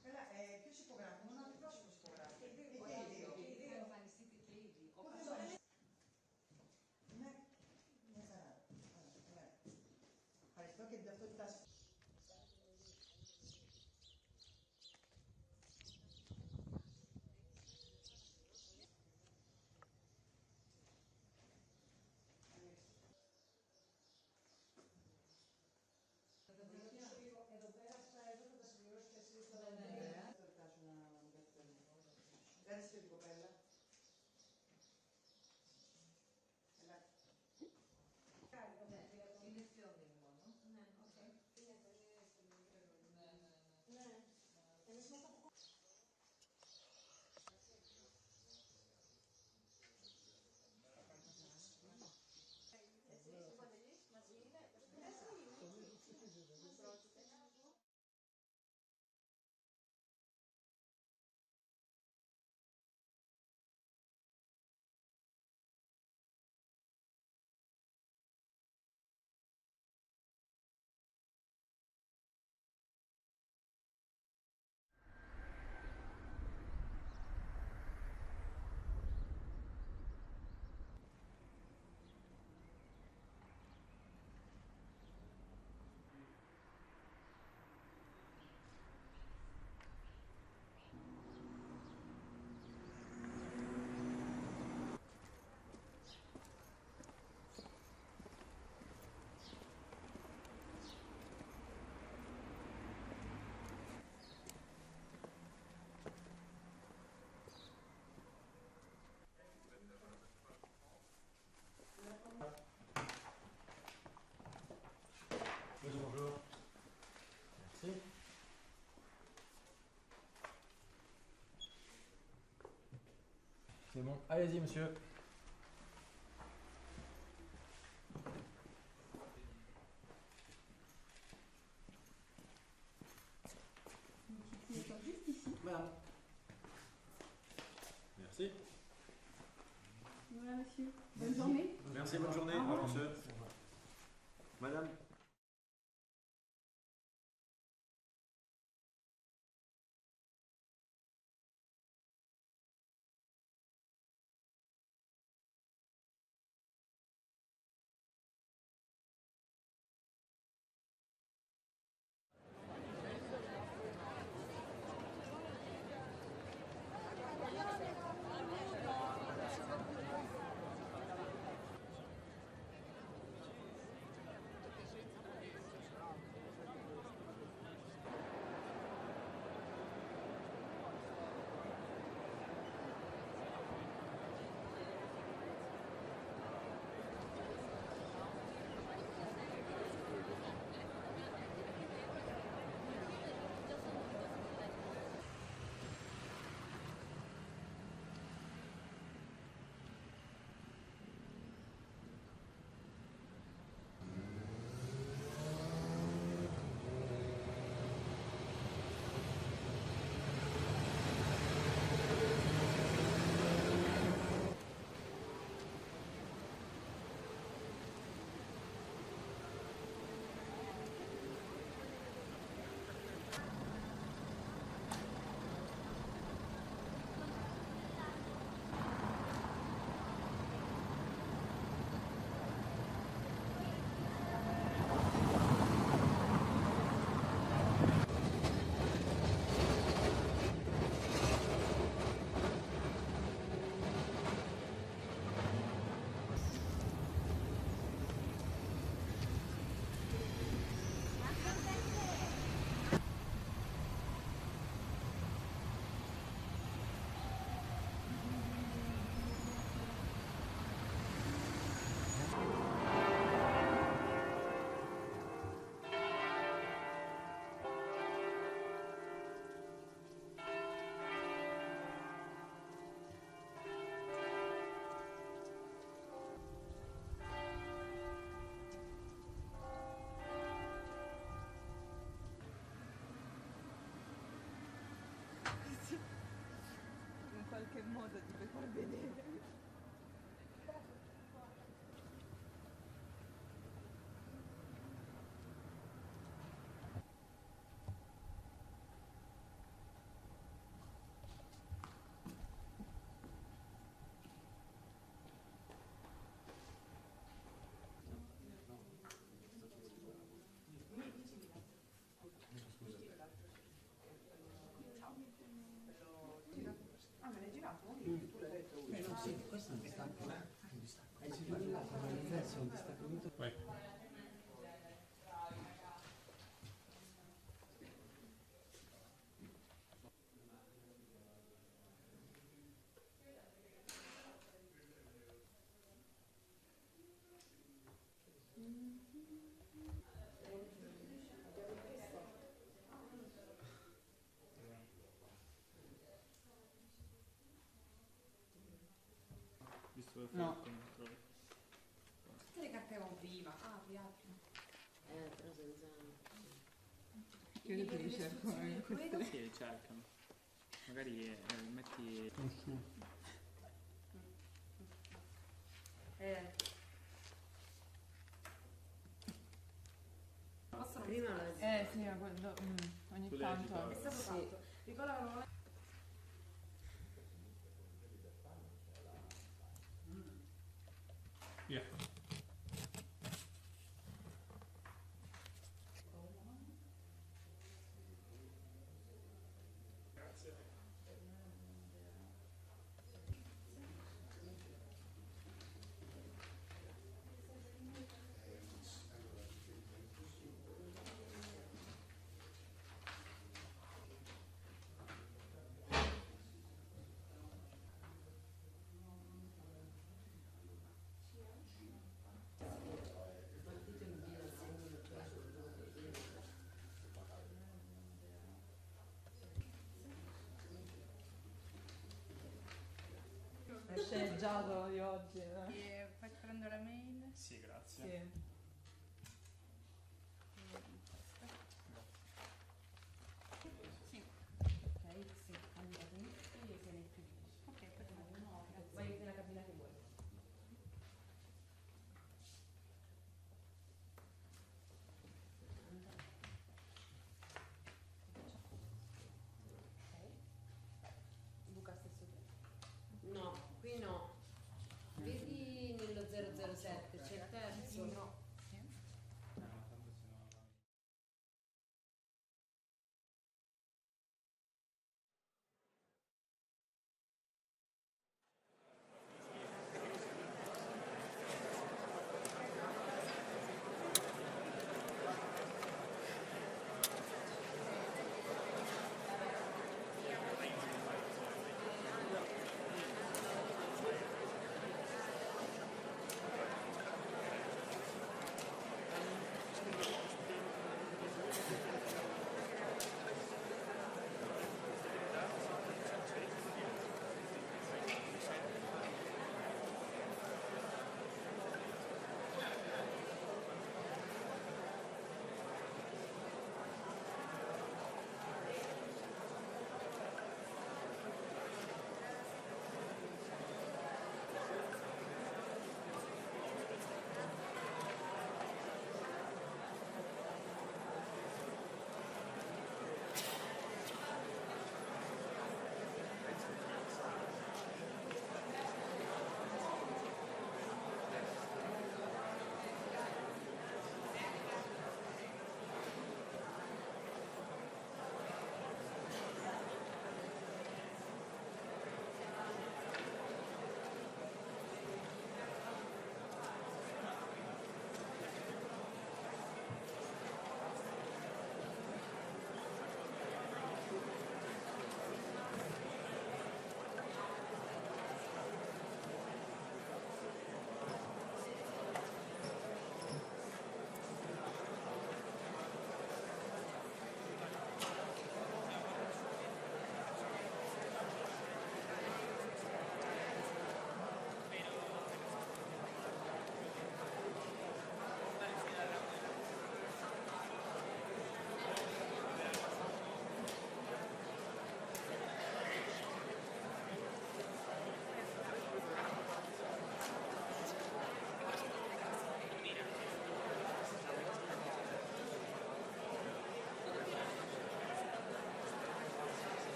Quella è più psicografica, non ho il prossimo psicografico. Ne sarà. Questo che da tutta Grazie di copella. C'est bon. Allez-y, monsieur. Voilà. Merci. Voilà, monsieur. Bonne journée. Merci, bonne journée. Au revoir, monsieur. Madame. In qualche modo ti puoi far vedere. Ah, me l'hai girato? Tu l'hai detto? No, sì, questo è un distacco. Hai girato l'organizzazione, un distaccamento. Vai. Visto che No. controllo. Tutte le carte erano prima. Apri, apri. Però senza... Io ti ricerco in queste. Sì, ricercano. Magari metti... Possono Prima sì, ma quello ogni Tu leggi tanto. poi. È stato fatto. Ricorda che non è... Via. pensato di oggi. Poi prendo la mail. Sì, grazie. Sì. Sì. Ok, sì, allora inizi e se ne finisci. Ok, perfetto. No, vai nella cabina che vuoi. Luca stesso te? No, qui no. Vedi nello 007, c'è il terzo. No.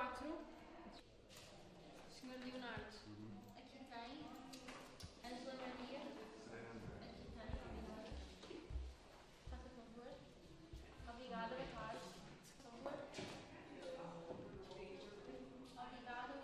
4. Senhor Leonardo, aqui tem. Angela Maria, aqui tem. Faça favor. Obrigada, boa tarde. Por favor. Obrigada.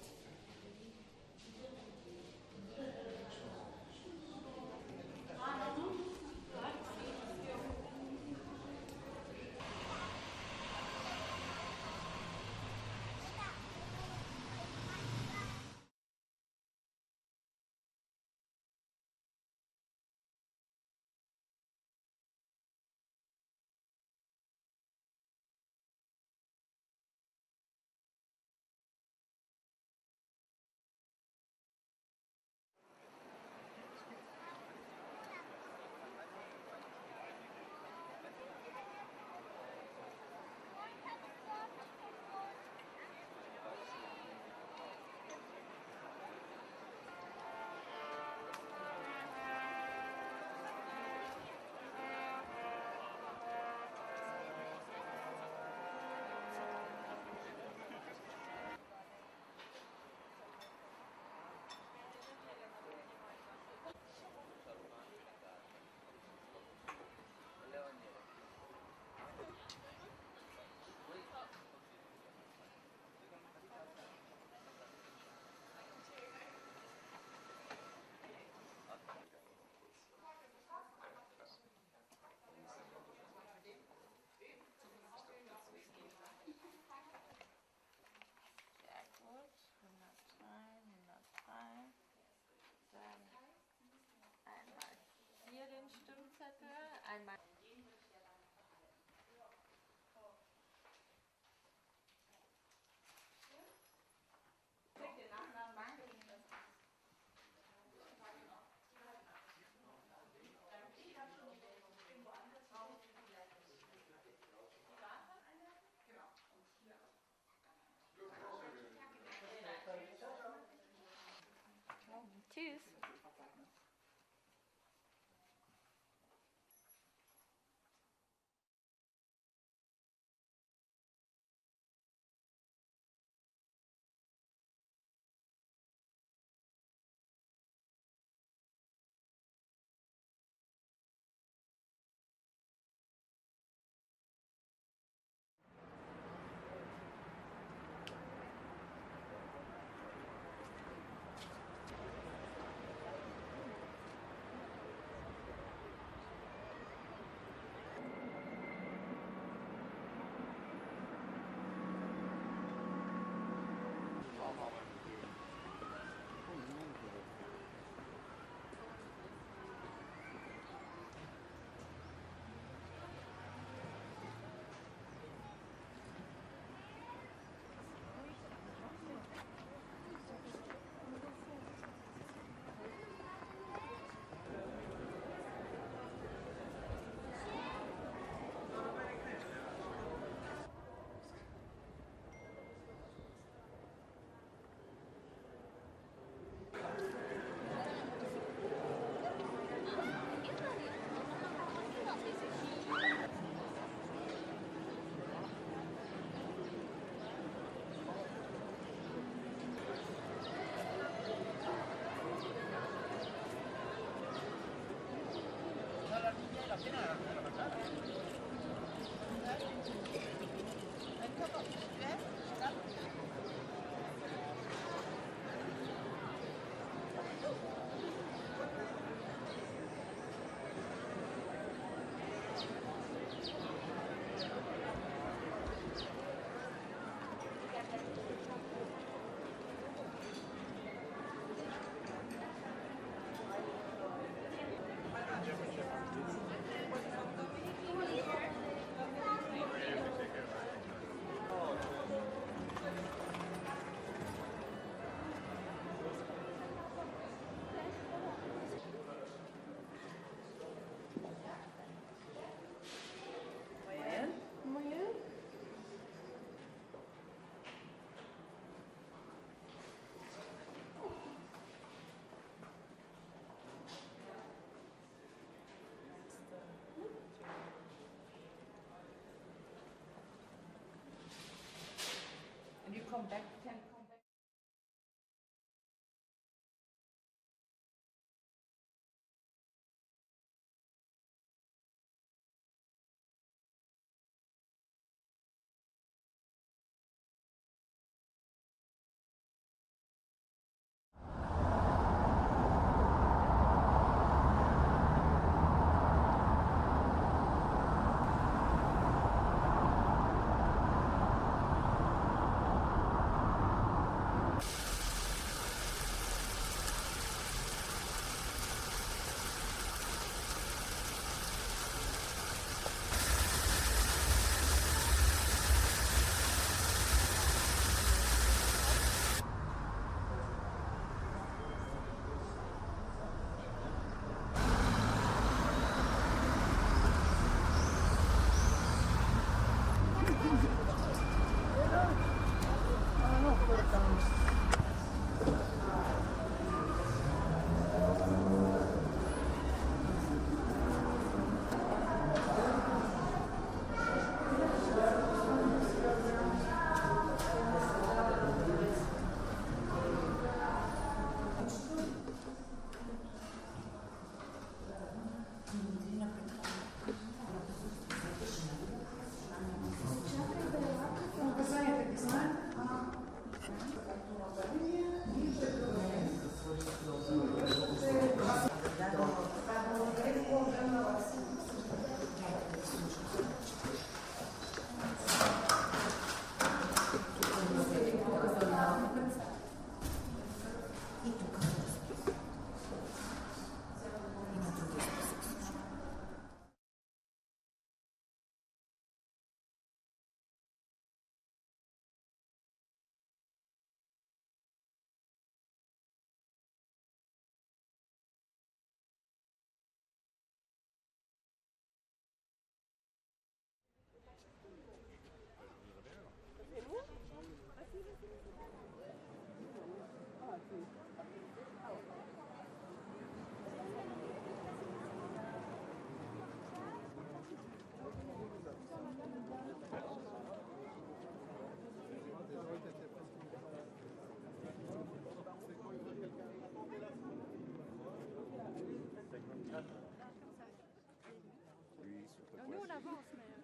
Einmal. Den Nachnamen mag ich nicht. Ich habe schon irgendwo anders raus. Die Wasser einlassen? Genau. Tschüss. come back. Nous, on avance, mais...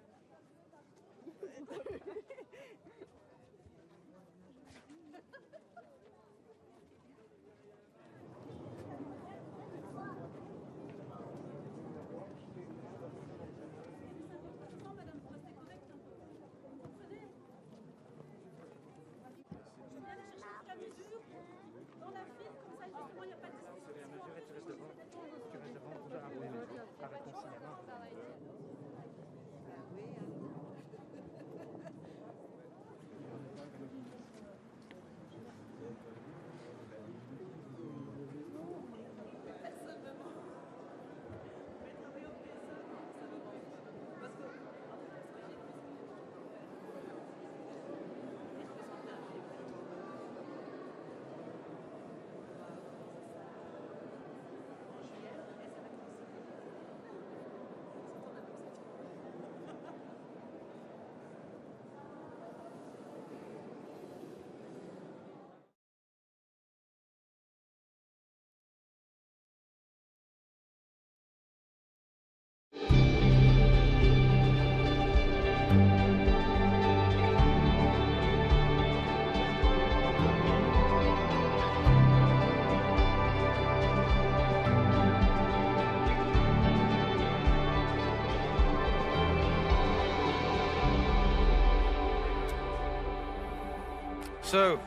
So,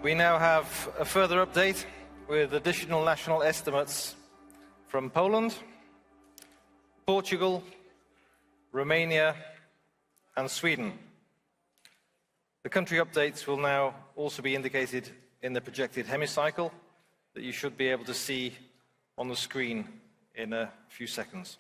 we now have a further update with additional national estimates from Poland, Portugal, Romania, and Sweden. The country updates will now also be indicated in the projected hemicycle that you should be able to see on the screen in a few seconds.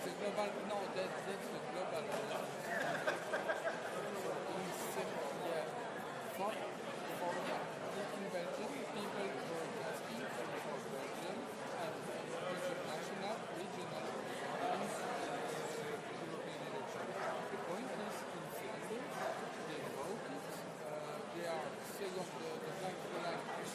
It's a global, no, that's the global. Yeah. In Belgium, people were asking for Belgium and national, regional, and European elections. The point is, in Flanders, they voted, they are second, the flag line is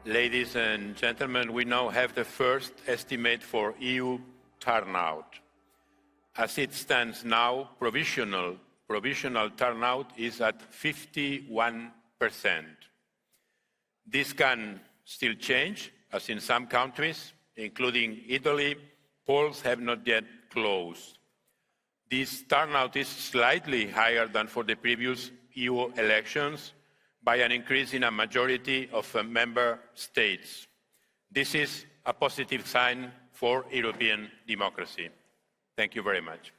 Ladies and gentlemen, we now have the first estimate for EU turnout. As it stands now, provisional turnout is at 51%. This can still change, as in some countries, including Italy, polls have not yet closed. This turnout is slightly higher than for the previous EU elections by an increase in a majority of member states. This is a positive sign for European democracy. Thank you very much.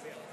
Grazie.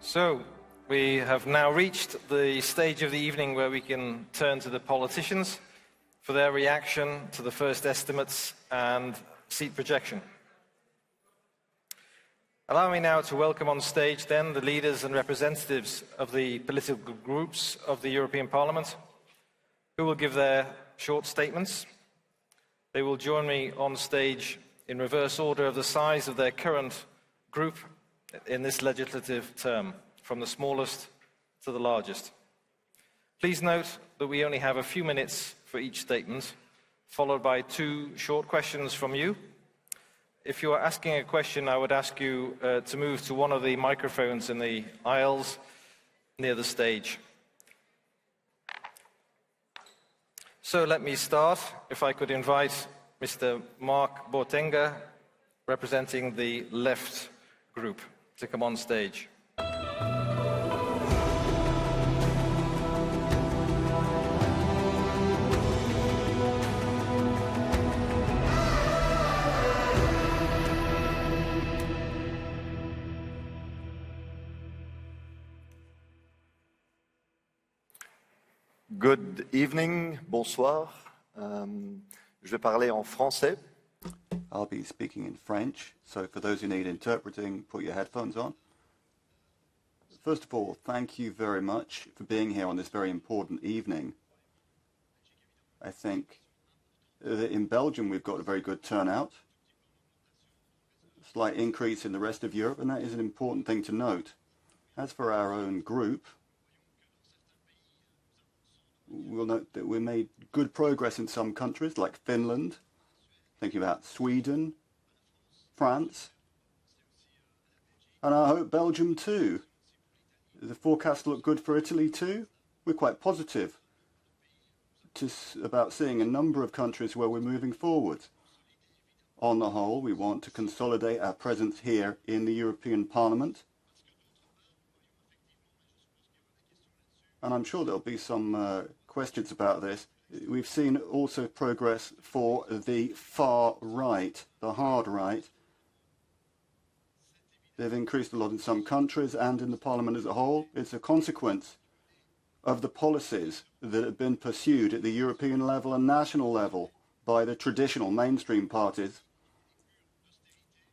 So, we have now reached the stage of the evening where we can turn to the politicians for their reaction to the first estimates and seat projection. Allow me now to welcome on stage then the leaders and representatives of the political groups of the European Parliament, who will give their short statements. They will join me on stage in reverse order of the size of their current group in this legislative term, from the smallest to the largest. Please note that we only have a few minutes for each statement, followed by 2 short questions from you. If you are asking a question, I would ask you to move to one of the microphones in the aisles near the stage. So let me start. If I could invite Mr. Mark Botenga, representing the left group, to come on stage. Good evening, bonsoir. Je vais parler en français. I'll be speaking in French, so for those who need interpreting, put your headphones on. First of all, thank you very much for being here on this very important evening. I think that in Belgium we've got a very good turnout, a slight increase in the rest of Europe, and that is an important thing to note. As for our own group, we'll note that we made good progress in some countries, like Finland, thinking about Sweden, France, and I hope Belgium too. The forecasts look good for Italy too. We're quite positive about seeing a number of countries where we're moving forward. On the whole, we want to consolidate our presence here in the European Parliament. And I'm sure there'll be some questions about this. We've seen also progress for the far right, the hard right. They've increased a lot in some countries and in the Parliament as a whole. It's a consequence of the policies that have been pursued at the European level and national level by the traditional mainstream parties.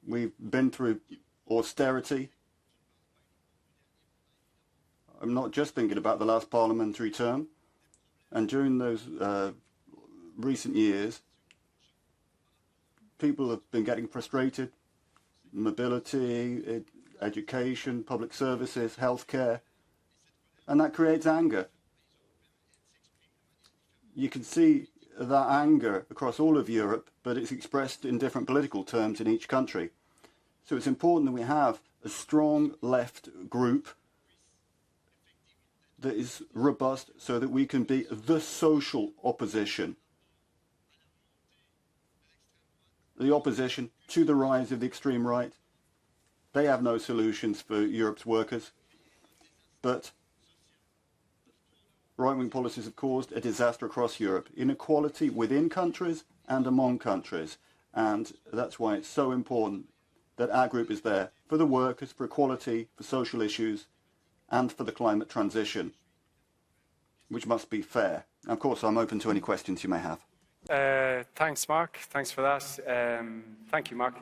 We've been through austerity. I'm not just thinking about the last parliamentary term. And during those recent years, people have been getting frustrated. Mobility, education, public services, healthcare, and that creates anger. You can see that anger across all of Europe, but it's expressed in different political terms in each country. So it's important that we have a strong left group that is robust so that we can be the social opposition. The opposition to the rise of the extreme right. They have no solutions for Europe's workers. But right-wing policies have caused a disaster across Europe. Inequality within countries and among countries. And that's why it's so important that our group is there for the workers, for equality, for social issues, and for the climate transition, which must be fair. Of course, I'm open to any questions you may have. Thanks, Mark. Thanks for that. Thank you, Mark.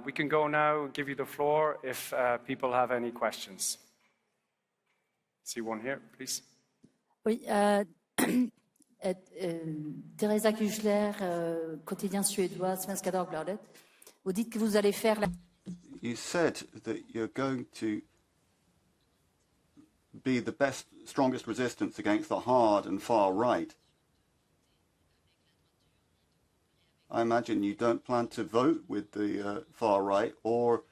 We can go now, give you the floor if people have any questions. See one here, please. Oui, Teresa Kuchler, quotidien suédois, Svenska Dagbladet. Vous dites que vous allez faire la... You said that you're going to be the best, strongest resistance against the hard and far right. I imagine you don't plan to vote with the far right or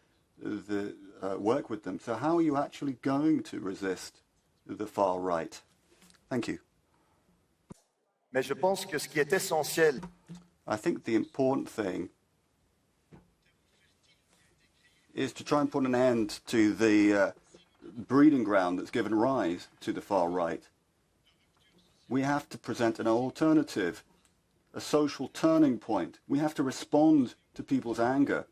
work with them. So how are you actually going to resist the far right? Thank you. Mais je pense que ce qui est essentiel. I think the important thing is to try and put an end to the breeding ground that's given rise to the far right. We have to present an alternative, a social turning point. We have to respond to people's anger.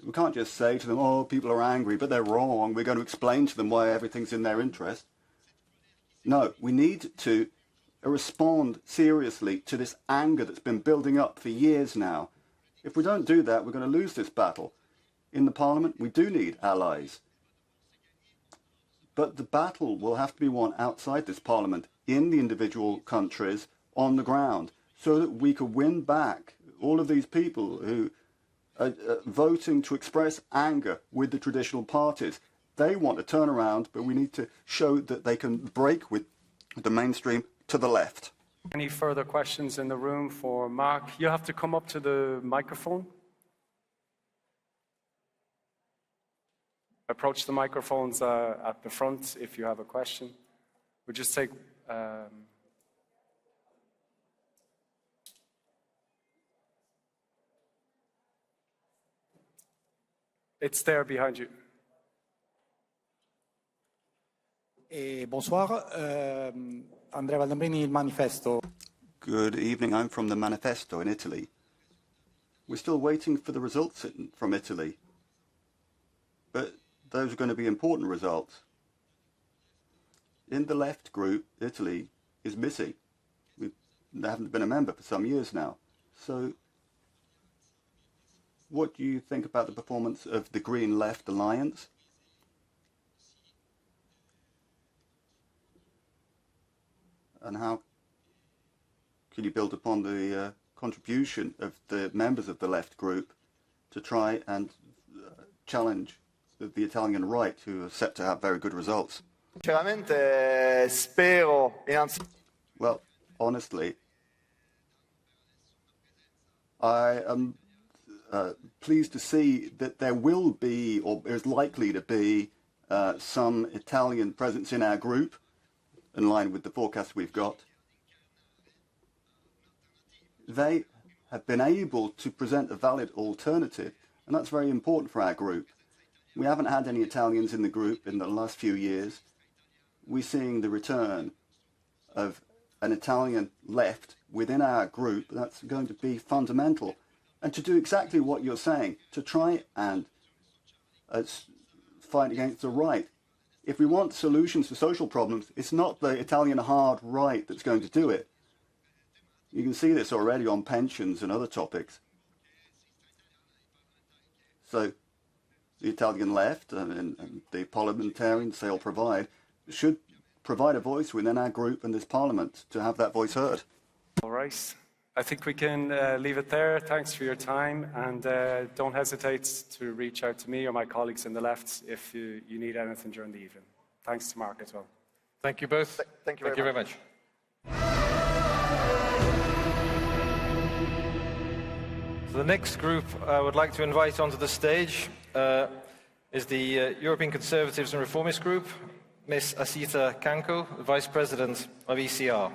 We can't just say to them, oh, people are angry, but they're wrong. We're going to explain to them why everything's in their interest. No, we need to respond seriously to this anger that's been building up for years now. If we don't do that, we're going to lose this battle. In the Parliament, we do need allies. But the battle will have to be won outside this Parliament, in the individual countries, on the ground, so that we can win back all of these people who are voting to express anger with the traditional parties. They want to turn around, but we need to show that they can break with the mainstream to the left. Any further questions in the room for Mark? You have to come up to the microphone. Approach the microphones at the front if you have a question. We'll just take... It's there behind you. Bonsoir, Andrea Valdambrini, Il Manifesto. Good evening, I'm from the Manifesto in Italy. We're still waiting for the results from Italy. But those are going to be important results. In the left group, Italy is missing. They haven't been a member for some years now. So what do you think about the performance of the Green Left Alliance? And how can you build upon the contribution of the members of the left group to try and challenge the Italian right, who are set to have very good results? Well, honestly, I am pleased to see that there will be, or is likely to be, some Italian presence in our group, in line with the forecast we've got. They have been able to present a valid alternative, and that's very important for our group. We haven't had any Italians in the group in the last few years. We're seeing the return of an Italian left within our group. That's going to be fundamental. And to do exactly what you're saying, to try and fight against the right. If we want solutions to social problems, it's not the Italian hard right that's going to do it. You can see this already on pensions and other topics. So the Italian left and the parliamentarians they'll provide should provide a voice within our group and this parliament to have that voice heard. All right. I think we can leave it there. Thanks for your time, and don't hesitate to reach out to me or my colleagues in the left if you need anything during the evening. Thanks to Mark as well. Thank you both. Thank you very much. So the next group I would like to invite onto the stage is the European Conservatives and Reformists Group, Ms. Asita Kanko, the Vice President of ECR.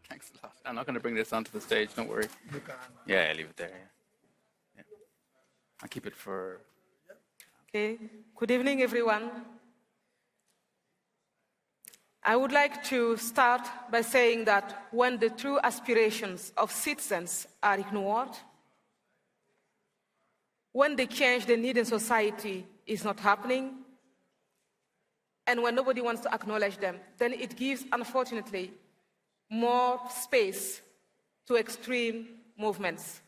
Thanks a lot. I'm not going to bring this onto the stage, don't worry. Yeah, leave it there. Yeah. I'll keep it for... Okay. Good evening, everyone. I would like to start by saying that when the true aspirations of citizens are ignored, when the change they need in society is not happening, and when nobody wants to acknowledge them, then it gives, unfortunately, more space to extreme movements.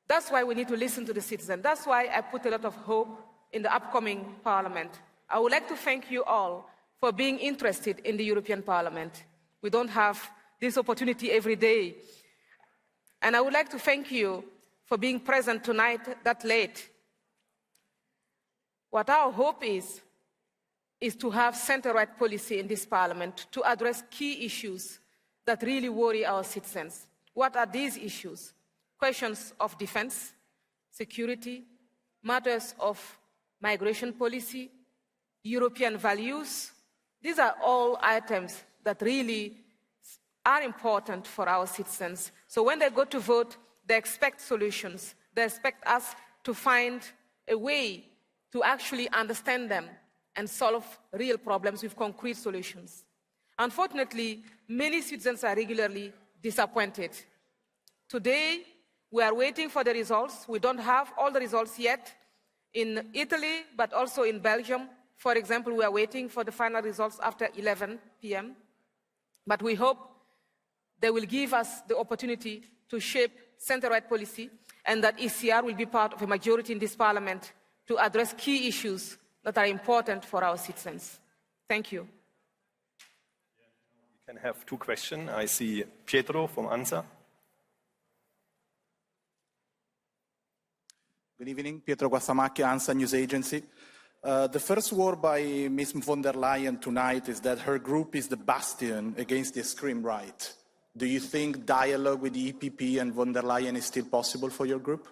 That's why we need to listen to the citizen. That's why I put a lot of hope in the upcoming Parliament. I would like to thank you all for being interested in the European Parliament. We don't have this opportunity every day. And I would like to thank you for being present tonight that late. What our hope is to have center-right policy in this Parliament to address key issues that really worry our citizens. What are these issues? Questions of defense, security, matters of migration policy, European values. These are all items that really are important for our citizens. So when they go to vote, they expect solutions. They expect us to find a way to actually understand them and solve real problems with concrete solutions. Unfortunately, many citizens are regularly disappointed. Today, we are waiting for the results. We don't have all the results yet in Italy, but also in Belgium. For example, we are waiting for the final results after 11 p.m. But we hope they will give us the opportunity to shape center-right policy and that ECR will be part of a majority in this parliament to address key issues that are important for our citizens. Thank you. We can have two questions. I see Pietro from ANSA. Good evening, Pietro Guassamacchi, ANSA News Agency. The first word by Ms. von der Leyen tonight is that her group is the bastion against the extreme right. Do you think dialogue with the EPP and von der Leyen is still possible for your group?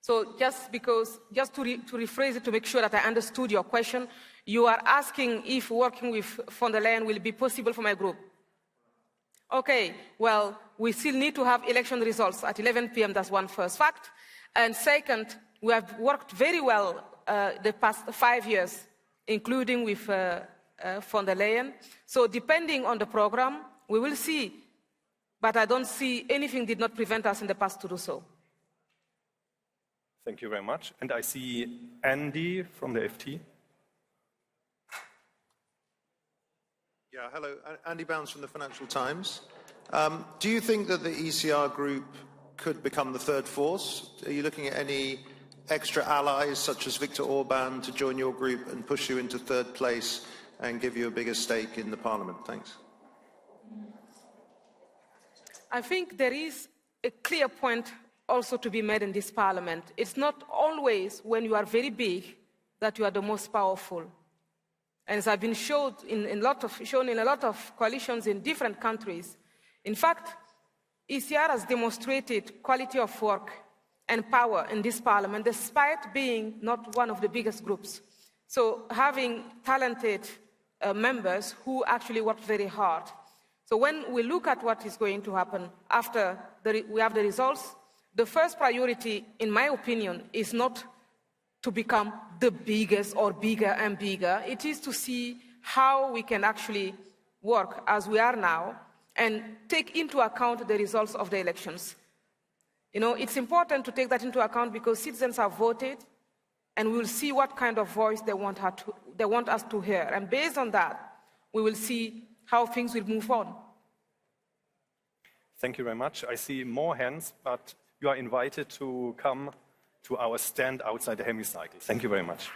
So just to rephrase it to make sure that I understood your question, you are asking if working with von der Leyen will be possible for my group. Okay, well, we still need to have election results at 11 p.m. That's one first fact. And second, we have worked very well the past 5 years, including with von der Leyen. So depending on the program, we will see. But I don't see anything did not prevent us in the past to do so. Thank you very much. And I see Andy from the FT. Yeah, hello. Andy Bounds from the Financial Times. Do you think that the ECR group could become the third force? Are you looking at any extra allies, such as Viktor Orban, to join your group and push you into third place and give you a bigger stake in the parliament? Thanks. I think there is a clear point also to be made in this parliament. It's not always when you are very big that you are the most powerful. And as I've been shown in a lot of coalitions in different countries, in fact, ECR has demonstrated quality of work and power in this parliament, despite being not one of the biggest groups. So having talented members who actually work very hard. So when we look at what is going to happen after we have the results, the first priority, in my opinion, is not to become the biggest or bigger and bigger. It is to see how we can actually work as we are now and take into account the results of the elections. You know, it's important to take that into account because citizens have voted and we will see what kind of voice they want us to hear. And based on that, we will see how things will move on. Thank you very much. I see more hands, but you are invited to come to our stand outside the hemicycle. Thank you very much.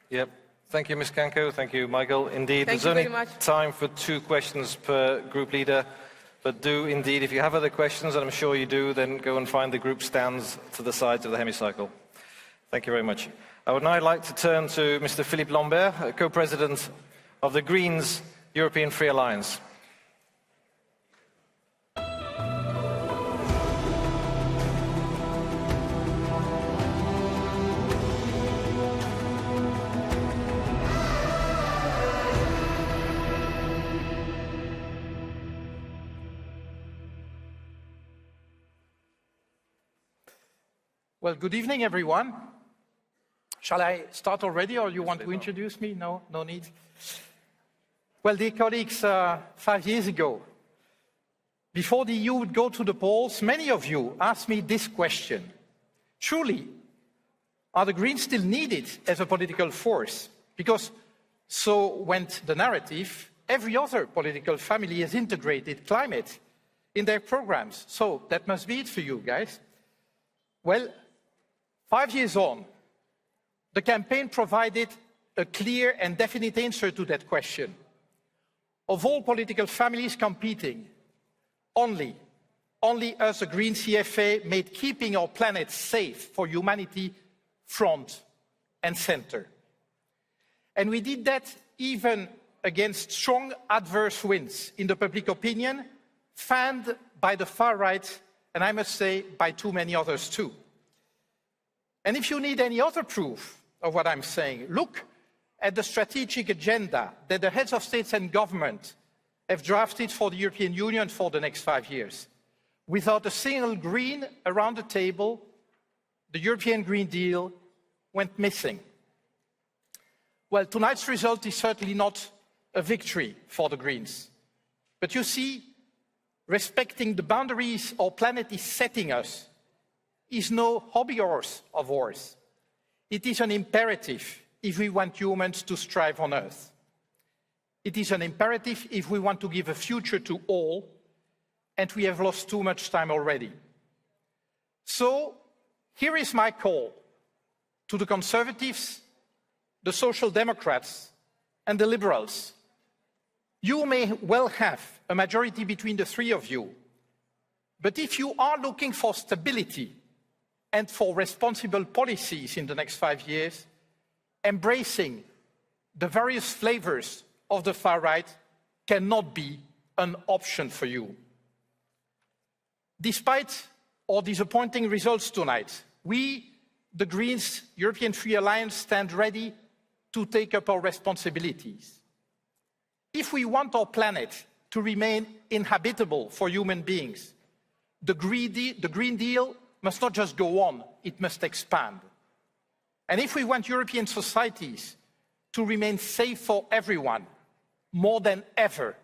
Yep. Thank you, Ms. Kanko. Thank you, Michael. Indeed, Thank there's you only very much. time for 2 questions per group leader. But do indeed, if you have other questions, and I'm sure you do, then go and find the group stands to the sides of the hemicycle. Thank you very much. I would now like to turn to Mr. Philippe Lambert, co-president of the Greens European Free Alliance. Well, good evening, everyone. Shall I start already, or you want to introduce me? No, no need. Well, dear colleagues, 5 years ago, before the EU would go to the polls, many of you asked me this question. Truly, are the Greens still needed as a political force? Because so went the narrative. Every other political family has integrated climate in their programs. So that must be it for you guys. Well, 5 years on, the campaign provided a clear and definite answer to that question. Of all political families competing, only us, the Green CFA, made keeping our planet safe for humanity front and center. And we did that even against strong adverse winds in the public opinion, fanned by the far right, and I must say, by too many others too. And if you need any other proof of what I'm saying, look at the strategic agenda that the heads of states and government have drafted for the European Union for the next 5 years. without a single green around the table, the European Green Deal went missing. Well, tonight's result is certainly not a victory for the Greens. But you see, respecting the boundaries our planet is setting us is no hobby horse of ours. It is an imperative if we want humans to strive on Earth. It is an imperative if we want to give a future to all, and we have lost too much time already. So, here is my call to the Conservatives, the Social Democrats, and the Liberals. You may well have a majority between the three of you, but if you are looking for stability and for responsible policies in the next 5 years, embracing the various flavors of the far right cannot be an option for you. Despite our disappointing results tonight, we, the Greens, European Free Alliance, stand ready to take up our responsibilities. If we want our planet to remain inhabitable for human beings, the Green Deal must not just go on, it must expand. And if we want European societies to remain safe for everyone, more than ever,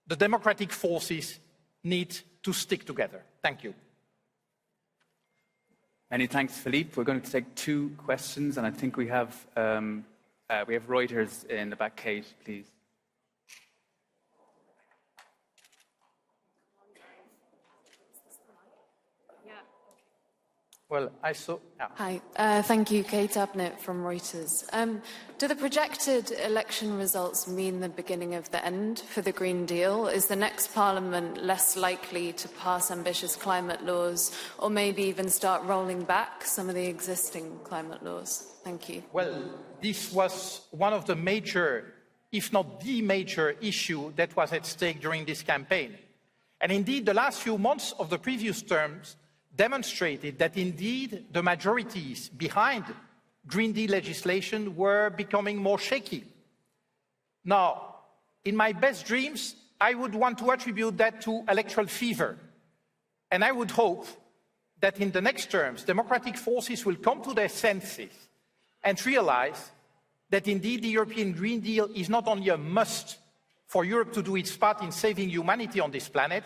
the democratic forces need to stick together. Thank you. Many thanks, Philippe. We're going to take 2 questions, and I think we have Reuters in the back. Kate, please. Well, I saw... Yeah. Hi, thank you, Kate Abnett from Reuters. Do the projected election results mean the beginning of the end for the Green Deal? Is the next Parliament less likely to pass ambitious climate laws, or maybe even start rolling back some of the existing climate laws? Thank you. Well, this was one of the major, if not the major issue that was at stake during this campaign. And indeed, the last few months of the previous terms demonstrated that indeed the majorities behind Green Deal legislation were becoming more shaky. Now, in my best dreams, I would want to attribute that to electoral fever. And I would hope that in the next terms, democratic forces will come to their senses and realize that indeed the European Green Deal is not only a must for Europe to do its part in saving humanity on this planet,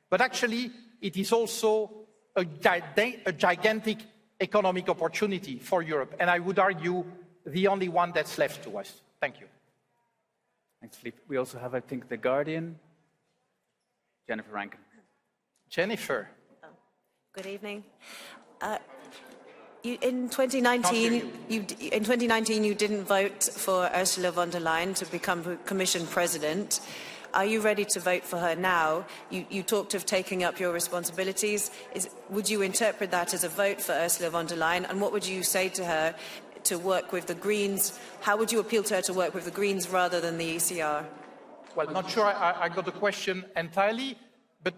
but actually it is also a gigantic economic opportunity for Europe, and I would argue the only one that's left to us. Thank you. Thanks, Philippe. We also have, I think, The Guardian. Jennifer Rankin. Jennifer. Good evening. In 2019, you didn't vote for Ursula von der Leyen to become Commission President. Are you ready to vote for her now? You talked of taking up your responsibilities. Would you interpret that as a vote for Ursula von der Leyen? And what would you say to her to work with the Greens? How would you appeal to her to work with the Greens rather than the ECR? Well, not sure I got the question entirely, but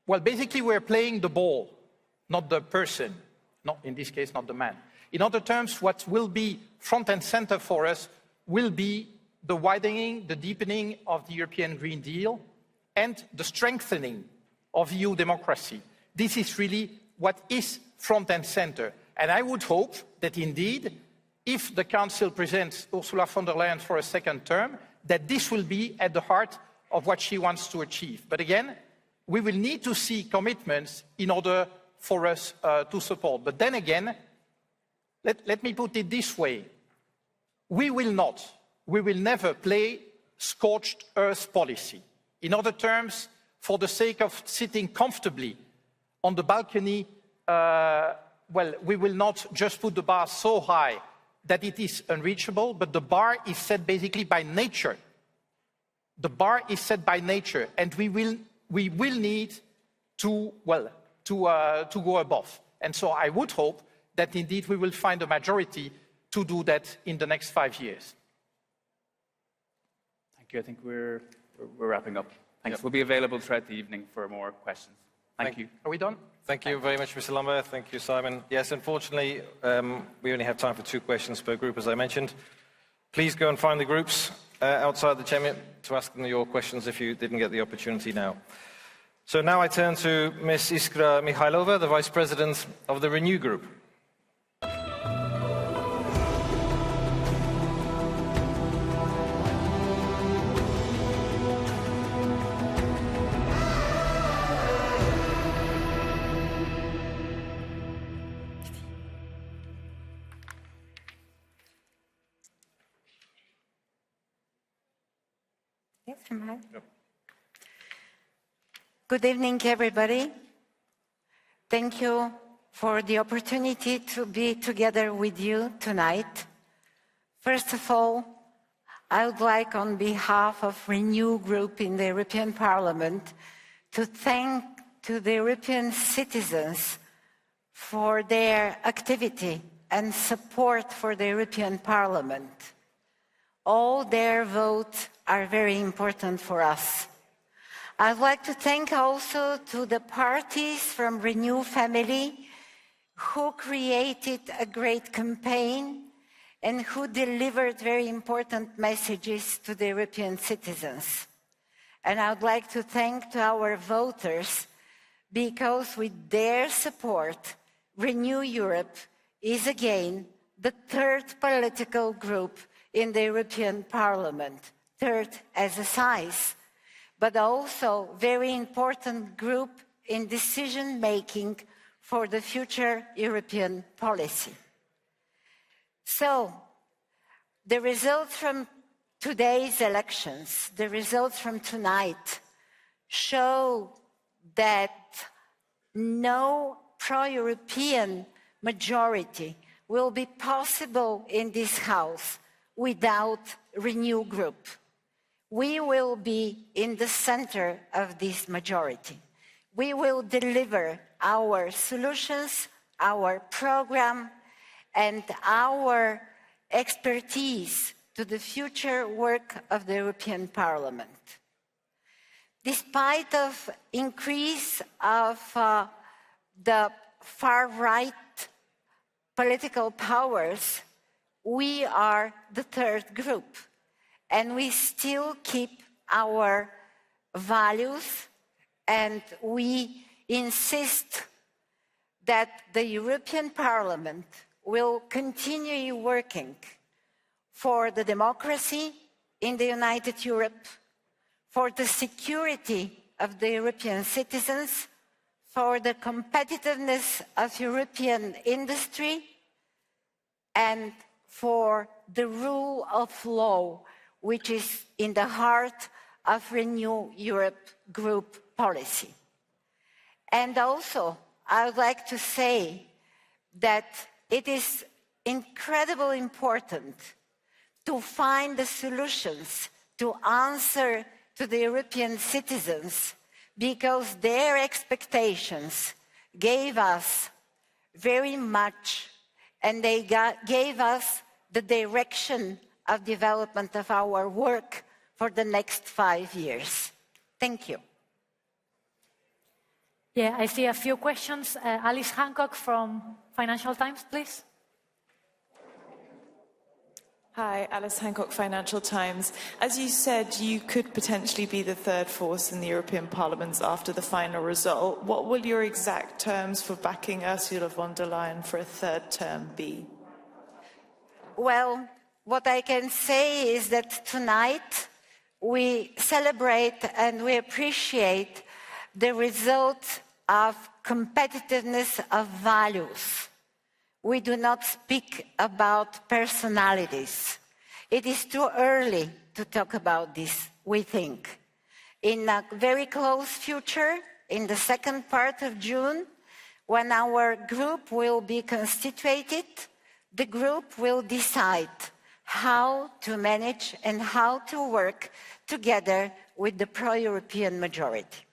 well, basically we're playing the ball, not the person. Not in this case, not the man. In other terms, what will be front and center for us will be the widening, the deepening of the European Green Deal and the strengthening of EU democracy. This is really what is front and center. And I would hope that indeed, if the Council presents Ursula von der Leyen for a second term, that this will be at the heart of what she wants to achieve. But again, we will need to see commitments in order for us to support. But then again, let me put it this way. We will never play scorched earth policy. In other terms, for the sake of sitting comfortably on the balcony, well, we will not just put the bar so high that it is unreachable, but the bar is set basically by nature. The bar is set by nature, and we will need to, well, to go above. And so I would hope that indeed we will find a majority to do that in the next 5 years. Thank you. I think we're wrapping up. Thanks. Yep. We'll be available throughout the evening for more questions. Thank you. Are we done? Thank you very much, Mr. Lambert. Thank you, Simon. Yes, unfortunately, we only have time for 2 questions per group, as I mentioned. Please go and find the groups outside the chamber to ask them your questions if you didn't get the opportunity now. So now I turn to Ms. Iskra Mikhailova, the Vice President of the Renew Group. Yes, am I? Yep. Good evening, everybody. Thank you for the opportunity to be together with you tonight. First of all, I would like, on behalf of Renew Group in the European Parliament, to thank to the European citizens for their activity and support for the European Parliament. All their votes are very important for us. I'd like to thank also to the parties from Renew family who created a great campaign and who delivered very important messages to the European citizens. And I'd like to thank to our voters because with their support, Renew Europe is again the third political group in the European Parliament, third as a size, but also very important group in decision-making for the future European policy. So, the results from today's elections, the results from tonight, show that no pro-European majority will be possible in this House without Renew Group. We will be in the center of this majority. We will deliver our solutions, our program, and our expertise to the future work of the European Parliament. Despite of increase of the far-right political powers, we are the third group, and we still keep our values, and we insist that the European Parliament will continue working for the democracy in the United Europe, for the security of the European citizens, for the competitiveness of European industry, and for the rule of law, which is in the heart of Renew Europe group policy. And also, I would like to say that it is incredibly important to find the solutions to answer to the European citizens, because their expectations gave us very much, and they gave us the direction of development of our work for the next 5 years. Thank you. Yeah, I see a few questions. Alice Hancock from Financial Times, please. Hi, Alice Hancock, Financial Times. As you said, you could potentially be the third force in the European Parliament after the final result. What will your exact terms for backing Ursula von der Leyen for a third term be? Well, what I can say is that tonight we celebrate and we appreciate the result of competitiveness of values. We do not speak about personalities. It is too early to talk about this, we think. In a very close future, in the second part of June, when our group will be constituted, the group will decide how to manage and how to work together with the pro-European majority.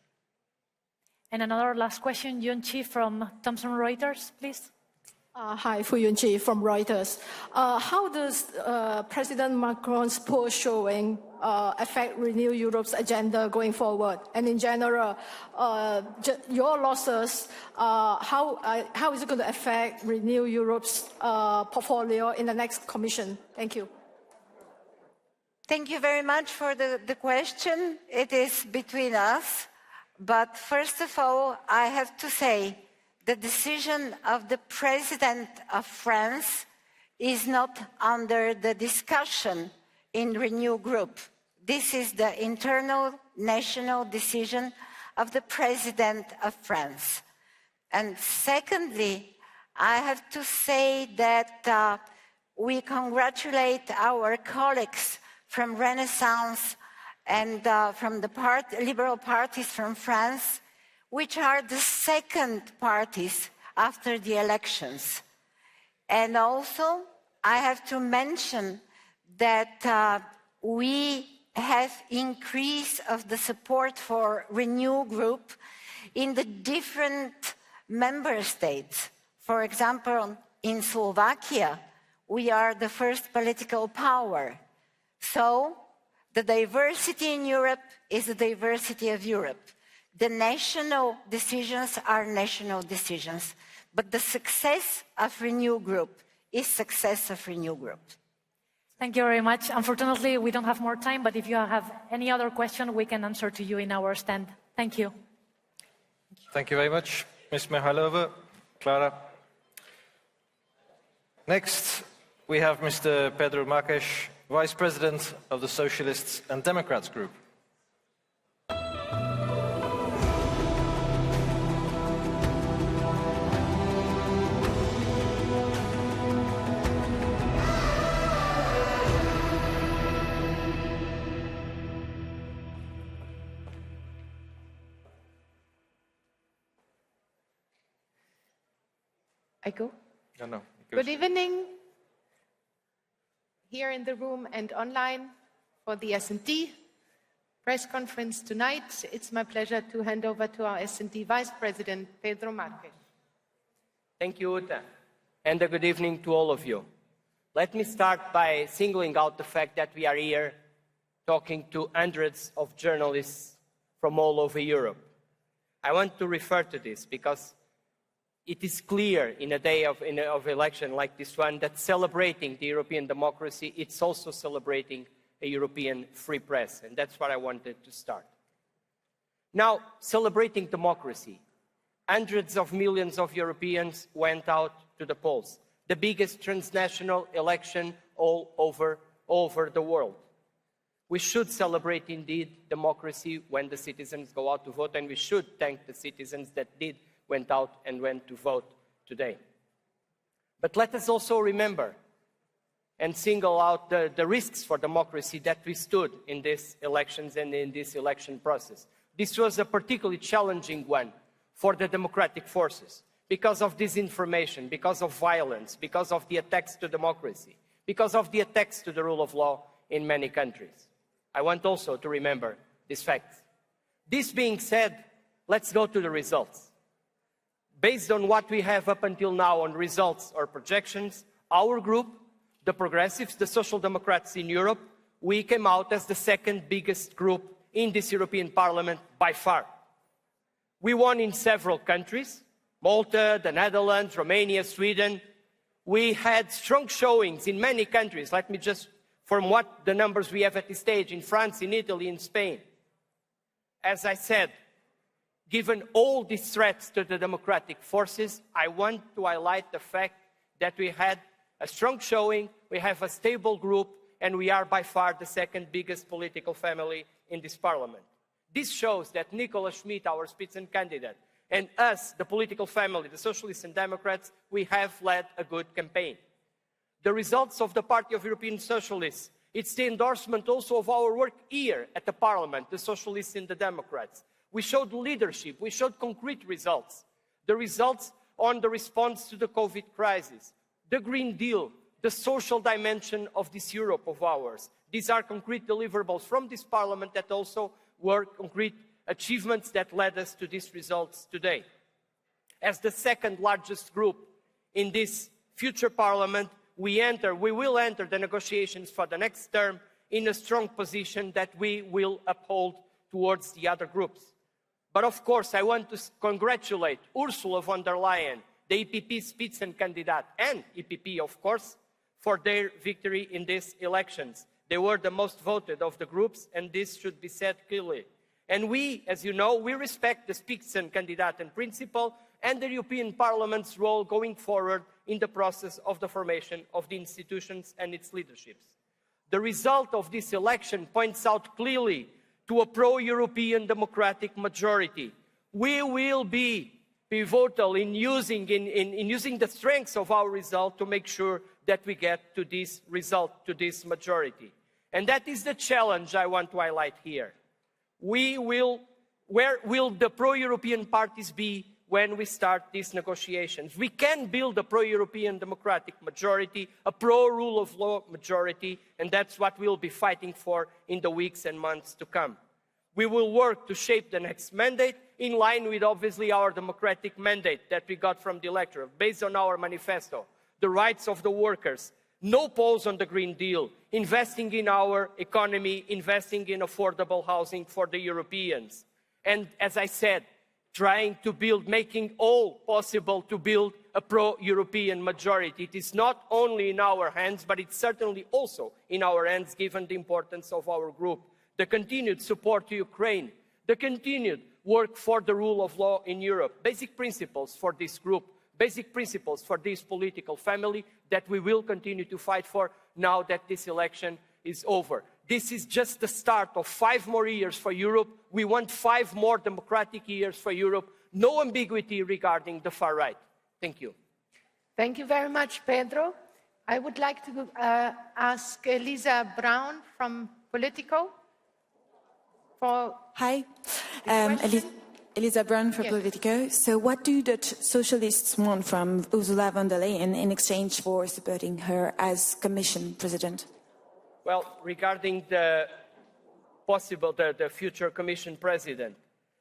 And another last question, Yun Chi from Thomson Reuters, please. Hi, Fu Yunqi from Reuters. How does President Macron's poll showing affect Renew Europe's agenda going forward? And in general, your losses, how is it going to affect Renew Europe's portfolio in the next Commission? Thank you. Thank you very much for the question. It is between us. But first of all, I have to say the decision of the President of France is not under the discussion in Renew Group. This is the internal national decision of the President of France. And secondly, I have to say that we congratulate our colleagues from Renaissance and from the liberal parties from France, which are the second parties after the elections. And also, I have to mention that we have increase of the support for Renew Group in the different member states. For example, in Slovakia, we are the first political power. So, the diversity in Europe is the diversity of Europe. The national decisions are national decisions, but the success of Renew Group is success of Renew Group. Thank you very much. Unfortunately, we don't have more time, but if you have any other question, we can answer to you in our stand. Thank you. Thank you very much, Ms. Mihailova. Clara. Next, we have Mr. Pedro Marques, Vice President of the Socialists and Democrats Group. I go? No. Good evening, here in the room and online for the S&D press conference tonight. It's my pleasure to hand over to our S&D Vice President, Pedro Marques. Thank you, Uta, and a good evening to all of you. Let me start by singling out the fact that we are here talking to hundreds of journalists from all over Europe. I want to refer to this because it is clear in a day of election like this one that celebrating the European democracy, it's also celebrating a European free press, and that's what I wanted to start. Now, celebrating democracy, hundreds of millions of Europeans went out to the polls, the biggest transnational election all over the world. We should celebrate indeed democracy when the citizens go out to vote, and we should thank the citizens that went out and went to vote today. But let us also remember and single out the risks for democracy that we stood in these elections and in this election process. This was a particularly challenging one for the democratic forces because of disinformation, because of violence, because of the attacks to democracy, because of the attacks to the rule of law in many countries. I want also to remember these facts. This being said, let's go to the results. Based on what we have up until now on results or projections, our group, the Progressives, the Social Democrats in Europe, we came out as the second biggest group in this European Parliament by far. We won in several countries, Malta, the Netherlands, Romania, Sweden. We had strong showings in many countries, let me just, from what the numbers we have at this stage, in France, in Italy, in Spain. As I said, given all these threats to the democratic forces, I want to highlight the fact that we had a strong showing, we have a stable group, and we are by far the second biggest political family in this parliament. This shows that Nicola Schmid, our Spitzenkandidat, and us, the political family, the Socialists and Democrats, we have led a good campaign. The results of the Party of European Socialists, it's the endorsement also of our work here at the Parliament, the Socialists and the Democrats. We showed leadership, we showed concrete results. The results on the response to the COVID crisis, the Green Deal, the social dimension of this Europe of ours. These are concrete deliverables from this Parliament that also were concrete achievements that led us to these results today. As the second largest group in this future Parliament, we will enter the negotiations for the next term in a strong position that we will uphold towards the other groups. But of course, I want to congratulate Ursula von der Leyen, the EPP Spitzenkandidat, and EPP, of course, for their victory in these elections. They were the most voted of the groups, and this should be said clearly. And we, as you know, we respect the Spitzenkandidaten principle and the European Parliament's role going forward in the process of the formation of the institutions and its leaderships. The result of this election points out clearly to a pro-European democratic majority. We will be pivotal in using the strengths of our result to make sure that we get to this result, to this majority. And that is the challenge I want to highlight here. Where will the pro-European parties be when we start these negotiations? We can build a pro-European democratic majority, a pro-rule of law majority, and that's what we'll be fighting for in the weeks and months to come. We will work to shape the next mandate in line with, obviously, our democratic mandate that we got from the electorate, based on our manifesto, the rights of the workers, no pause on the Green Deal, investing in our economy, investing in affordable housing for the Europeans. And as I said, trying to build, making all possible to build a pro-European majority. It is not only in our hands, but it's certainly also in our hands, given the importance of our group. The continued support to Ukraine, the continued work for the rule of law in Europe, basic principles for this group, basic principles for this political family that we will continue to fight for now that this election is over. This is just the start of 5 more years for Europe. We want 5 more democratic years for Europe. No ambiguity regarding the far right. Thank you. Thank you very much, Pedro. I would like to ask Elisa Brown from Politico. Hi, Elisa Brown from Politico. So what do the socialists want from Ursula von der Leyen in exchange for supporting her as Commission President? Well, regarding the future Commission President,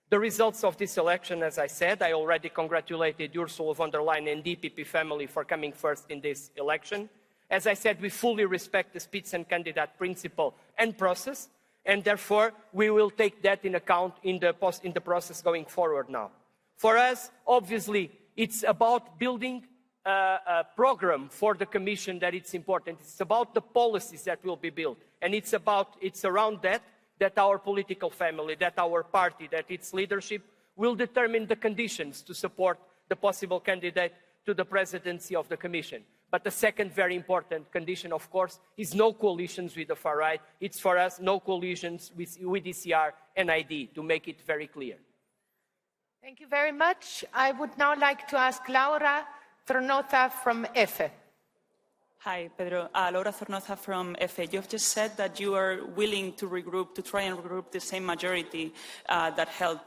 the results of this election, as I said, I already congratulated Ursula von der Leyen and the EPP family for coming first in this election. As I said, we fully respect the Spitzenkandidat principle and process, and therefore we will take that in account in the process going forward now. For us, obviously, it's about building a program for the Commission that it's important. It's about the policies that will be built, and it's around that our political family, that our party, that its leadership will determine the conditions to support the possible candidate to the presidency of the Commission. But the second very important condition, of course, is no coalitions with the far right. It's for us no coalitions with ECR and ID, to make it very clear. Thank you very much. I would now like to ask Laura Zornoza from EFE. Hi, Pedro. Laura Zornoza from EFE. You've just said that you are willing to regroup, to try and regroup the same majority that held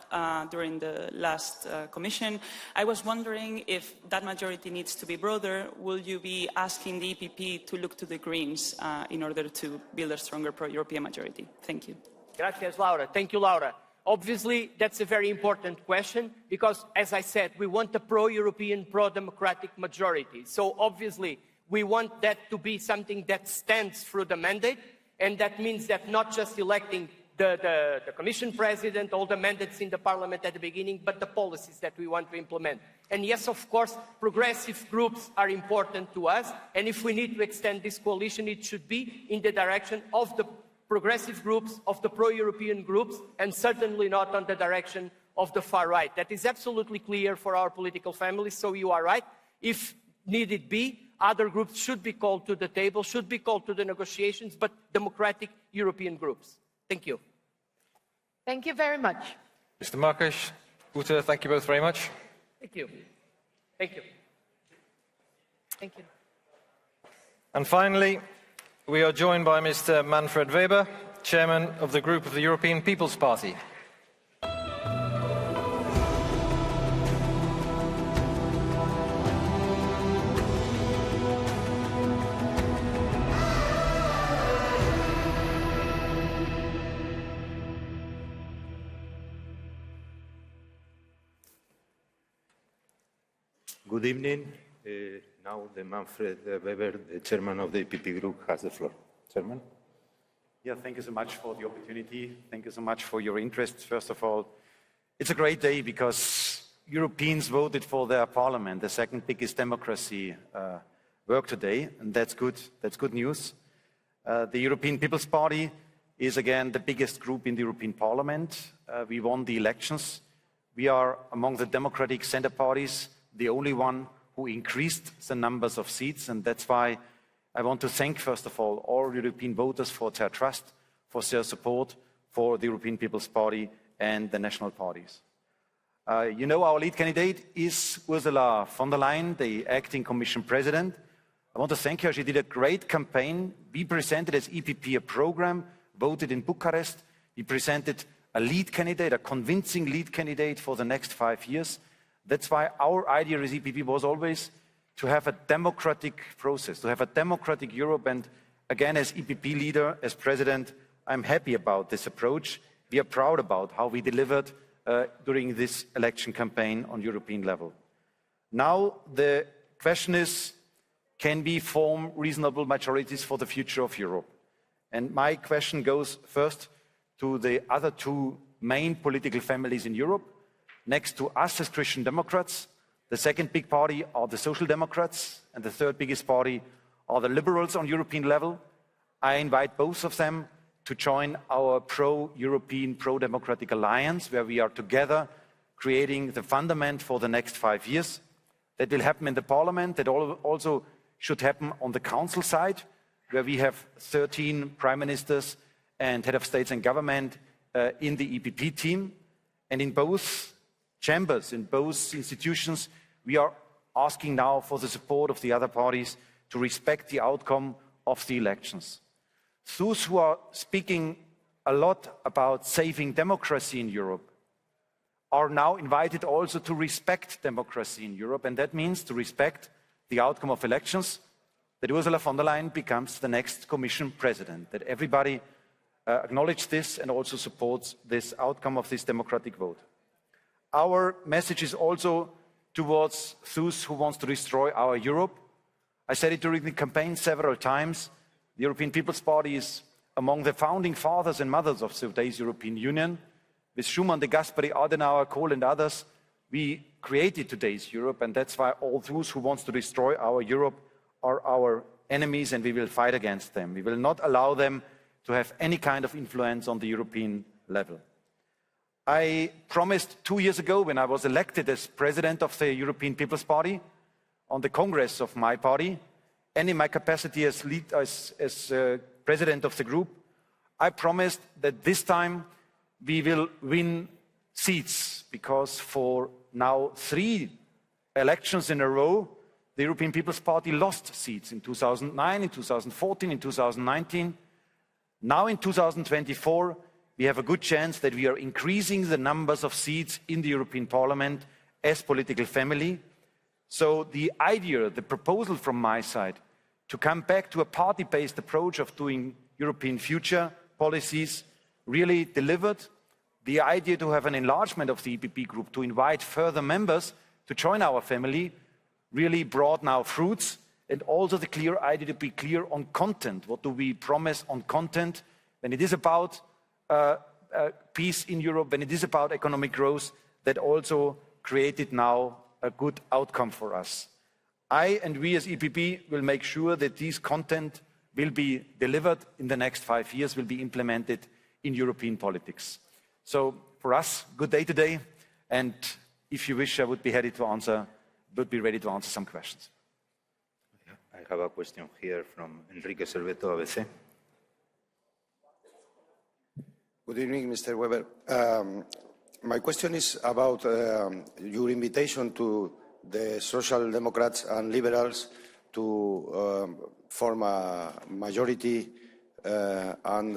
during the last commission. I was wondering if that majority needs to be broader. Will you be asking the EPP to look to the Greens in order to build a stronger pro-European majority? Thank you. Gracias, Laura. Thank you, Laura. Obviously, that's a very important question because, as I said, we want a pro-European, pro-democratic majority. So, obviously, we want that to be something that stands through the mandate, and that means that not just electing the Commission President, all the mandates in the Parliament at the beginning, but the policies that we want to implement. And yes, of course, progressive groups are important to us, and if we need to extend this coalition, it should be in the direction of the progressive groups, of the pro-European groups, and certainly not on the direction of the far right. That is absolutely clear for our political family, so you are right. If needed be, other groups should be called to the table, should be called to the negotiations, but democratic European groups. Thank you. Thank you very much. Mr. Marques, Ute, thank you both very much. Thank you. Thank you. Thank you. And finally, we are joined by Mr. Manfred Weber, Chairman of the Group of the European People's Party. Good evening. Now the Manfred Weber, the chairman of the EPP group, has the floor. Chairman. Yeah, thank you so much for the opportunity. Thank you so much for your interest. First of all, it's a great day because Europeans voted for their parliament, the second biggest democracy, work today, and that's good. That's good news. The European People's Party is again the biggest group in the European Parliament. We won the elections. We are among the democratic center parties, the only one who increased the numbers of seats, and that's why I want to thank, first of all European voters for their trust, for their support for the European People's Party and the national parties. You know, our lead candidate is Ursula von der Leyen, the acting Commission President. I want to thank her. She did a great campaign. We presented as EPP a program, voted in Bucharest. We presented a lead candidate, a convincing lead candidate for the next 5 years. That's why our idea as EPP was always to have a democratic process, to have a democratic Europe. And again, as EPP leader, as president, I'm happy about this approach. We are proud about how we delivered during this election campaign on European level. Now the question is, can we form reasonable majorities for the future of Europe? And my question goes first to the other two main political families in Europe. Next to us as Christian Democrats, the second big party are the Social Democrats, and the third biggest party are the Liberals on European level. I invite both of them to join our pro-European, pro-democratic alliance, where we are together creating the fundament for the next 5 years. That will happen in the Parliament. That also should happen on the Council side, where we have 13 prime ministers and head of states and government in the EPP team. And in both chambers, in both institutions, we are asking now for the support of the other parties to respect the outcome of the elections. Those who are speaking a lot about saving democracy in Europe are now invited also to respect democracy in Europe, and that means to respect the outcome of elections, that Ursula von der Leyen becomes the next Commission President, that everybody acknowledges this and also supports this outcome of this democratic vote. Our message is also towards those who want to destroy our Europe. I said it during the campaign several times. The European People's Party is among the founding fathers and mothers of today's European Union. With Schuman, de Gasperi, Adenauer, Kohl and others, we created today's Europe, and that's why all those who want to destroy our Europe are our enemies, and we will fight against them. We will not allow them to have any kind of influence on the European level. I promised 2 years ago, when I was elected as president of the European People's Party, on the Congress of my party, and in my capacity as president of the group, I promised that this time we will win seats, because for now 3 elections in a row, the European People's Party lost seats in 2009, in 2014, in 2019. Now in 2024, we have a good chance that we are increasing the numbers of seats in the European Parliament as political family. So the idea, the proposal from my side, to come back to a party-based approach of doing European future policies really delivered. The idea to have an enlargement of the EPP group, to invite further members to join our family, really brought now fruits, and also the clear idea to be clear on content. What do we promise on content when it is about peace in Europe, when it is about economic growth, that also created now a good outcome for us. I and we as EPP will make sure that these content will be delivered in the next 5 years, will be implemented in European politics. So for us, good day today, and if you wish, I would be ready to answer some questions. I have a question here from Enrique Cerveto, ABC. Good evening, Mr. Weber. My question is about your invitation to the Social Democrats and Liberals to form a majority, and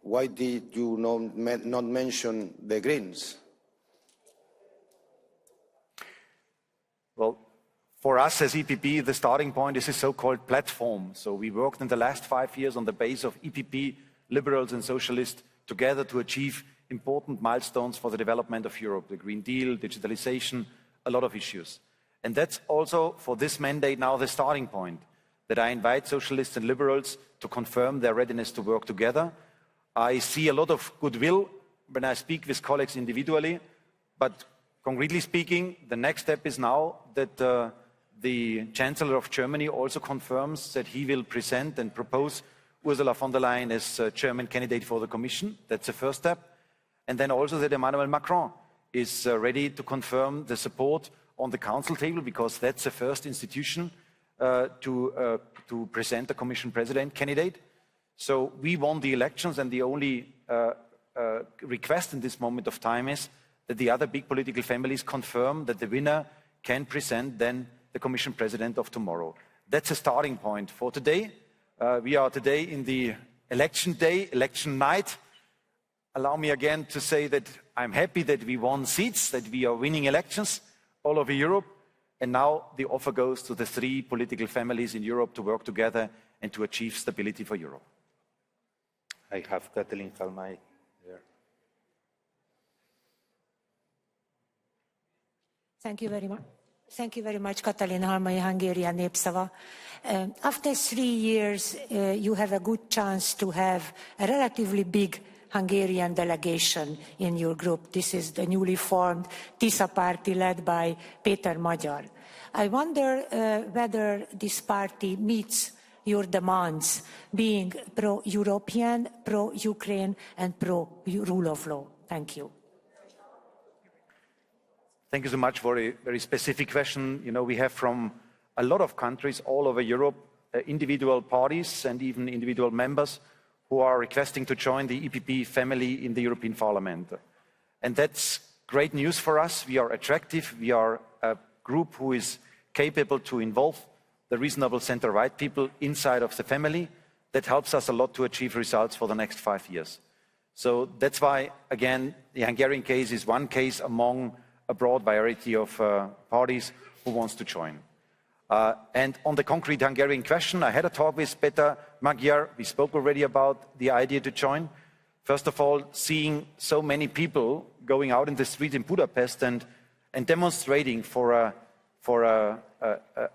why did you not mention the Greens? Well, for us as EPP, the starting point is a so-called platform. So we worked in the last 5 years on the base of EPP, Liberals and Socialists together to achieve important milestones for the development of Europe, the Green Deal, digitalization, a lot of issues. And that's also for this mandate now the starting point, that I invite Socialists and Liberals to confirm their readiness to work together. I see a lot of goodwill when I speak with colleagues individually, but concretely speaking, the next step is now that the Chancellor of Germany also confirms that he will present and propose Ursula von der Leyen as German candidate for the Commission. That's the first step. And then also that Emmanuel Macron is ready to confirm the support on the Council table, because that's the first institution to present the Commission President candidate. So we won the elections, and the only request in this moment of time is that the other big political families confirm that the winner can present then the Commission President of tomorrow. That's a starting point for today. We are today in the election day, election night. Allow me again to say that I'm happy that we won seats, that we are winning elections all over Europe. And now the offer goes to the three political families in Europe to work together and to achieve stability for Europe. I have Katalin Halmai there. Thank you very much. Thank you very much, Katalin Halmai, Hungarian Népszava. After 3 years, you have a good chance to have a relatively big Hungarian delegation in your group. This is the newly formed TISA party led by Péter Magyar. I wonder whether this party meets your demands, being pro-European, pro-Ukraine, and pro-rule of law. Thank you. Thank you so much for a very specific question. You know, we have from a lot of countries all over Europe, individual parties and even individual members who are requesting to join the EPP family in the European Parliament. And that's great news for us. We are attractive. We are a group who is capable to involve the reasonable center-right people inside of the family. That helps us a lot to achieve results for the next 5 years. So that's why, again, the Hungarian case is one case among a broad variety of parties who wants to join. And on the concrete Hungarian question, I had a talk with Péter Magyar. We spoke already about the idea to join. First of all, seeing so many people going out in the street in Budapest and demonstrating for a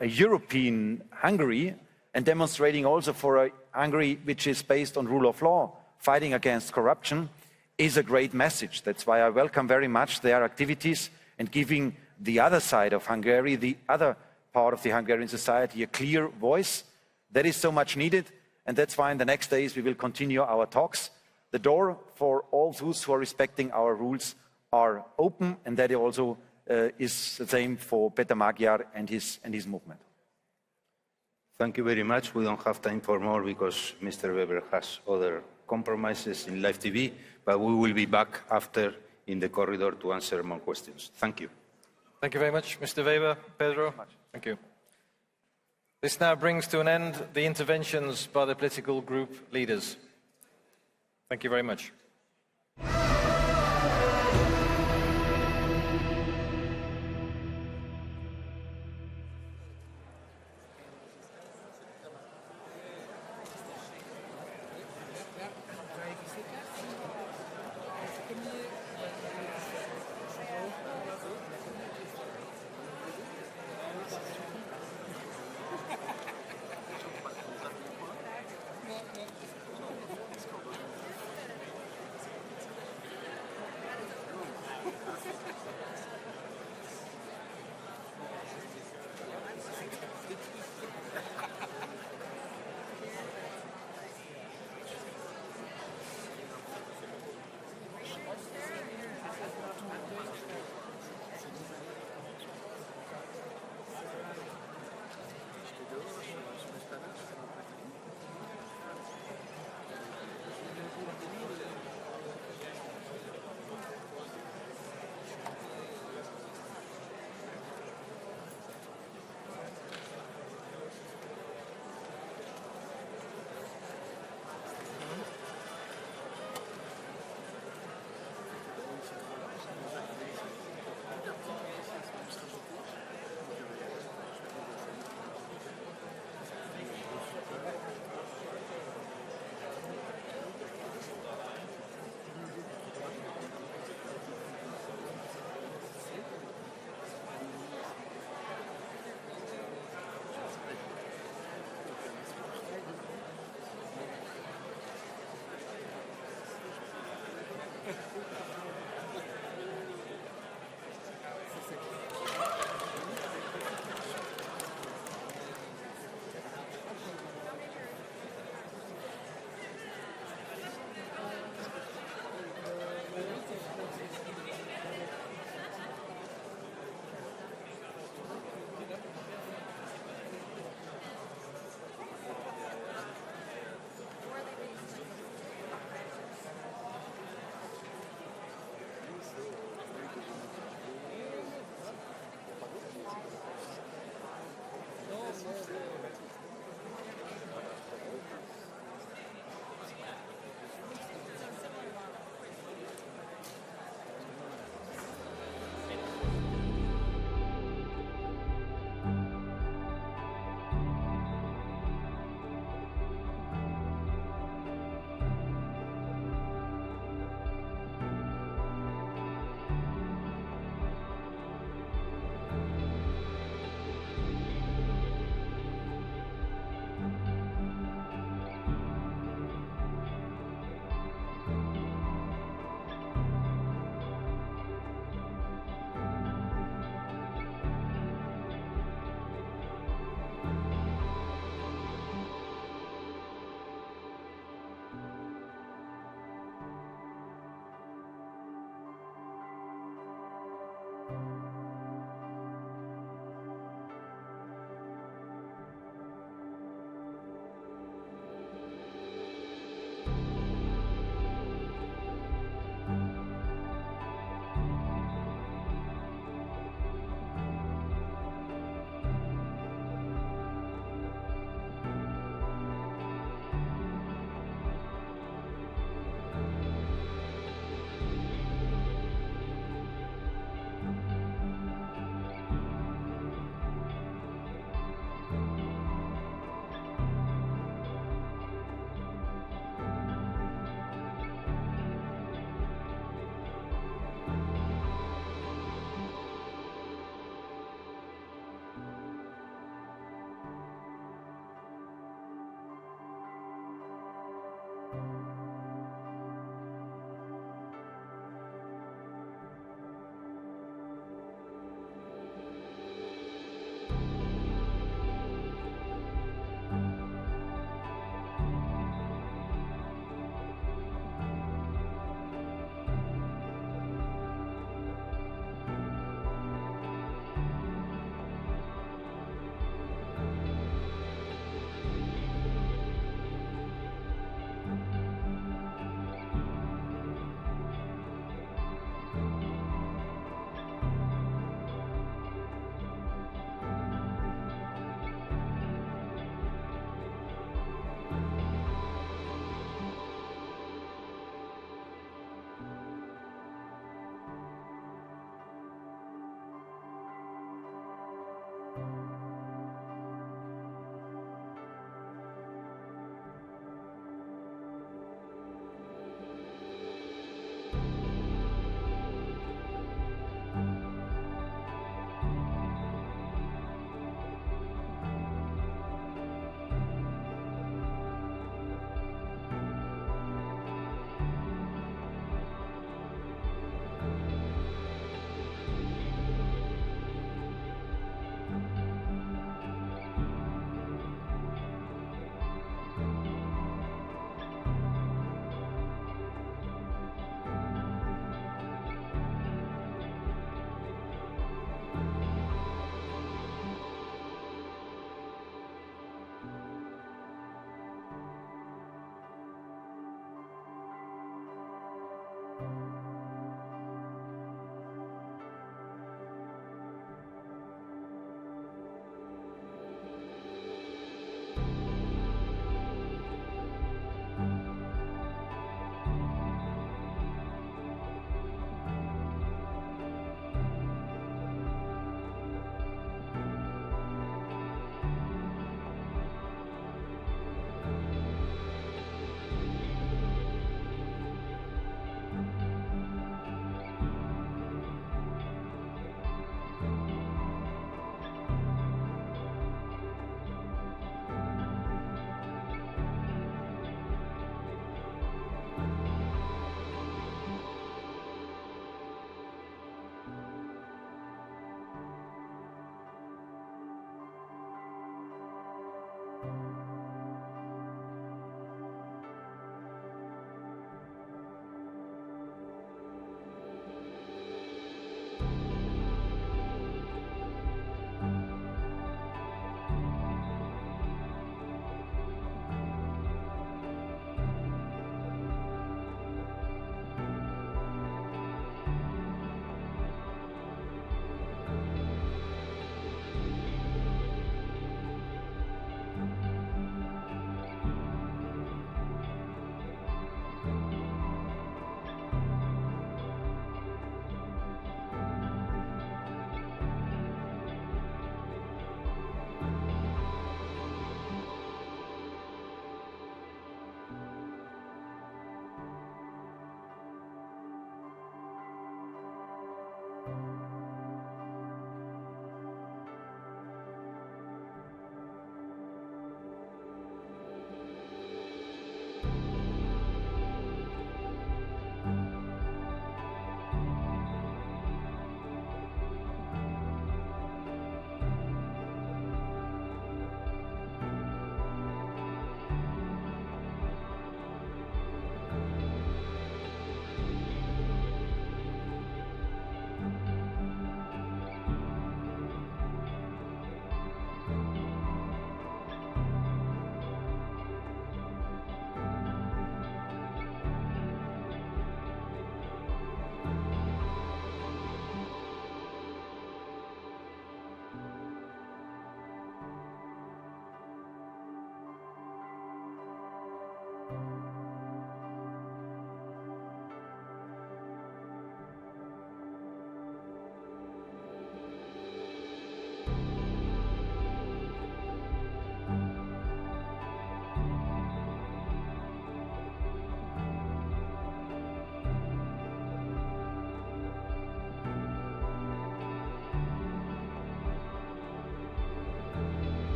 European Hungary, and demonstrating also for a Hungary which is based on rule of law, fighting against corruption, is a great message. That's why I welcome very much their activities and giving the other side of Hungary, the other part of the Hungarian society, a clear voice. That is so much needed, and that's why in the next days we will continue our talks. The door for all those who are respecting our rules are open, and that also is the same for Péter Magyar and his movement. Thank you very much. We don't have time for more because Mr. Weber has other compromises in live TV, but we will be back after in the corridor to answer more questions. Thank you. Thank you very much, Mr. Weber. Pedro, thank you. This now brings to an end the interventions by the political group leaders. Thank you very much.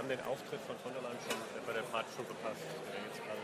haben den Auftritt von der Leyen schon bei der Fahrt schon verpasst. Jetzt gerade.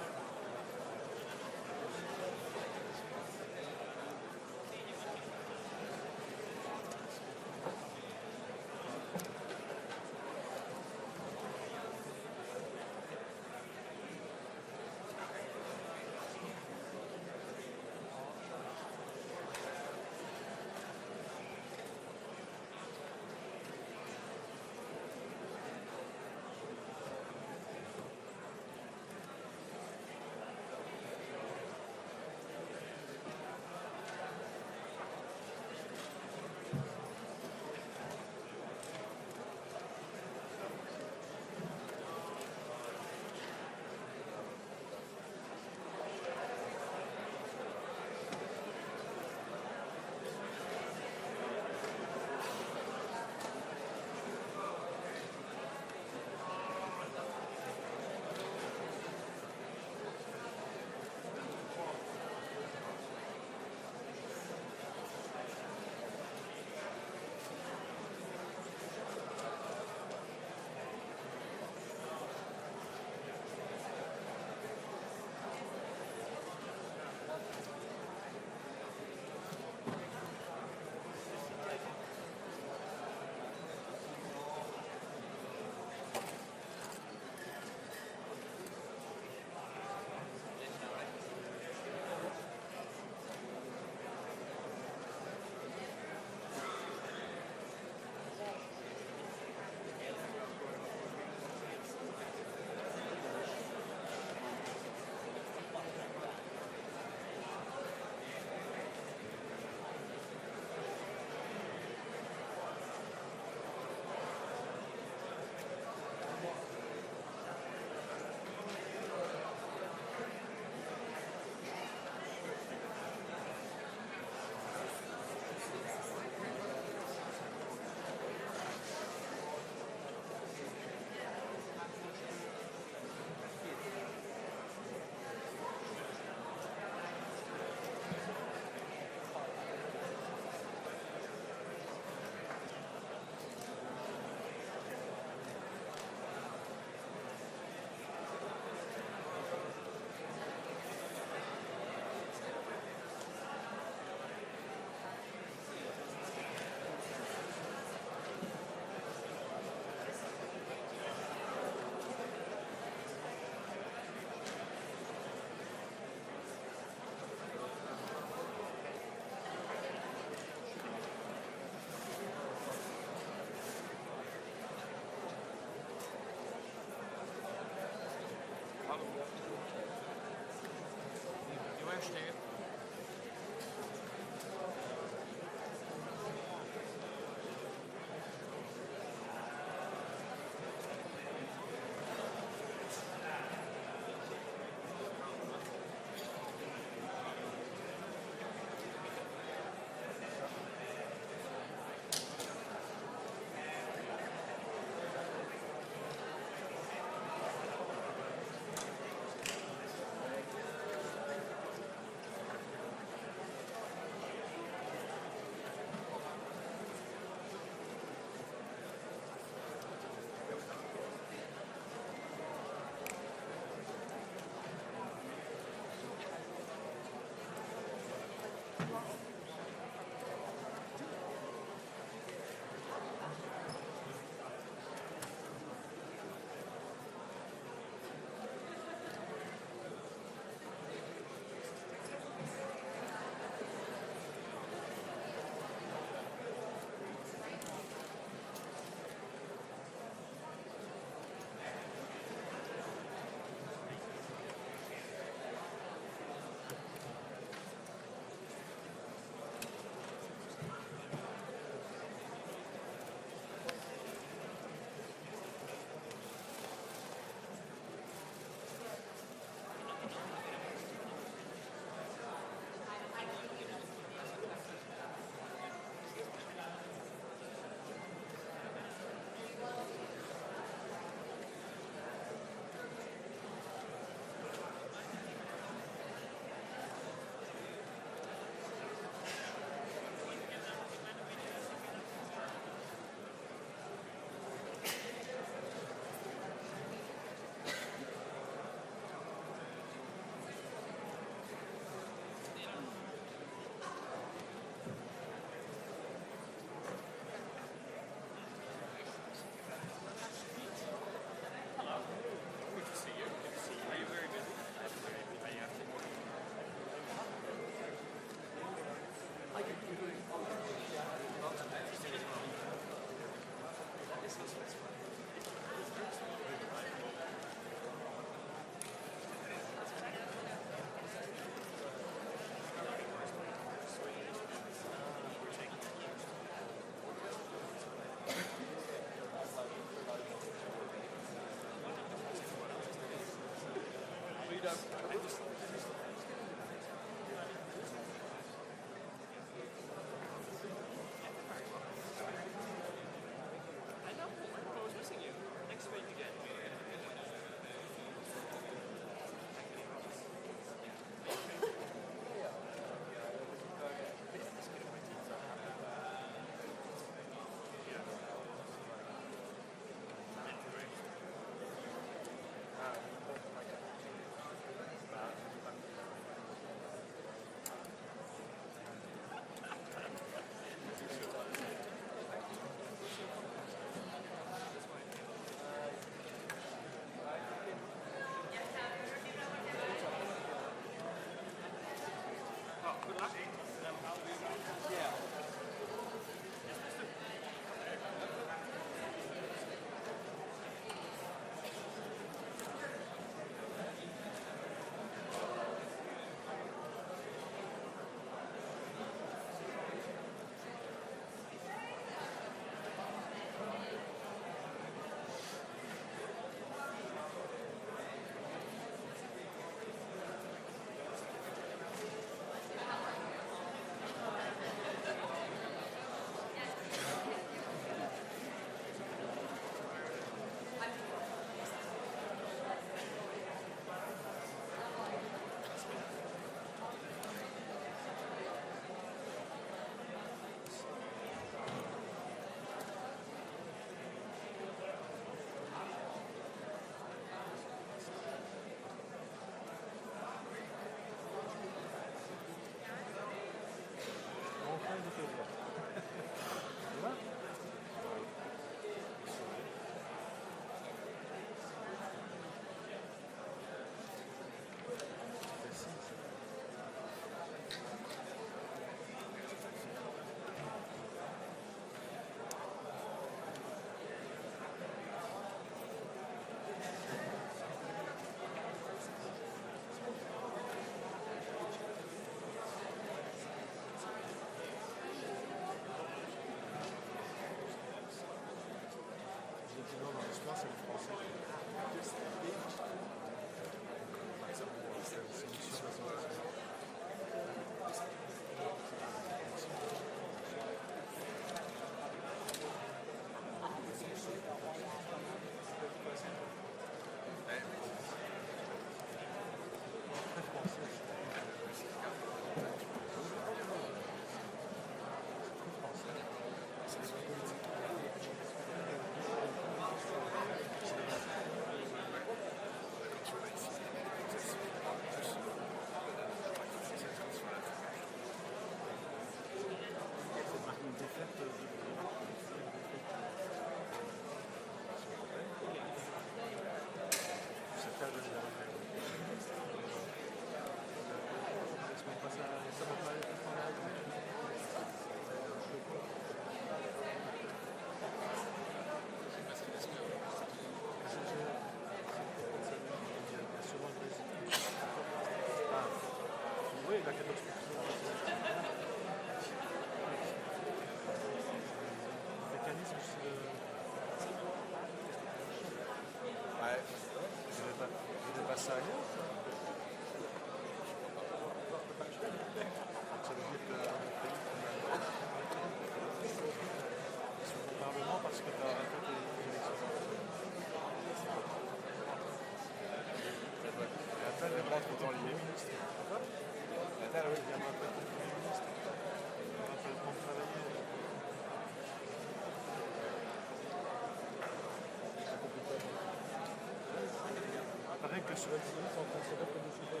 Pareil que sur LCI, ils sont en train de se battre comme des chevaux.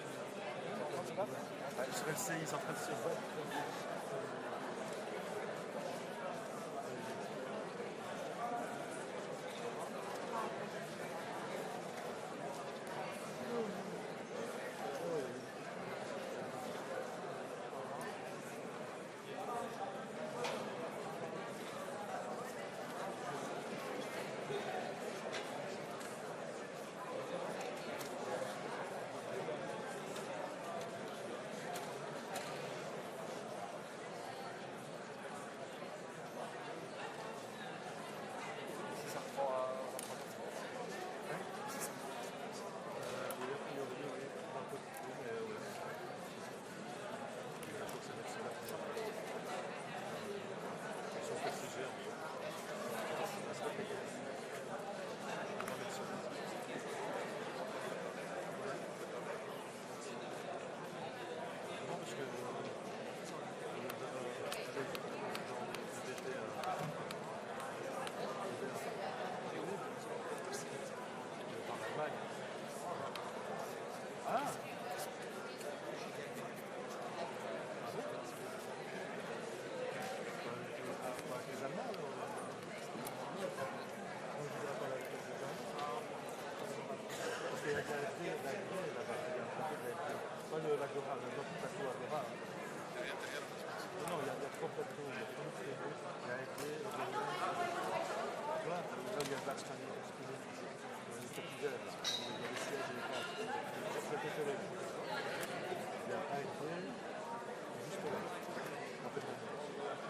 Sur LCI, ils sont en train de se battre.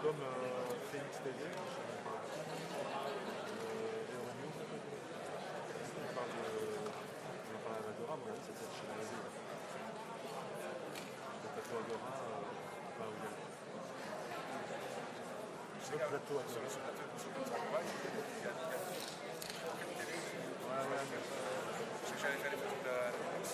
Comme Phoenix TV, et Euronews, on parle à l'Agora, mais c'était chez la radio. Le plateau Agora, pas où il y a. Sur le plateau Agora. Sur le plateau, il y a télé. Ouais, mais j'allais faire les photos de la France.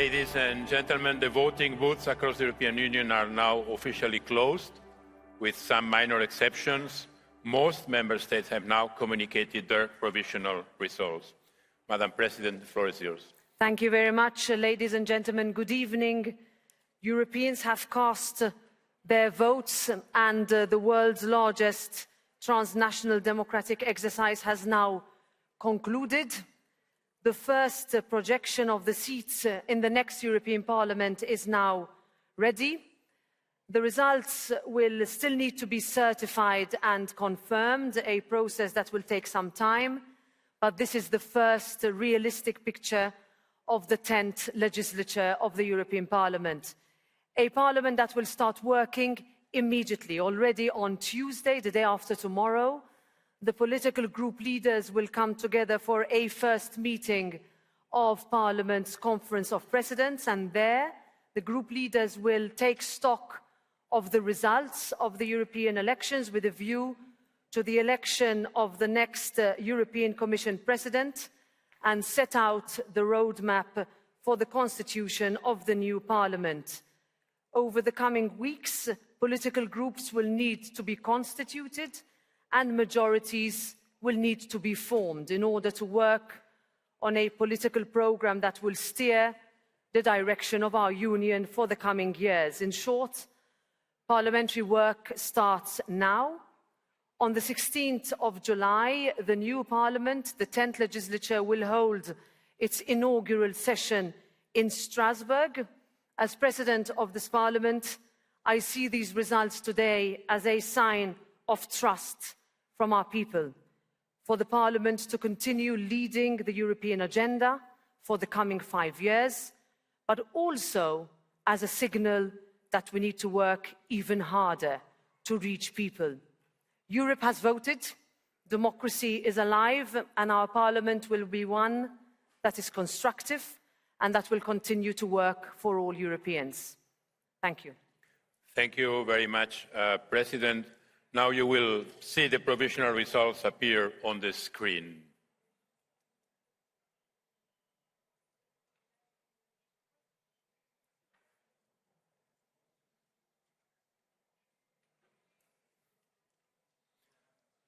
Ladies and gentlemen, the voting booths across the European Union are now officially closed, with some minor exceptions. Most member states have now communicated their provisional results. Madam President, the floor is yours. Thank you very much, ladies and gentlemen. Good evening. Europeans have cast their votes, and the world's largest transnational democratic exercise has now concluded. The first projection of the seats in the next European Parliament is now ready. The results will still need to be certified and confirmed, a process that will take some time, but this is the first realistic picture of the 10th legislature of the European Parliament. A parliament that will start working immediately, already on Tuesday, the day after tomorrow. The political group leaders will come together for a first meeting of Parliament's Conference of Presidents, and there the group leaders will take stock of the results of the European elections with a view to the election of the next European Commission President and set out the roadmap for the constitution of the new Parliament. Over the coming weeks, political groups will need to be constituted and majorities will need to be formed in order to work on a political programme that will steer the direction of our Union for the coming years. In short, parliamentary work starts now. On the 16th of July, the new Parliament, the 10th legislature, will hold its inaugural session in Strasbourg. As President of this Parliament, I see these results today as a sign of trust from our people, for the Parliament to continue leading the European agenda for the coming 5 years, but also as a signal that we need to work even harder to reach people. Europe has voted, democracy is alive, and our Parliament will be one that is constructive and that will continue to work for all Europeans. Thank you. Thank you very much, President. Now you will see the provisional results appear on the screen.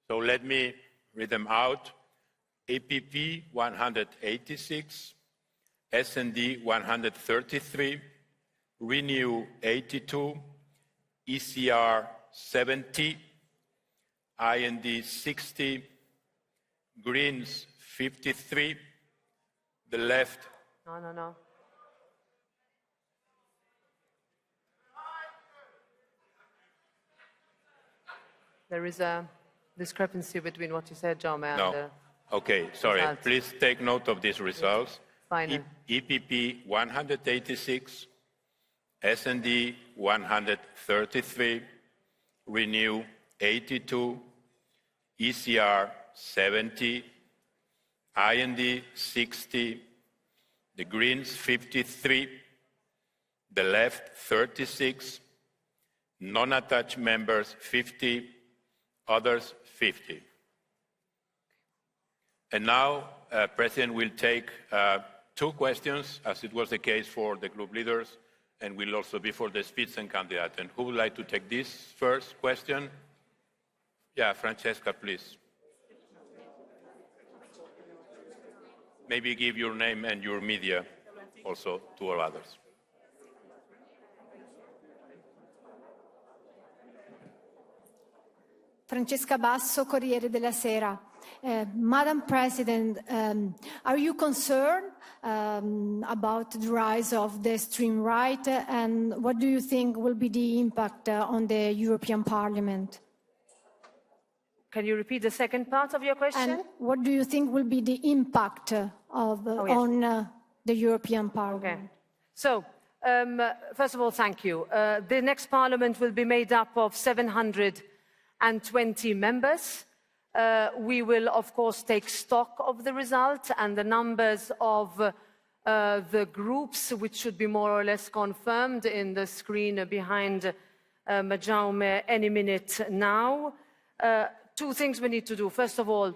So let me read them out. APP 186, S&D 133, Renew 82, ECR 70, IND 60, Greens 53, the left. No. There is a discrepancy between what you said, Jaume, and No. Okay, sorry. results. Please take note of these results. Final. EPP 186, S&D 133, Renew 82, ECR 70, IND 60, the Greens 53, the left 36, non-attached members 50, others 50. And now, President will take 2 questions, as it was the case for the group leaders, and will also be for the Spitzenkandidat. And who would like to take this first question? Yeah, Francesca, please. Maybe give your name and your media also to all others. Francesca Basso, Corriere della Sera. Madam President, are you concerned about the rise of the extreme right, and what do you think will be the impact on the European Parliament? Can you repeat the second part of your question? And what do you think will be the impact on the European Parliament? Okay. So, first of all, thank you. The next Parliament will be made up of 720 members. We will, of course, take stock of the result and the numbers of the groups, which should be more or less confirmed in the screen behind Jaume any minute now. 2 things we need to do. First of all,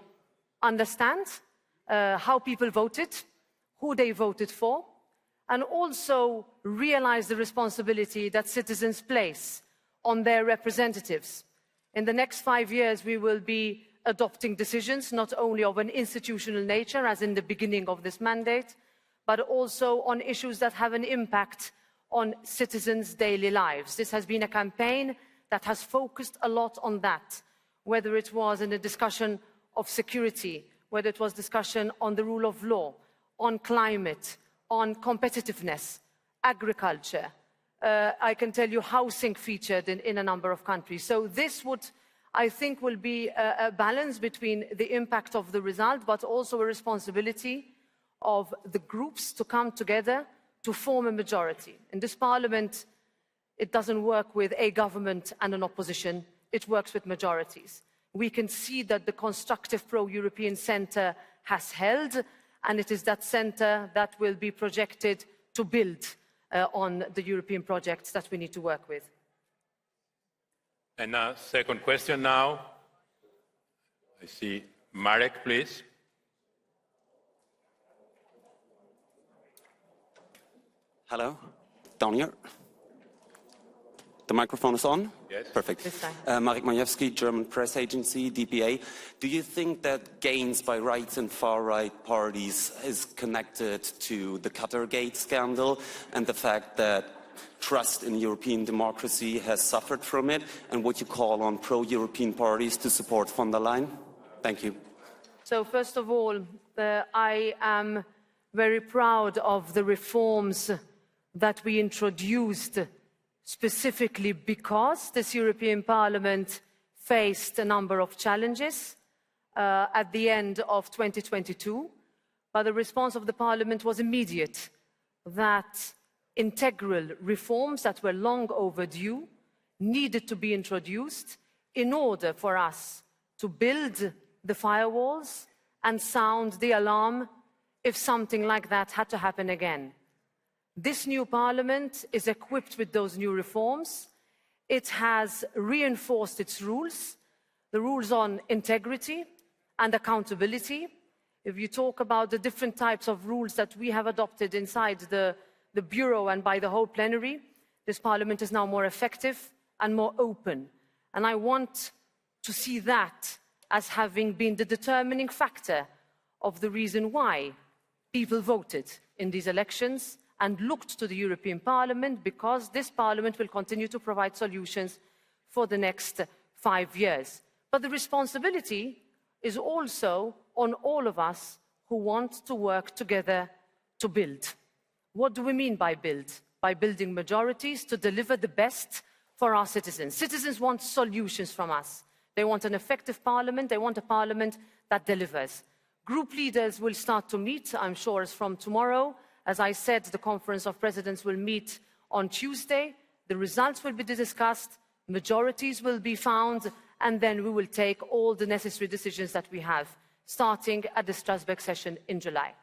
understand how people voted, who they voted for, and also realize the responsibility that citizens place on their representatives. In the next 5 years, we will be adopting decisions not only of an institutional nature, as in the beginning of this mandate, but also on issues that have an impact on citizens' daily lives. This has been a campaign that has focused a lot on that, whether it was in a discussion of security, whether it was discussion on the rule of law, on climate, on competitiveness, agriculture. I can tell you housing featured in a number of countries. So this would, I think, will be a balance between the impact of the result, but also a responsibility of the groups to come together to form a majority. In this parliament, it doesn't work with a government and an opposition, it works with majorities. We can see that the constructive pro-European centre has held, and it is that centre that will be projected to build on the European projects that we need to work with. And now, second question now. I see Marek, please. Hello, down here. The microphone is on? Yes. Perfect. Marek Majewski, German press agency, DPA. Do you think that gains by right and far-right parties is connected to the Qatargate scandal and the fact that trust in European democracy has suffered from it? And would you call on pro-European parties to support von der Leyen? Thank you. So first of all, I am very proud of the reforms that we introduced specifically because this European Parliament faced a number of challenges at the end of 2022, but the response of the Parliament was immediate, that integral reforms that were long overdue needed to be introduced in order for us to build the firewalls and sound the alarm if something like that had to happen again. This new Parliament is equipped with those new reforms. It has reinforced its rules, the rules on integrity and accountability. If you talk about the different types of rules that we have adopted inside the Bureau and by the whole plenary, this Parliament is now more effective and more open. And I want to see that as having been the determining factor of the reason why people voted in these elections and looked to the European Parliament, because this Parliament will continue to provide solutions for the next 5 years. But the responsibility is also on all of us who want to work together to build. What do we mean by build? By building majorities to deliver the best for our citizens. Citizens want solutions from us. They want an effective Parliament. They want a Parliament that delivers. Group leaders will start to meet, I'm sure, as from tomorrow. As I said, the Conference of Presidents will meet on Tuesday. The results will be discussed, majorities will be found, and then we will take all the necessary decisions that we have, starting at the Strasbourg session in July.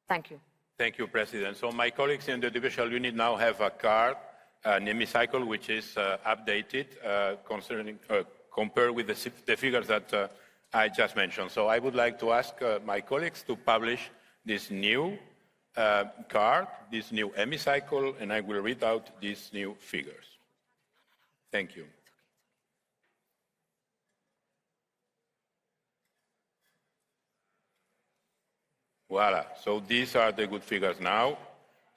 Thank you. Thank you, President. So my colleagues in the divisional unit now have a card, an hemicycle, which is updated compared with the figures that I just mentioned. So I would like to ask my colleagues to publish this new card, this new hemicycle, and I will read out these new figures. Thank you. Voila. So these are the good figures now.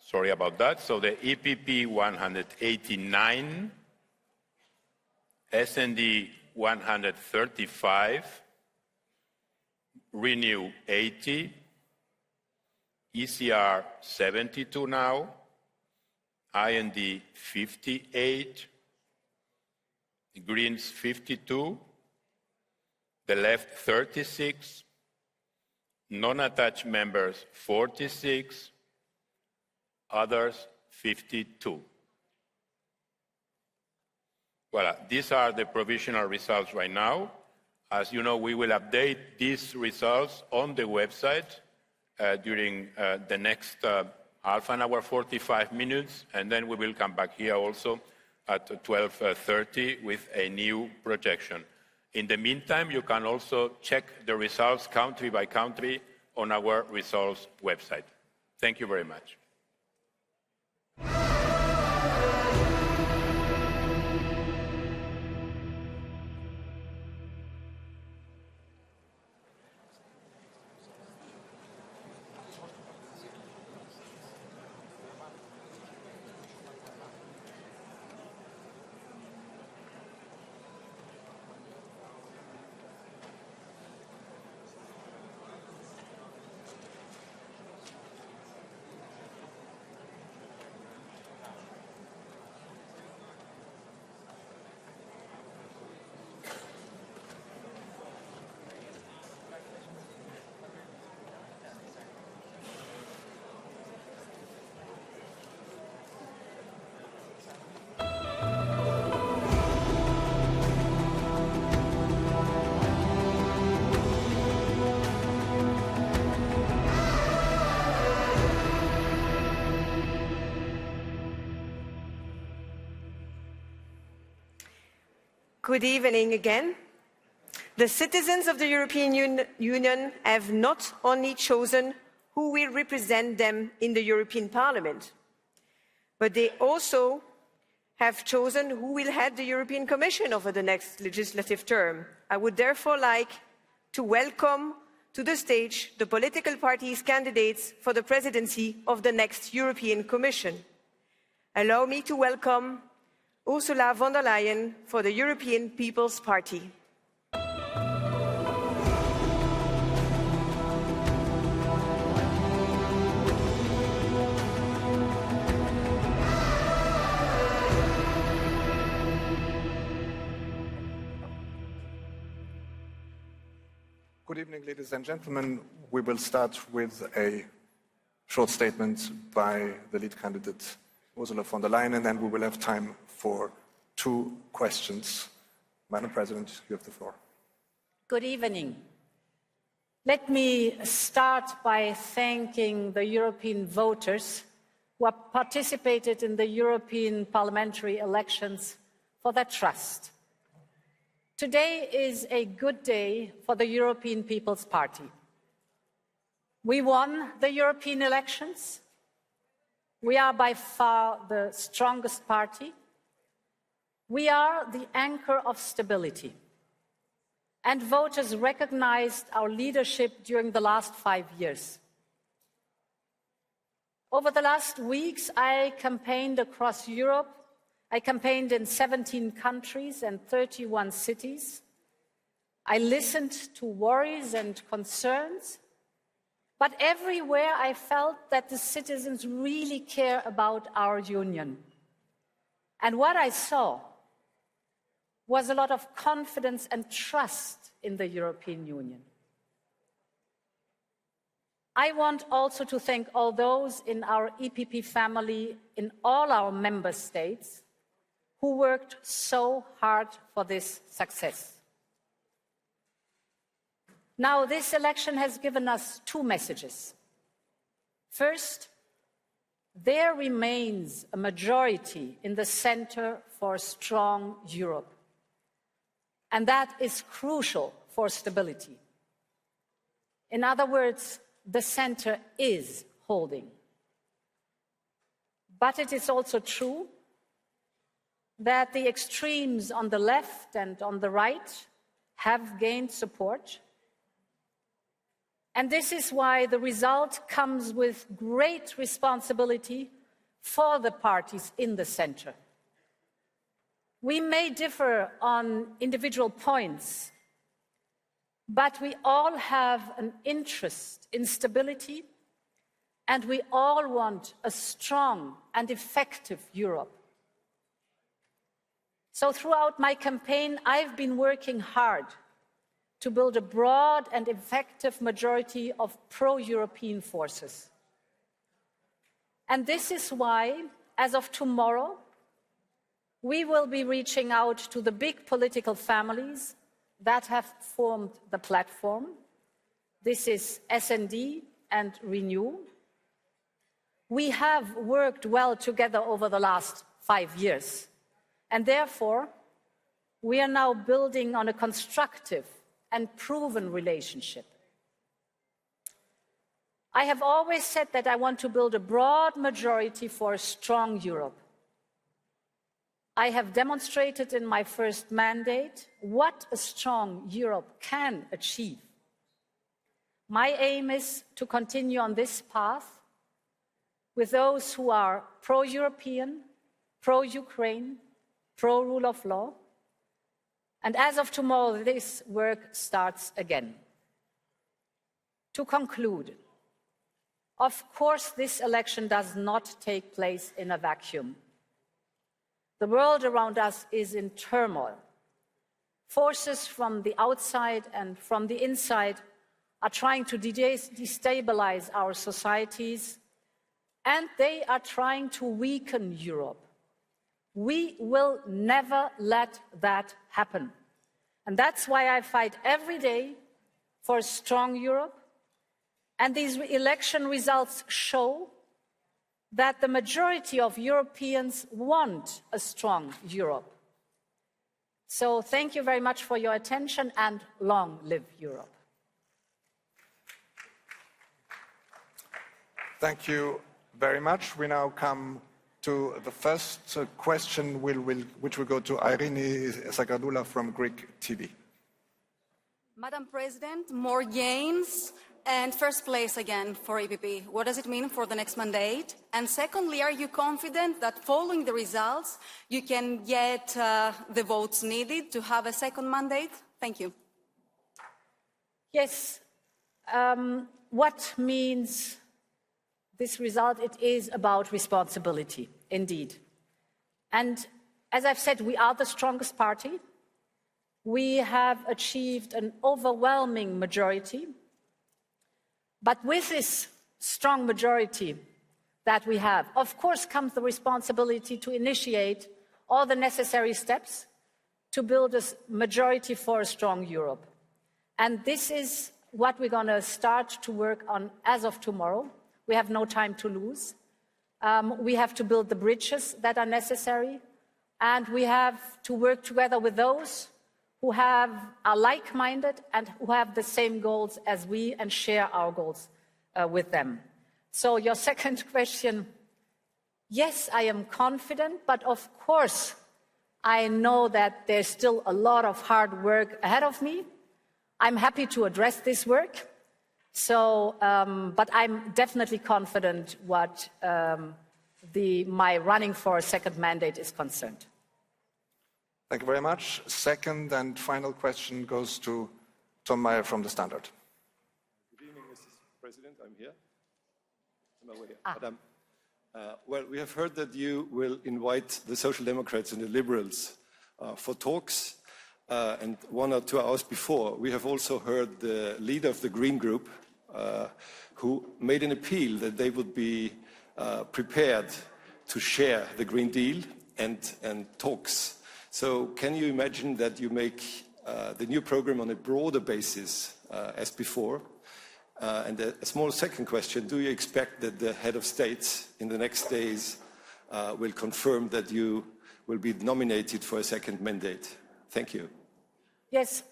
Sorry about that. So the EPP 189, S&D 135, Renew 80, ECR 72 now, IND 58, Greens 52, the Left 36, non-attached members 46, others 52. Voilà, these are the provisional results right now. As you know, we will update these results on the website during the next half an hour, 45 minutes, and then we will come back here also at 12:30 with a new projection. In the meantime, you can also check the results country by country on our results website. Thank you very much. Good evening again. The citizens of the European Union have not only chosen who will represent them in the European Parliament, but they also have chosen who will head the European Commission over the next legislative term. I would therefore like to welcome to the stage the political parties' candidates for the presidency of the next European Commission. Allow me to welcome Ursula von der Leyen for the European People's Party. Good evening, ladies and gentlemen. We will start with a short statement by the lead candidate, Ursula von der Leyen, and then we will have time for 2 questions. Madam President, you have the floor. Good evening. Let me start by thanking the European voters who have participated in the European parliamentary elections for their trust. Today is a good day for the European People's Party. We won the European elections. We are by far the strongest party. We are the anchor of stability. And voters recognized our leadership during the last 5 years. Over the last weeks, I campaigned across Europe. I campaigned in 17 countries and 31 cities. I listened to worries and concerns, but everywhere I felt that the citizens really care about our union. And what I saw was a lot of confidence and trust in the European Union. I want also to thank all those in our EPP family in all our member states who worked so hard for this success. Now, this election has given us 2 messages. First, there remains a majority in the center for a strong Europe. And that is crucial for stability. In other words, the center is holding. But it is also true that the extremes on the left and on the right have gained support. And this is why the result comes with great responsibility for the parties in the center. We may differ on individual points, but we all have an interest in stability, and we all want a strong and effective Europe. So throughout my campaign, I've been working hard to build a broad and effective majority of pro-European forces. And this is why, as of tomorrow, we will be reaching out to the big political families that have formed the platform. This is SD and Renew. We have worked well together over the last 5 years. And therefore, we are now building on a constructive and proven relationship. I have always said that I want to build a broad majority for a strong Europe. I have demonstrated in my first mandate what a strong Europe can achieve. My aim is to continue on this path with those who are pro-European, pro-Ukraine, pro-rule of law. And as of tomorrow, this work starts again. To conclude, of course, this election does not take place in a vacuum. The world around us is in turmoil. Forces from the outside and from the inside are trying to destabilize our societies, and they are trying to weaken Europe. We will never let that happen. And that's why I fight every day for a strong Europe. And these election results show that the majority of Europeans want a strong Europe. So thank you very much for your attention, and long live Europe. Thank you very much. We now come to the first question, which will go to Irene Zagadula from Greek TV. Madam President, more gains and first place again for EPP. What does it mean for the next mandate? And secondly, are you confident that following the results, you can get the votes needed to have a second mandate? Thank you. Yes. What means this result? It is about responsibility, indeed. And as I've said, we are the strongest party. We have achieved an overwhelming majority. But with this strong majority that we have, of course, comes the responsibility to initiate all the necessary steps to build a majority for a strong Europe. And this is what we're going to start to work on as of tomorrow. We have no time to lose. We have to build the bridges that are necessary, and we have to work together with those who are like-minded and who have the same goals as we and share our goals with them. So your second question, yes, I am confident, but of course, I know that there's still a lot of hard work ahead of me. I'm happy to address this work. So, but I'm definitely confident what my running for a second mandate is concerned. Thank you very much. Second and final question goes to Tom Meyer from The Standard. Good evening, Mrs. President. I'm here. Madam. Well, we have heard that you will invite the Social Democrats and the Liberals for talks. And 1 or 2 hours before, we have also heard the leader of the Green Group who made an appeal that they would be prepared to share the Green Deal and talks. So can you imagine that you make the new program on a broader basis as before? And a small second question, do you expect that the head of state in the next days will confirm that you will be nominated for a second mandate? Thank you. Yes,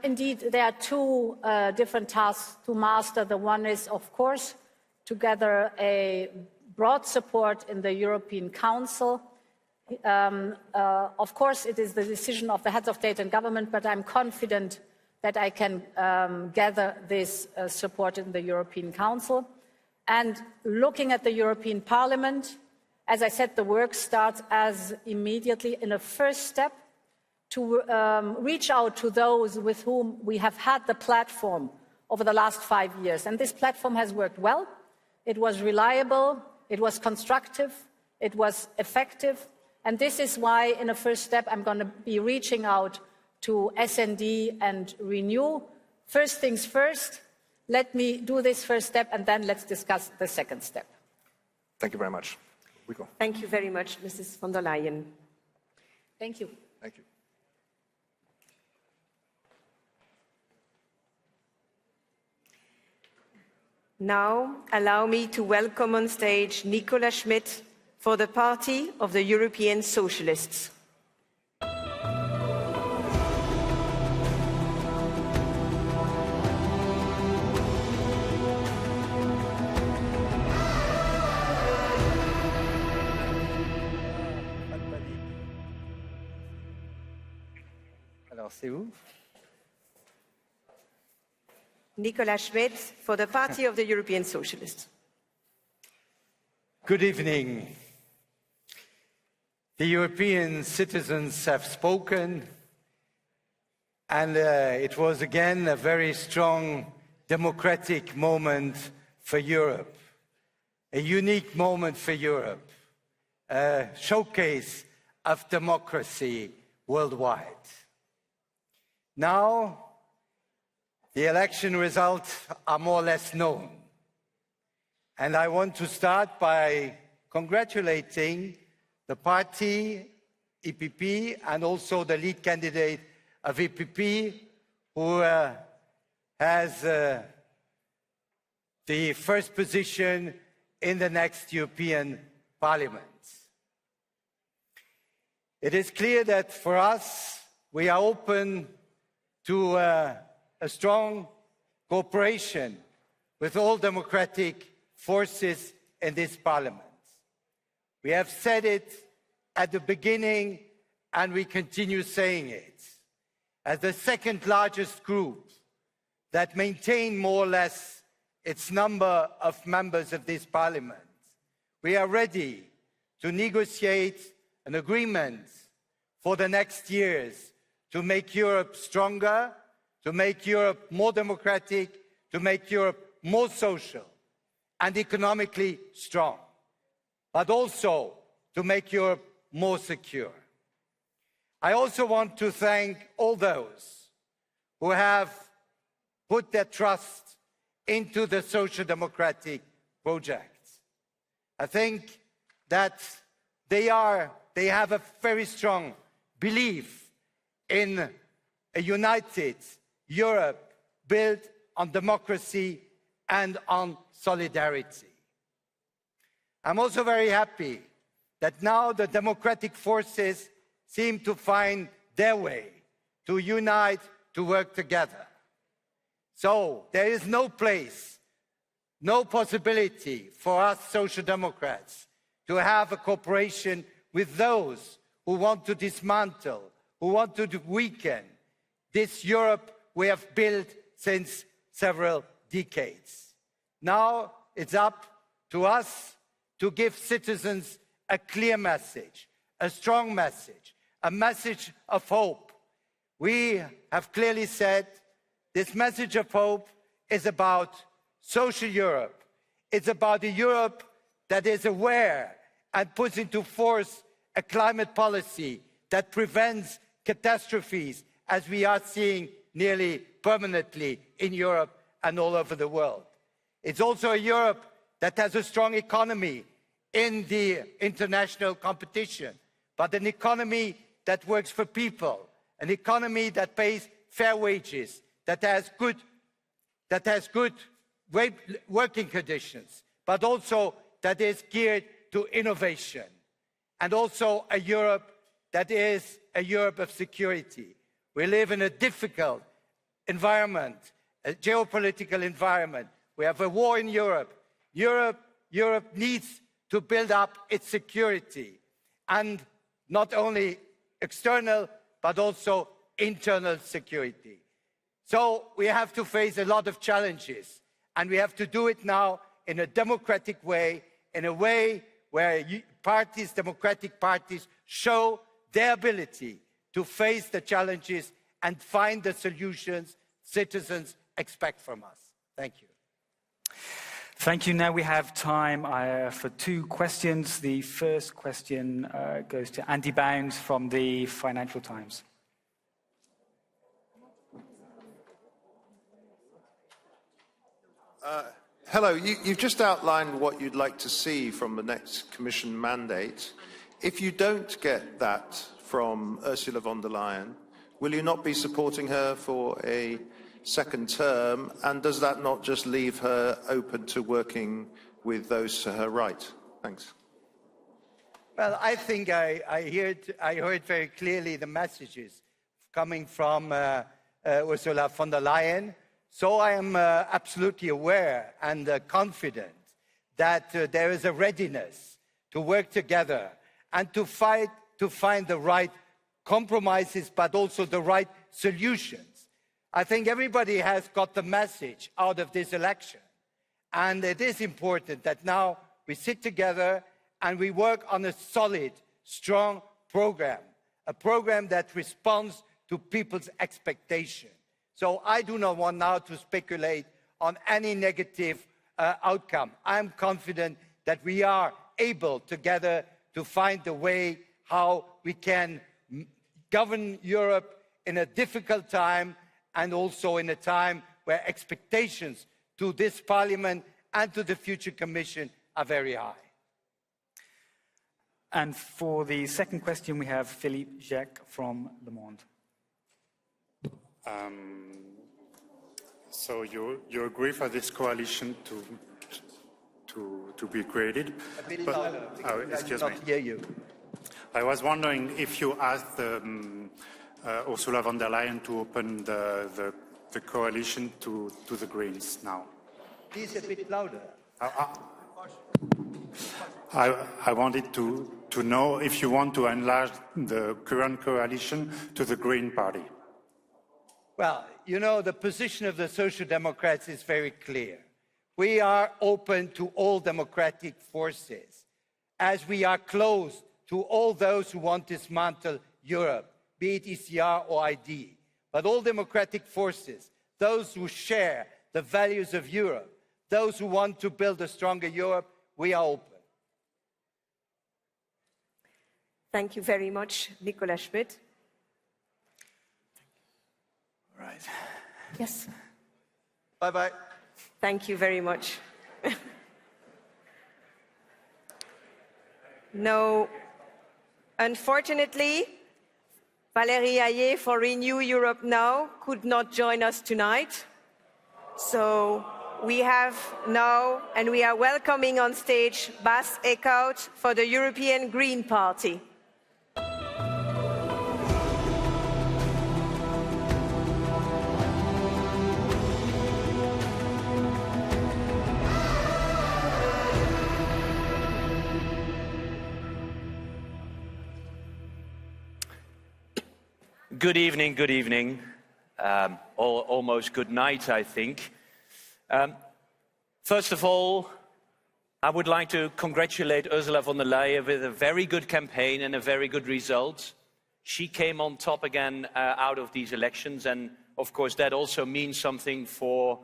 indeed, there are two different tasks to master. The one is, of course, to gather a broad support in the European Council. Of course, it is the decision of the heads of state and government, but I'm confident that I can gather this support in the European Council. And looking at the European Parliament, as I said, the work starts as immediately in a first step to reach out to those with whom we have had the platform over the last 5 years. And this platform has worked well. It was reliable, it was constructive, it was effective. And this is why, in a first step, I'm going to be reaching out to SND and Renew. First things first, let me do this first step, and then let's discuss the second step. Thank you very much. Thank you very much, Mrs. von der Leyen. Thank you. Thank you. Now, allow me to welcome on stage Nicola Schmidt for the Party of the European Socialists. Alors, c'est où? Nicola Schmidt for the Party of the European Socialists. Good evening. The European citizens have spoken, and it was again a very strong democratic moment for Europe, a unique moment for Europe, a showcase of democracy worldwide. Now, the election results are more or less known. And I want to start by congratulating the party, EPP, and also the lead candidate of EPP, who has the first position in the next European Parliament. It is clear that for us, we are open to a strong cooperation with all democratic forces in this parliament. We have said it at the beginning and we continue saying it. As the second largest group that maintain more or less its number of members of this parliament, we are ready to negotiate an agreement for the next years to make Europe stronger, to make Europe more democratic, to make Europe more social and economically strong, but also to make Europe more secure. I also want to thank all those who have put their trust into the social democratic project. I think that they have a very strong belief in a united Europe built on democracy and on solidarity. I'm also very happy that now the democratic forces seem to find their way to unite, to work together. So there is no place, no possibility for us Social Democrats to have a cooperation with those who want to dismantle, who want to weaken this Europe we have built since several decades. Now it's up to us to give citizens a clear message, a strong message, a message of hope. We have clearly said this message of hope is about social Europe. It's about a Europe that is aware and puts into force a climate policy that prevents catastrophes, as we are seeing nearly permanently in Europe and all over the world. It's also a Europe that has a strong economy in the international competition, but an economy that works for people, an economy that pays fair wages, that has good working conditions, but also that is geared to innovation, and also a Europe that is a Europe of security. We live in a difficult environment, a geopolitical environment. We have a war in Europe. Europe needs to build up its security, and not only external, but also internal security. So we have to face a lot of challenges, and we have to do it now in a democratic way, in a way where parties, democratic parties, show their ability to face the challenges and find the solutions citizens expect from us. Thank you. Thank you. Now we have time for two questions. The first question goes to Andy Bounds from the Financial Times. Hello, you've just outlined what you'd like to see from the next Commission mandate. If you don't get that from Ursula von der Leyen, will you not be supporting her for a second term? And does that not just leave her open to working with those to her right? Thanks. Well, I think I heard very clearly the messages coming from Ursula von der Leyen. So I am absolutely aware and confident that there is a readiness to work together and to fight to find the right compromises, but also the right solutions. I think everybody has got the message out of this election. And it is important that now we sit together and we work on a solid, strong program, a program that responds to people's expectations. So I do not want now to speculate on any negative outcome. I'm confident that we are able together to find a way how we can govern Europe in a difficult time, and also in a time where expectations to this Parliament and to the future Commission are very high. And for the second question, we have Philippe Jacques from Le Monde. So you agree for this coalition to be created? A bit louder, excuse I me. cannot hear you. I was wondering if you asked the Ursula von der Leyen to open the coalition to the Greens now. Please a bit louder. I wanted to know if you want to enlarge the current coalition to the Green Party. Well, you know, the position of the Social Democrats is very clear. We are open to all democratic forces, as we are close to all those who want to dismantle Europe, be it ECR or ID. But all democratic forces, those who share the values of Europe, those who want to build a stronger Europe, we are open. Thank you very much, Nicola Schmidt. All right. Yes. Bye-bye. Thank you very much. No, unfortunately, Valérie Hayé for Renew Europe Now could not join us tonight. So we have now, and we are welcoming on stage Bas Eickhout for the European Green Party. Good evening, good evening. Almost good night, I think. First of all, I would like to congratulate Ursula von der Leyen with a very good campaign and a very good result. She came on top again out of these elections, and of course that also means something for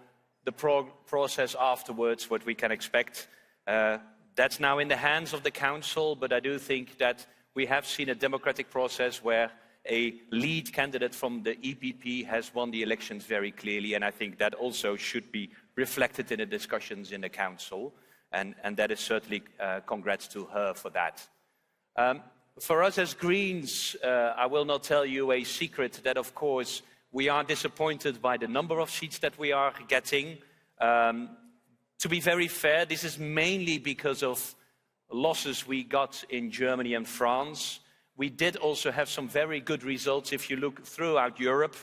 the process afterwards, what we can expect. That's now in the hands of the Council, but I do think that we have seen a democratic process where a lead candidate from the EPP has won the elections very clearly, and I think that also should be reflected in the discussions in the Council, and that is certainly congrats to her for that. For us as Greens, I will not tell you a secret that, of course, we are disappointed by the number of seats that we are getting. To be very fair, this is mainly because of losses we got in Germany and France. We did also have some very good results if you look throughout Europe.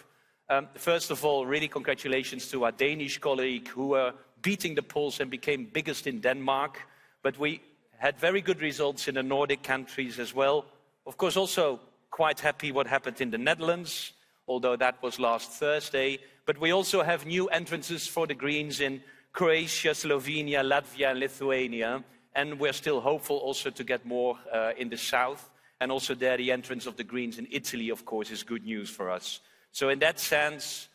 First of all, really congratulations to our Danish colleague who were beating the polls and became biggest in Denmark. But we had very good results in the Nordic countries as well. Of course, also quite happy what happened in the Netherlands, although that was last Thursday. But we also have new entrances for the Greens in Croatia, Slovenia, Latvia and Lithuania. And we're still hopeful also to get more in the south. And also there, the entrance of the Greens in Italy, of course, is good news for us. So in that sense,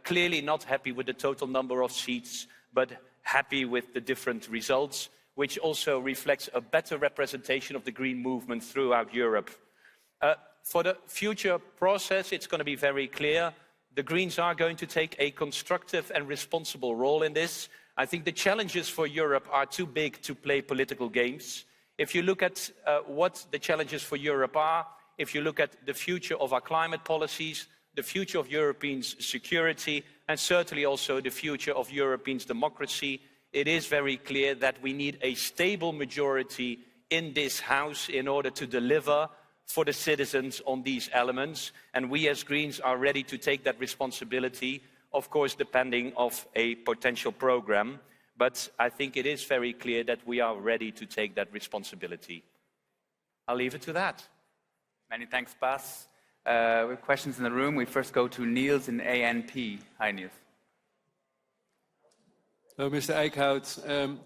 clearly not happy with the total number of seats, but happy with the different results, which also reflects a better representation of the Green movement throughout Europe. For the future process, it's going to be very clear. The Greens are going to take a constructive and responsible role in this. I think the challenges for Europe are too big to play political games. If you look at what the challenges for Europe are, if you look at the future of our climate policies, the future of Europeans' security, and certainly also the future of Europeans' democracy, it is very clear that we need a stable majority in this House in order to deliver for the citizens on these elements. And we as Greens are ready to take that responsibility, of course, depending on a potential program. But I think it is very clear that we are ready to take that responsibility. I'll leave it to that. Many thanks, Bas. We have questions in the room. We first go to Niels in ANP. Hi, Niels. Hello, Mr. Eickhout.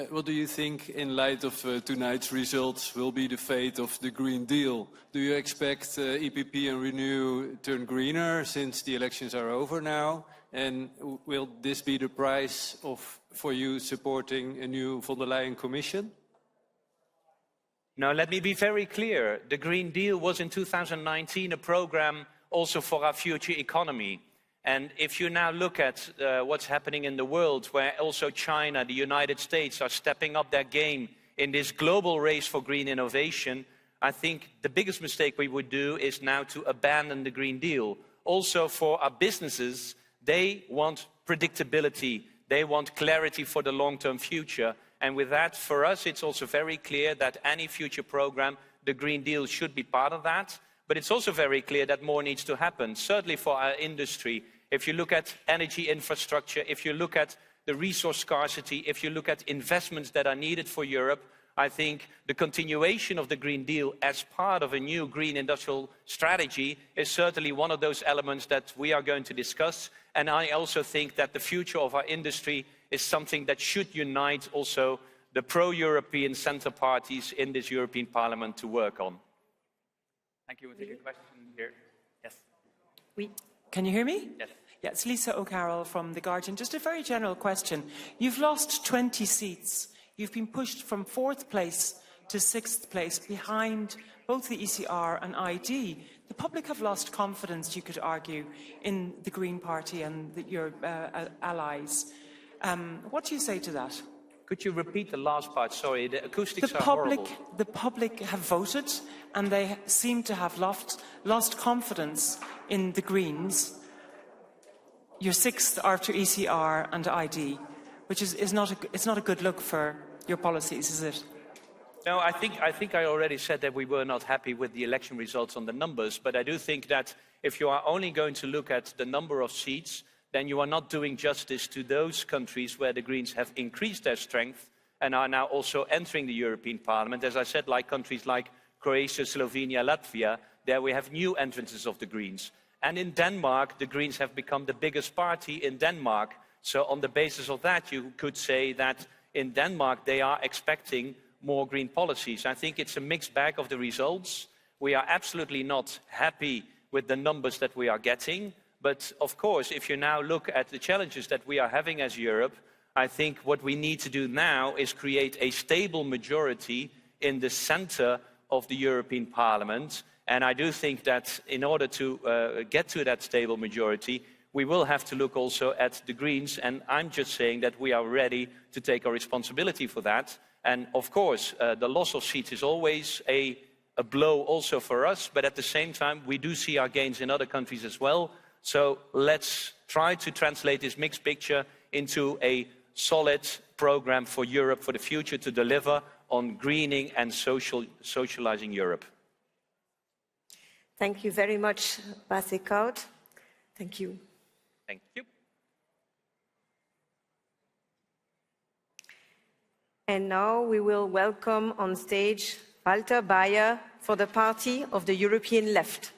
What do you think, in light of tonight's results, will be the fate of the Green Deal? Do you expect EPP and Renew turn greener since the elections are over now? And will this be the price for you supporting a new von der Leyen Commission? Now, let me be very clear. The Green Deal was in 2019 a program also for our future economy. And if you now look at what's happening in the world, where also China, the United States are stepping up their game in this global race for green innovation, I think the biggest mistake we would do is now to abandon the Green Deal. Also for our businesses, they want predictability. They want clarity for the long-term future. And with that, for us, it's also very clear that any future program, the Green Deal should be part of that. But it's also very clear that more needs to happen, certainly for our industry. If you look at energy infrastructure, if you look at the resource scarcity, if you look at investments that are needed for Europe, I think the continuation of the Green Deal as part of a new green industrial strategy is certainly one of those elements that we are going to discuss. And I also think that the future of our industry is something that should unite also the pro-European centre parties in this European Parliament to work on. Thank you. We'll take a question here. Yes. Oui. Can you hear me? Yes. Yeah, it's Lisa O'Carroll from The Guardian. Just a very general question. You've lost 20 seats. You've been pushed from 4th place to 6th place behind both the ECR and ID. The public have lost confidence, you could argue, in the Green Party and your allies. What do you say to that? Could you repeat the last part? Sorry, the acoustics are horrible. The public have voted and they seem to have lost confidence in the Greens. You're 6th after ECR and ID, which is not a good look for your policies, is it? No, I think I already said that we were not happy with the election results on the numbers, but I do think that if you are only going to look at the number of seats, then you are not doing justice to those countries where the Greens have increased their strength and are now also entering the European Parliament. As I said, like countries like Croatia, Slovenia, Latvia, there we have new entrances of the Greens. And in Denmark, the Greens have become the biggest party in Denmark. So on the basis of that, you could say that in Denmark, they are expecting more green policies. I think it's a mixed bag of the results. We are absolutely not happy with the numbers that we are getting. But of course, if you now look at the challenges that we are having as Europe, I think what we need to do now is create a stable majority in the center of the European Parliament. And I do think that in order to get to that stable majority, we will have to look also at the Greens. And I'm just saying that we are ready to take our responsibility for that. And of course, the loss of seats is always a blow also for us. But at the same time, we do see our gains in other countries as well. So let's try to translate this mixed picture into a solid program for Europe for the future to deliver on greening and socializing Europe. Thank you very much, Bas Eickhout. Thank you. Thank you. And now we will welcome on stage Walter Bayer for the Party of the European Left.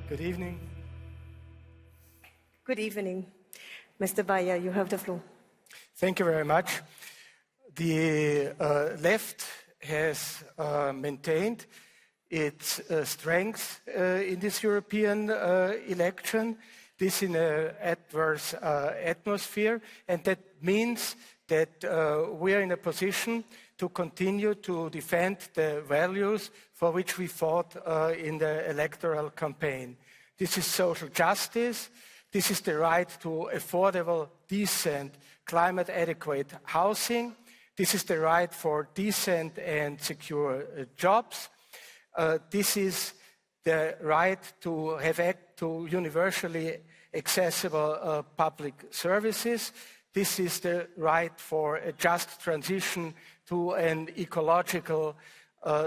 Good evening. Good evening. Mr. Bayer, you have the floor. Thank you very much. The left has maintained its strength in this European election, this in an adverse atmosphere, and that means that we are in a position to continue to defend the values for which we fought in the electoral campaign. This is social justice. This is the right to affordable, decent, climate-adequate housing. This is the right for decent and secure jobs. This is the right to have to universally accessible public services. This is the right for a just transition to an ecological,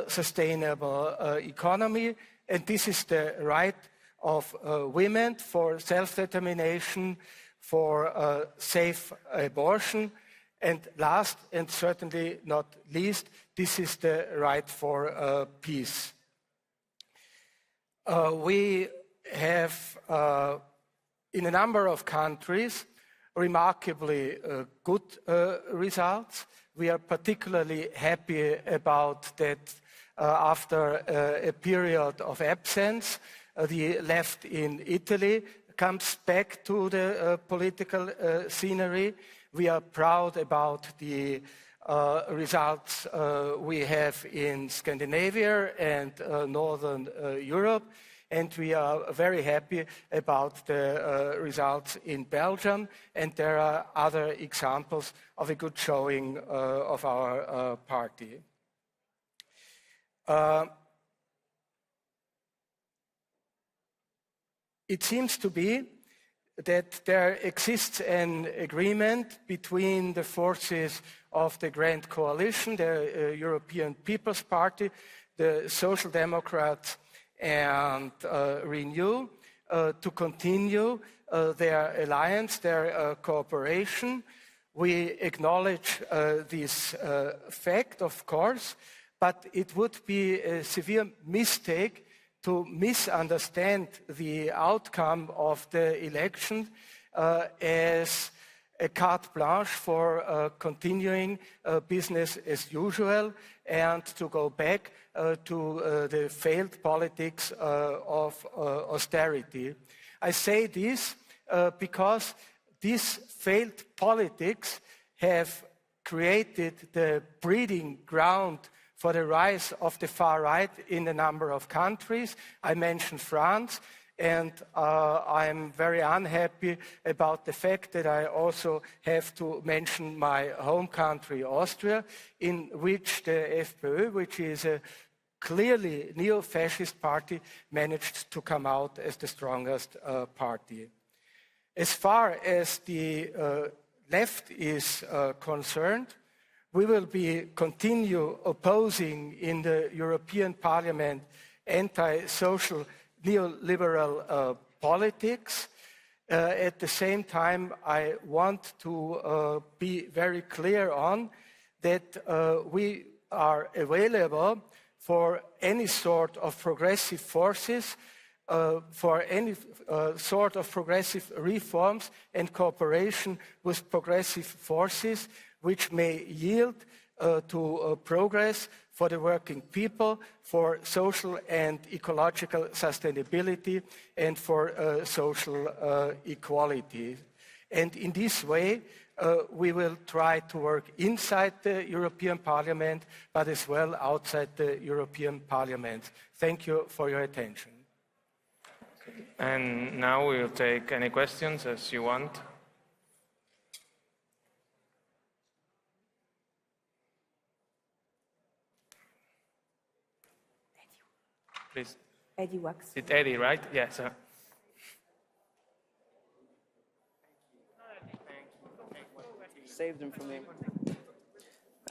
sustainable economy. And this is the right of women for self-determination, for safe abortion. And last, and certainly not least, this is the right for peace. We have, in a number of countries, remarkably good results. We are particularly happy about that after a period of absence. The left in Italy comes back to the political scenery. We are proud about the results we have in Scandinavia and Northern Europe. And we are very happy about the results in Belgium. And there are other examples of a good showing of our party. it seems to be that there exists an agreement between the forces of the Grand Coalition, the European People's Party, the Social Democrats and Renew, to continue their alliance, their cooperation. We acknowledge this fact, of course, but it would be a severe mistake to misunderstand the outcome of the election as a carte blanche for continuing business as usual and to go back to the failed politics of austerity. I say this because these failed politics have created the breeding ground for the rise of the far right in a number of countries. I mentioned France, and I'm very unhappy about the fact that I also have to mention my home country, Austria, in which the FPÖ, which is a clearly neo-fascist party, managed to come out as the strongest party. As far as the left is concerned, we will continue opposing in the European Parliament anti-social neoliberal politics. At the same time, I want to be very clear on that we are available for any sort of progressive forces, for any sort of progressive reforms and cooperation with progressive forces which may yield to progress for the working people, for social and ecological sustainability, and for social equality. And in this way, we will try to work inside the European Parliament, but as well outside the European Parliament. Thank you for your attention. And now we will take any questions as you want. Please. Eddie Wax. It's Eddie, right? Yes. Save them from me.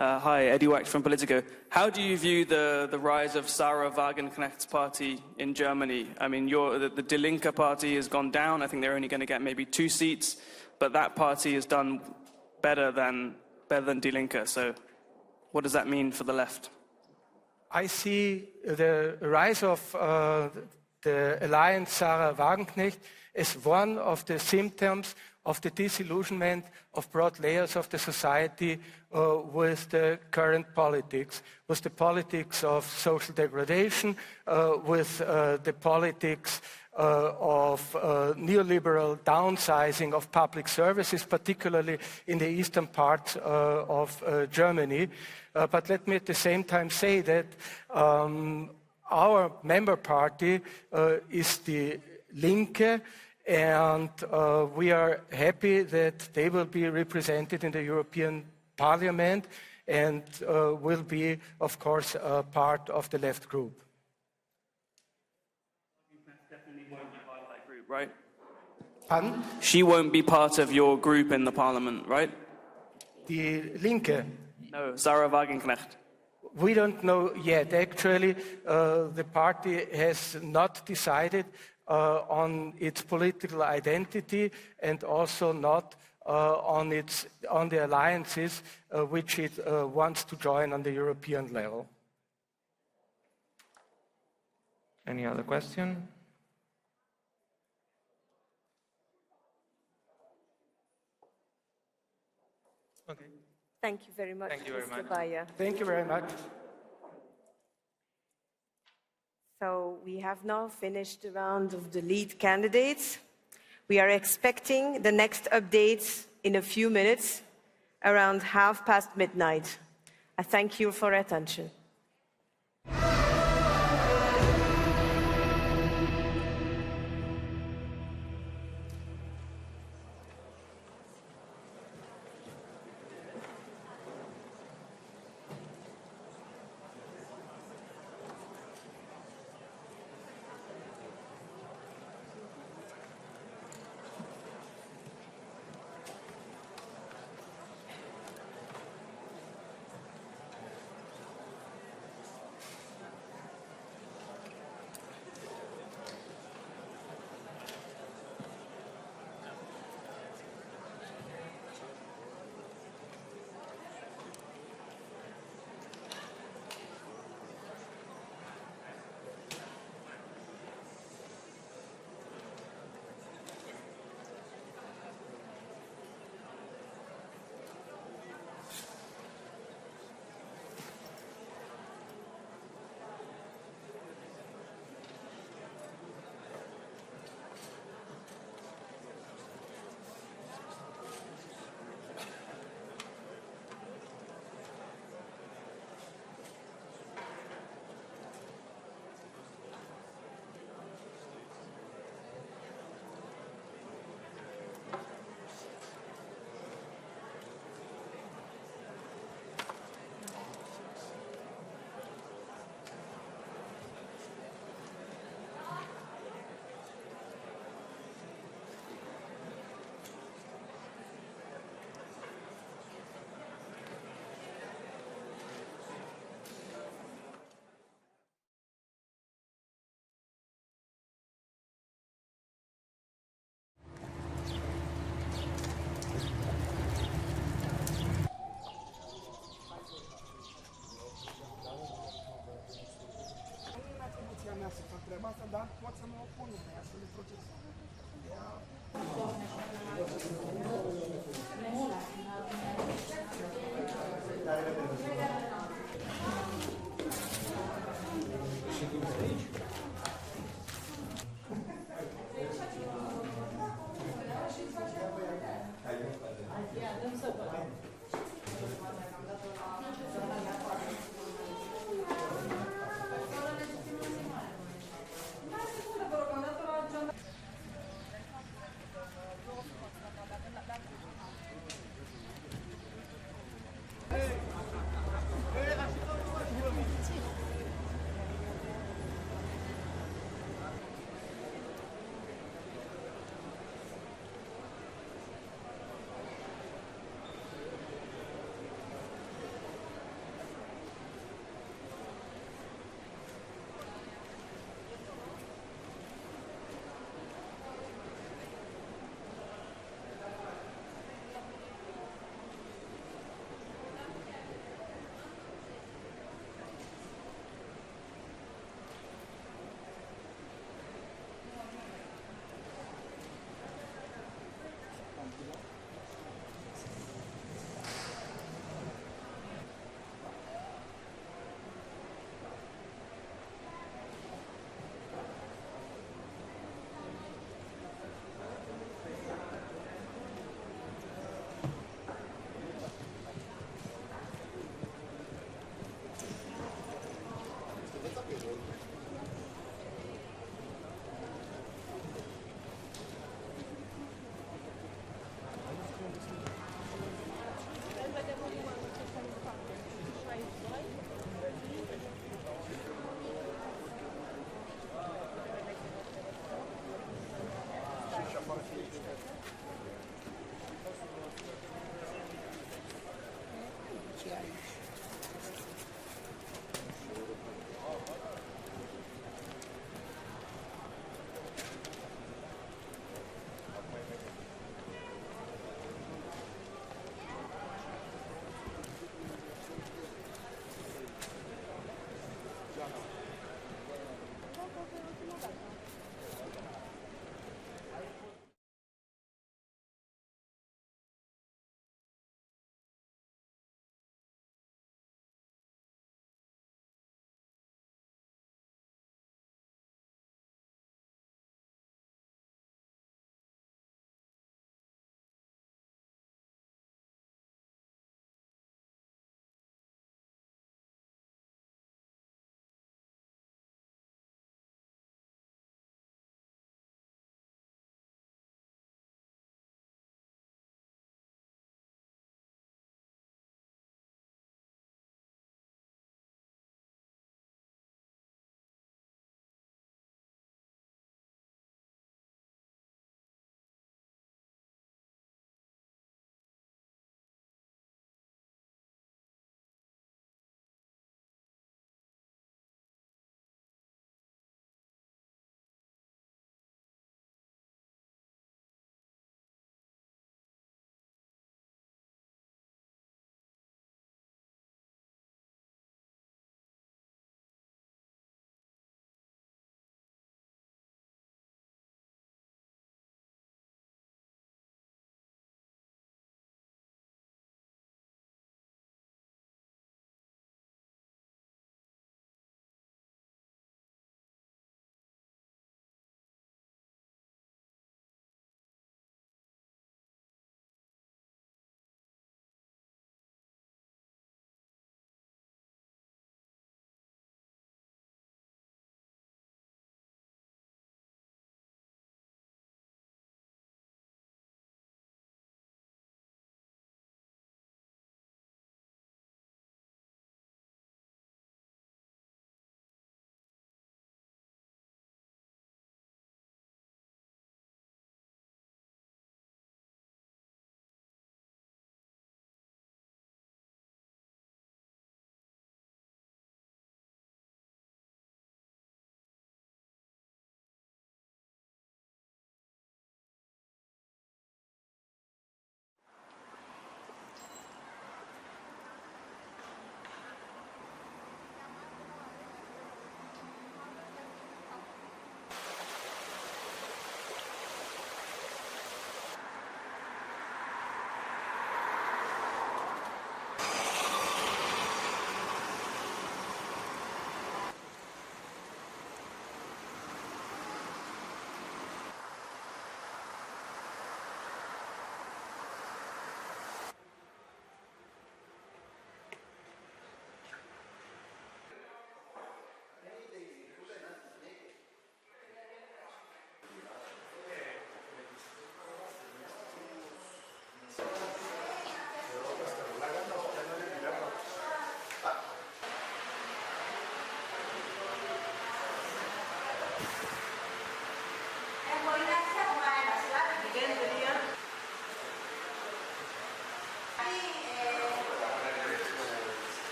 Hi, Eddie Wax from Politico. How do you view the rise of Sarah Wagenknecht's party in Germany? I mean, the Die Linke party has gone down. I think they're only going to get maybe 2 seats, but that party has done better than Die Linke. So what does that mean for the left? I see the rise of the alliance Sarah Wagenknecht as one of the symptoms of the disillusionment of broad layers of the society with the current politics, with the politics of social degradation, with the politics of neoliberal downsizing of public services, particularly in the eastern part of Germany. But let me at the same time say that our member party is the Linke, and we are happy that they will be represented in the European Parliament and will be, of course, part of the left group. Definitely won't be part of that group, right? Pardon? She won't be part of your group in the Parliament, right? Die Linke? No, Sarah Wagenknecht. We don't know yet. Actually, the party has not decided on its political identity and also not on the alliances which it wants to join on the European level. Any other question? Okay. Thank you very much, Thank you very Mr. much. Bayer. Thank you very much. So we have now finished the round of the lead candidates. We are expecting the next updates in a few minutes, around midnight. I thank you for your attention.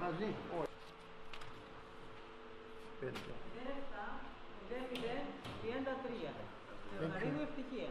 μαζί. Ευτυχία.